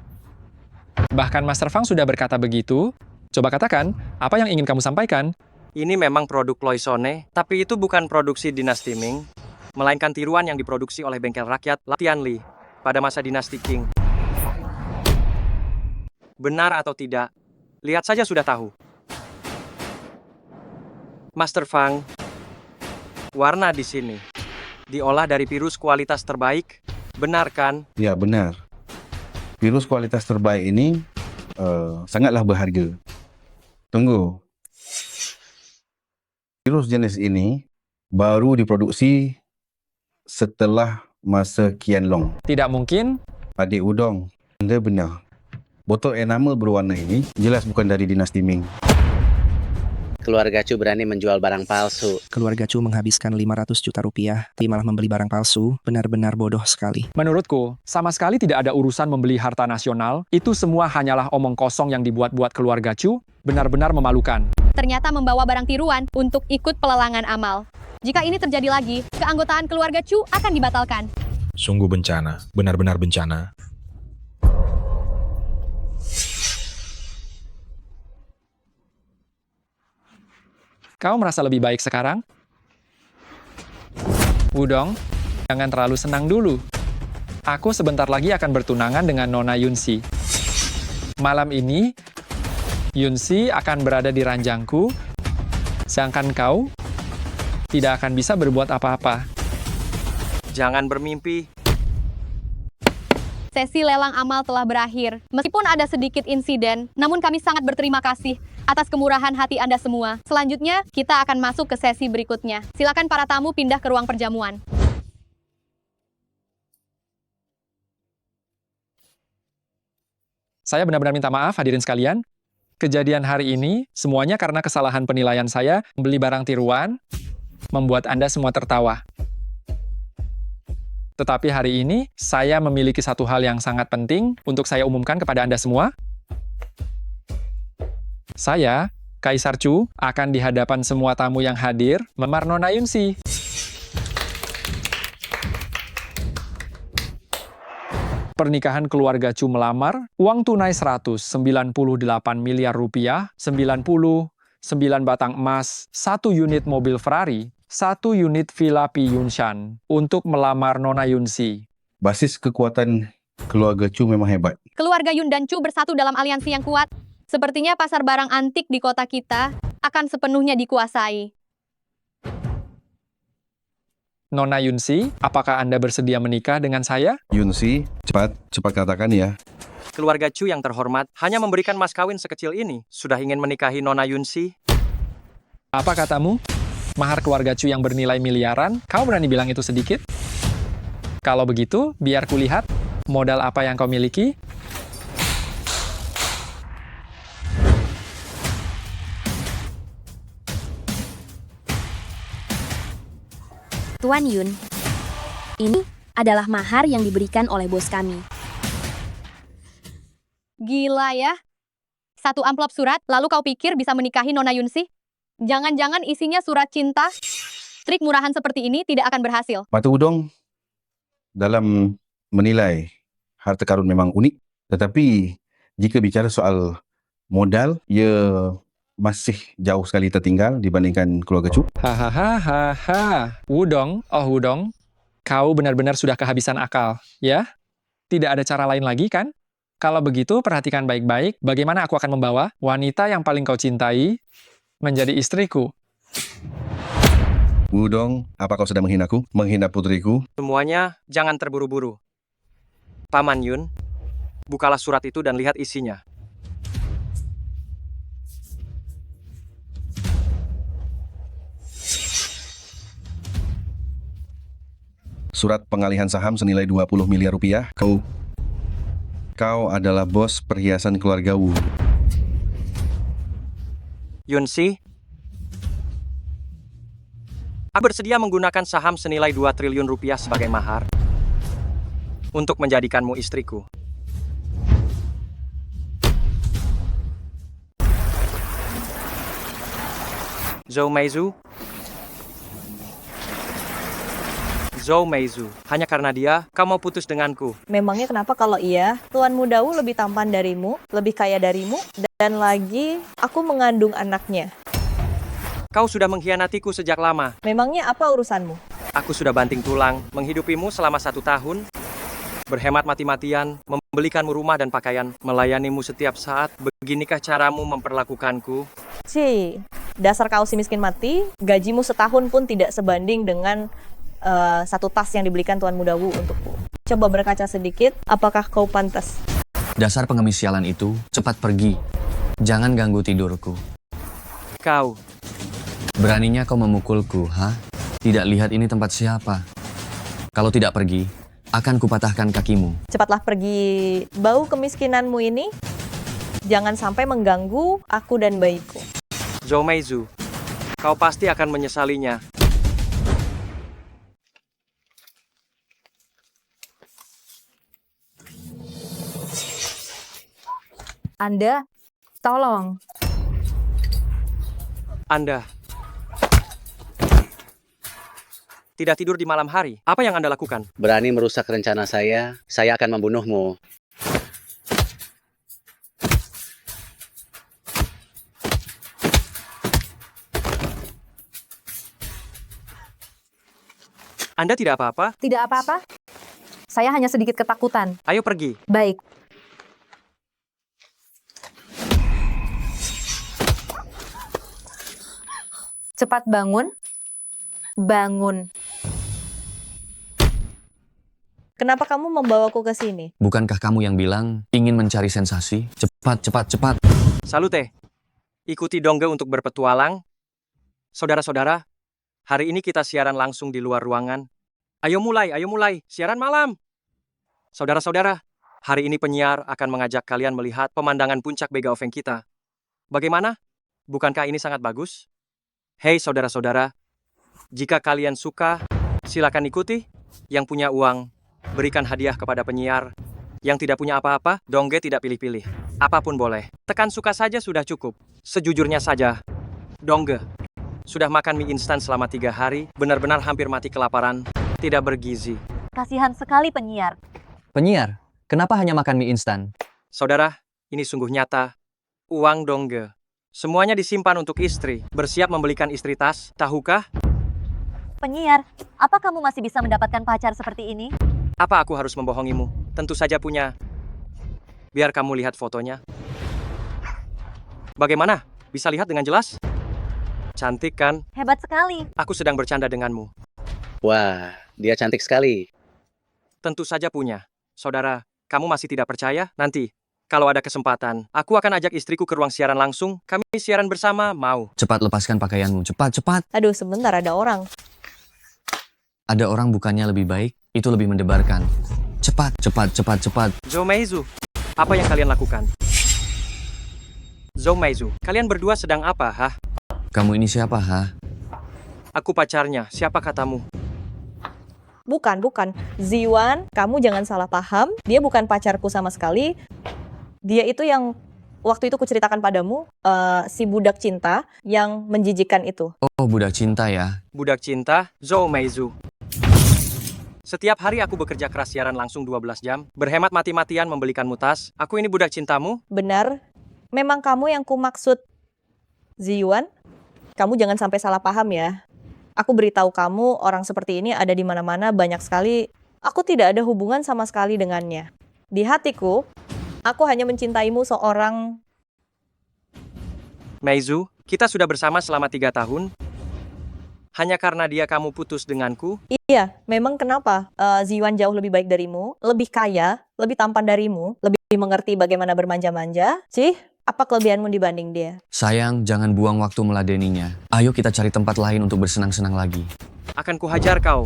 Speaker 10: Bahkan Master Fang sudah berkata begitu. Coba katakan, apa yang ingin kamu sampaikan?
Speaker 1: Ini memang produk Cloisonne, tapi itu bukan produksi dinasti Ming, melainkan tiruan yang diproduksi oleh bengkel rakyat Tianli pada masa dinasti Qing. Benar atau tidak? Lihat saja sudah tahu. Master Fang, warna di sini diolah dari virus kualitas terbaik, benar kan?
Speaker 12: Ya, benar. Virus kualitas terbaik ini sangatlah berharga. Tunggu. Virus jenis ini baru diproduksi setelah masa Qianlong.
Speaker 10: Tidak mungkin.
Speaker 12: Adik Udong, Anda benar. Botol enamel berwarna ini jelas bukan dari dinasti Ming.
Speaker 16: Keluarga Chu berani menjual barang palsu.
Speaker 9: Keluarga Chu menghabiskan 500 juta rupiah, tapi malah membeli barang palsu. Benar-benar bodoh sekali.
Speaker 10: Menurutku, sama sekali tidak ada urusan membeli harta nasional. Itu semua hanyalah omong kosong yang dibuat-buat keluarga Chu. Benar-benar memalukan.
Speaker 13: Ternyata membawa barang tiruan untuk ikut pelelangan amal. Jika ini terjadi lagi, keanggotaan keluarga Chu akan dibatalkan.
Speaker 15: Sungguh bencana, benar-benar bencana.
Speaker 10: Kau merasa lebih baik sekarang? Wudong, jangan terlalu senang dulu. Aku sebentar lagi akan bertunangan dengan Nona Yunxi. Malam ini, Yunxi akan berada di ranjangku, sedangkan kau tidak akan bisa berbuat apa-apa.
Speaker 1: Jangan bermimpi.
Speaker 13: Sesi lelang amal telah berakhir. Meskipun ada sedikit insiden, namun kami sangat berterima kasih atas kemurahan hati Anda semua. Selanjutnya, kita akan masuk ke sesi berikutnya. Silakan para tamu pindah ke ruang perjamuan.
Speaker 10: Saya benar-benar minta maaf hadirin sekalian. Kejadian hari ini semuanya karena kesalahan penilaian saya membeli barang tiruan, membuat Anda semua tertawa. Tetapi hari ini, saya memiliki satu hal yang sangat penting untuk saya umumkan kepada Anda semua. Saya, Kaisar Chu, akan di hadapan semua tamu yang hadir, memar Nona Yunxi. Pernikahan keluarga Chu melamar, uang tunai 198 miliar rupiah, 99 batang emas, 1 unit mobil Ferrari, 1 unit villa Pi Yunshan untuk melamar Nona Yunsi.
Speaker 24: Basis kekuatan keluarga Chu memang hebat.
Speaker 13: Keluarga Yun dan Chu bersatu dalam aliansi yang kuat. Sepertinya pasar barang antik di kota kita akan sepenuhnya dikuasai.
Speaker 10: Nona Yunsi, apakah Anda bersedia menikah dengan saya?
Speaker 24: Yunsi, cepat katakan ya.
Speaker 1: Keluarga Chu yang terhormat hanya memberikan mas kawin sekecil ini. Sudah ingin menikahi Nona Yunsi?
Speaker 10: Apa katamu? Mahar keluarga Chu yang bernilai miliaran, kau berani bilang itu sedikit? Kalau begitu, biar kulihat modal apa yang kau miliki.
Speaker 5: Tuan Yun, ini adalah mahar yang diberikan oleh bos kami.
Speaker 13: Gila ya. 1 amplop surat, lalu kau pikir bisa menikahi Nona Yunsi? Jangan-jangan isinya surat cinta? Trik murahan seperti ini tidak akan berhasil.
Speaker 24: Mata Udong dalam menilai harta karun memang unik, tetapi jika bicara soal modal, ia masih jauh sekali tertinggal dibandingkan keluarga Chu.
Speaker 10: Hahaha. Wudong, Wudong, kau benar-benar sudah kehabisan akal, ya? Tidak ada cara lain lagi, kan? Kalau begitu, perhatikan baik-baik bagaimana aku akan membawa wanita yang paling kau cintai menjadi istriku.
Speaker 24: Wudong, apa kau sedang menghinaku? Menghina putriku?
Speaker 1: Semuanya jangan terburu-buru. Paman Yun, bukalah surat itu dan lihat isinya.
Speaker 24: Surat pengalihan saham senilai 20 miliar rupiah. Kau adalah bos perhiasan keluarga Wu.
Speaker 1: Yunsi, aku bersedia menggunakan saham senilai 2 triliun rupiah sebagai mahar untuk menjadikanmu istriku. Zhou Meizu, hanya karena dia, kau mau putus denganku.
Speaker 2: Memangnya kenapa kalau iya? Tuan Muda Wu lebih tampan darimu, lebih kaya darimu, dan lagi aku mengandung anaknya.
Speaker 1: Kau sudah mengkhianatiku sejak lama.
Speaker 2: Memangnya apa urusanmu?
Speaker 1: Aku sudah banting tulang, menghidupimu selama 1 tahun, berhemat mati-matian, membelikanmu rumah dan pakaian, melayanimu setiap saat. Beginikah caramu memperlakukanku?
Speaker 2: Dasar kau si miskin mati, gajimu setahun pun tidak sebanding dengan 1 tas yang dibelikan Tuan Muda Wu untukku. Coba berkaca sedikit, apakah kau pantas?
Speaker 3: Dasar pengemis sialan itu, cepat pergi. Jangan ganggu tidurku.
Speaker 1: Kau.
Speaker 3: Beraninya kau memukulku, ha? Tidak lihat ini tempat siapa. Kalau tidak pergi, akan kupatahkan kakimu.
Speaker 2: Cepatlah pergi. Bau kemiskinanmu ini jangan sampai mengganggu aku dan bayiku.
Speaker 1: Zhou Meizu, kau pasti akan menyesalinya.
Speaker 7: Anda, tolong.
Speaker 1: Anda tidak tidur di malam hari. Apa yang Anda lakukan?
Speaker 16: Berani merusak rencana saya akan membunuhmu.
Speaker 1: Anda tidak apa-apa?
Speaker 7: Tidak apa-apa. Saya hanya sedikit ketakutan.
Speaker 1: Ayo pergi.
Speaker 7: Baik. Cepat bangun. Bangun.
Speaker 2: Kenapa kamu membawaku ke sini?
Speaker 3: Bukankah kamu yang bilang ingin mencari sensasi? Cepat.
Speaker 1: Salute. Ikuti Dongge untuk berpetualang. Saudara-saudara, hari ini kita siaran langsung di luar ruangan. Ayo mulai. Siaran malam. Saudara-saudara, hari ini penyiar akan mengajak kalian melihat pemandangan puncak Begaofeng kita. Bagaimana? Bukankah ini sangat bagus? Hei saudara-saudara, jika kalian suka, silakan ikuti. Yang punya uang, berikan hadiah kepada penyiar. Yang tidak punya apa-apa, Dongge tidak pilih-pilih. Apapun boleh. Tekan suka saja sudah cukup. Sejujurnya saja, Dongge sudah makan mie instan selama 3 hari, benar-benar hampir mati kelaparan, tidak bergizi.
Speaker 8: Kasihan sekali penyiar.
Speaker 4: Penyiar? Kenapa hanya makan mie instan?
Speaker 1: Saudara, ini sungguh nyata. Uang dongge. Semuanya disimpan untuk istri. Bersiap membelikan istri tas, tahukah?
Speaker 14: Penyiar, apa kamu masih bisa mendapatkan pacar seperti ini?
Speaker 1: Apa aku harus membohongimu? Tentu saja punya. Biar kamu lihat fotonya. Bagaimana? Bisa lihat dengan jelas? Cantik kan?
Speaker 14: Hebat sekali.
Speaker 1: Aku sedang bercanda denganmu.
Speaker 16: Wah, dia cantik sekali.
Speaker 1: Tentu saja punya. Saudara, kamu masih tidak percaya? Nanti, kalau ada kesempatan, aku akan ajak istriku ke ruang siaran langsung. Kami siaran bersama, mau?
Speaker 3: Cepat lepaskan pakaianmu, cepat, cepat.
Speaker 2: Aduh, sebentar ada orang.
Speaker 3: Ada orang bukannya lebih baik, itu lebih mendebarkan. Cepat, cepat, cepat, cepat.
Speaker 1: Zhou Meizu, apa yang kalian lakukan? Zhou Meizu, kalian berdua sedang apa, hah?
Speaker 3: Kamu ini siapa, hah?
Speaker 1: Aku pacarnya, siapa katamu?
Speaker 2: Bukan. Ziwan, kamu jangan salah paham. Dia bukan pacarku sama sekali. Dia itu yang waktu itu kuceritakan padamu, si budak cinta yang menjijikan itu.
Speaker 3: Oh, budak cinta ya?
Speaker 1: Budak cinta, Zhou Meizu. Setiap hari aku bekerja keras siaran langsung 12 jam, berhemat mati-matian membelikanmu tas. Aku ini budak cintamu?
Speaker 2: Benar. Memang kamu yang kumaksud. Ziwan, kamu jangan sampai salah paham ya. Aku beritahu kamu, orang seperti ini ada di mana-mana, banyak sekali. Aku tidak ada hubungan sama sekali dengannya. Di hatiku, aku hanya mencintaimu seorang...
Speaker 1: Meizu, kita sudah bersama selama 3 tahun. Hanya karena dia kamu putus denganku?
Speaker 2: Iya, memang kenapa? Ziwan jauh lebih baik darimu, lebih kaya, lebih tampan darimu, lebih mengerti bagaimana bermanja-manja. Cih, apa kelebihanmu dibanding dia?
Speaker 3: Sayang, jangan buang waktu meladeninya. Ayo kita cari tempat lain untuk bersenang-senang lagi.
Speaker 1: Akan kuhajar kau.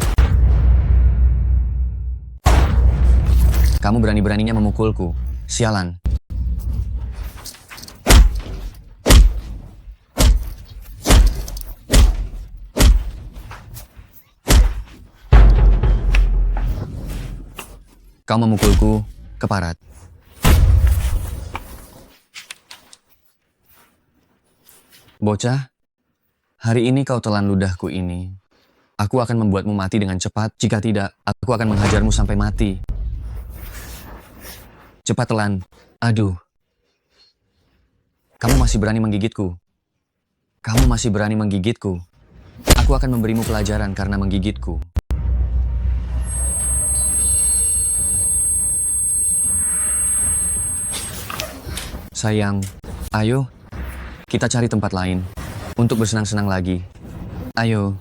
Speaker 3: Kamu berani-beraninya memukulku. Sialan. Kau memukulku, keparat. Bocah, hari ini kau telan ludahku ini. Aku akan membuatmu mati dengan cepat. Jika tidak, aku akan menghajarmu sampai mati. Cepat telan. Aduh. Kamu masih berani menggigitku. Kamu masih berani menggigitku. Aku akan memberimu pelajaran karena menggigitku. Sayang, ayo, kita cari tempat lain untuk bersenang-senang lagi. Ayo.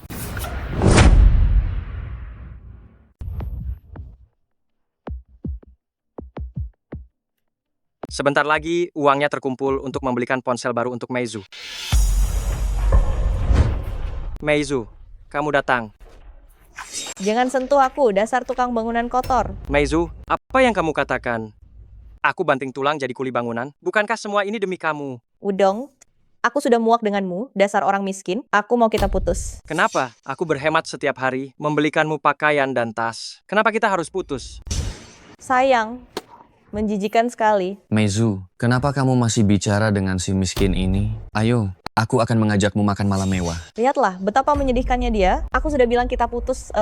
Speaker 1: Sebentar lagi, uangnya terkumpul untuk membelikan ponsel baru untuk Meizu. Meizu, kamu datang.
Speaker 2: Jangan sentuh aku, dasar tukang bangunan kotor.
Speaker 1: Meizu, apa yang kamu katakan? Aku banting tulang jadi kuli bangunan. Bukankah semua ini demi kamu?
Speaker 2: Udong, aku sudah muak denganmu, dasar orang miskin. Aku mau kita putus.
Speaker 1: Kenapa? Aku berhemat setiap hari, membelikanmu pakaian dan tas. Kenapa kita harus putus?
Speaker 2: Sayang, menjijikan sekali.
Speaker 3: Meizu, kenapa kamu masih bicara dengan si miskin ini? Ayo, aku akan mengajakmu makan malam mewah.
Speaker 2: Lihatlah, betapa menyedihkannya dia. Aku sudah bilang kita putus,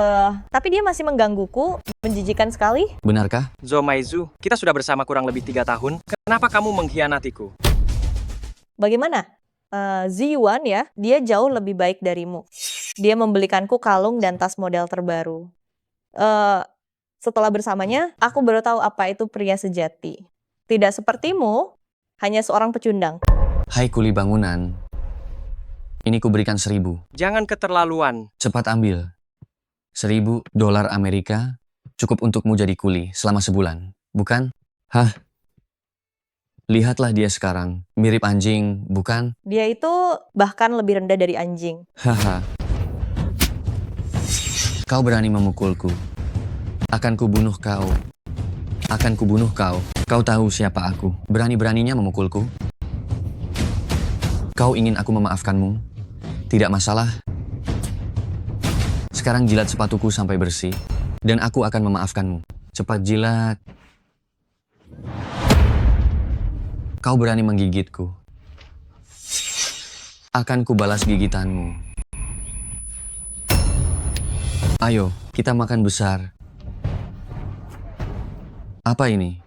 Speaker 2: tapi dia masih menggangguku. Menjijikan sekali.
Speaker 3: Benarkah?
Speaker 1: Zhou Meizu, kita sudah bersama kurang lebih 3 tahun. Kenapa kamu mengkhianatiku?
Speaker 2: Bagaimana? Ziwan ya, dia jauh lebih baik darimu. Dia membelikanku kalung dan tas model terbaru. Setelah bersamanya, aku baru tahu apa itu pria sejati. Tidak sepertimu, hanya seorang pecundang.
Speaker 3: Hai kuli bangunan. Ini kuberikan 1.000.
Speaker 1: Jangan keterlaluan.
Speaker 3: Cepat ambil. $1.000 Amerika cukup untukmu jadi kuli selama sebulan, bukan? Hah? Lihatlah dia sekarang. Mirip anjing, bukan?
Speaker 2: Dia itu bahkan lebih rendah dari anjing.
Speaker 3: Haha. Kau berani memukulku. Akan kubunuh kau. Akan kubunuh kau. Kau tahu siapa aku. Berani-beraninya memukulku. Kau ingin aku memaafkanmu? Tidak masalah. Sekarang jilat sepatuku sampai bersih. Dan aku akan memaafkanmu. Cepat jilat. Kau berani menggigitku. Akan kubalas gigitanmu. Ayo, kita makan besar. Apa ini?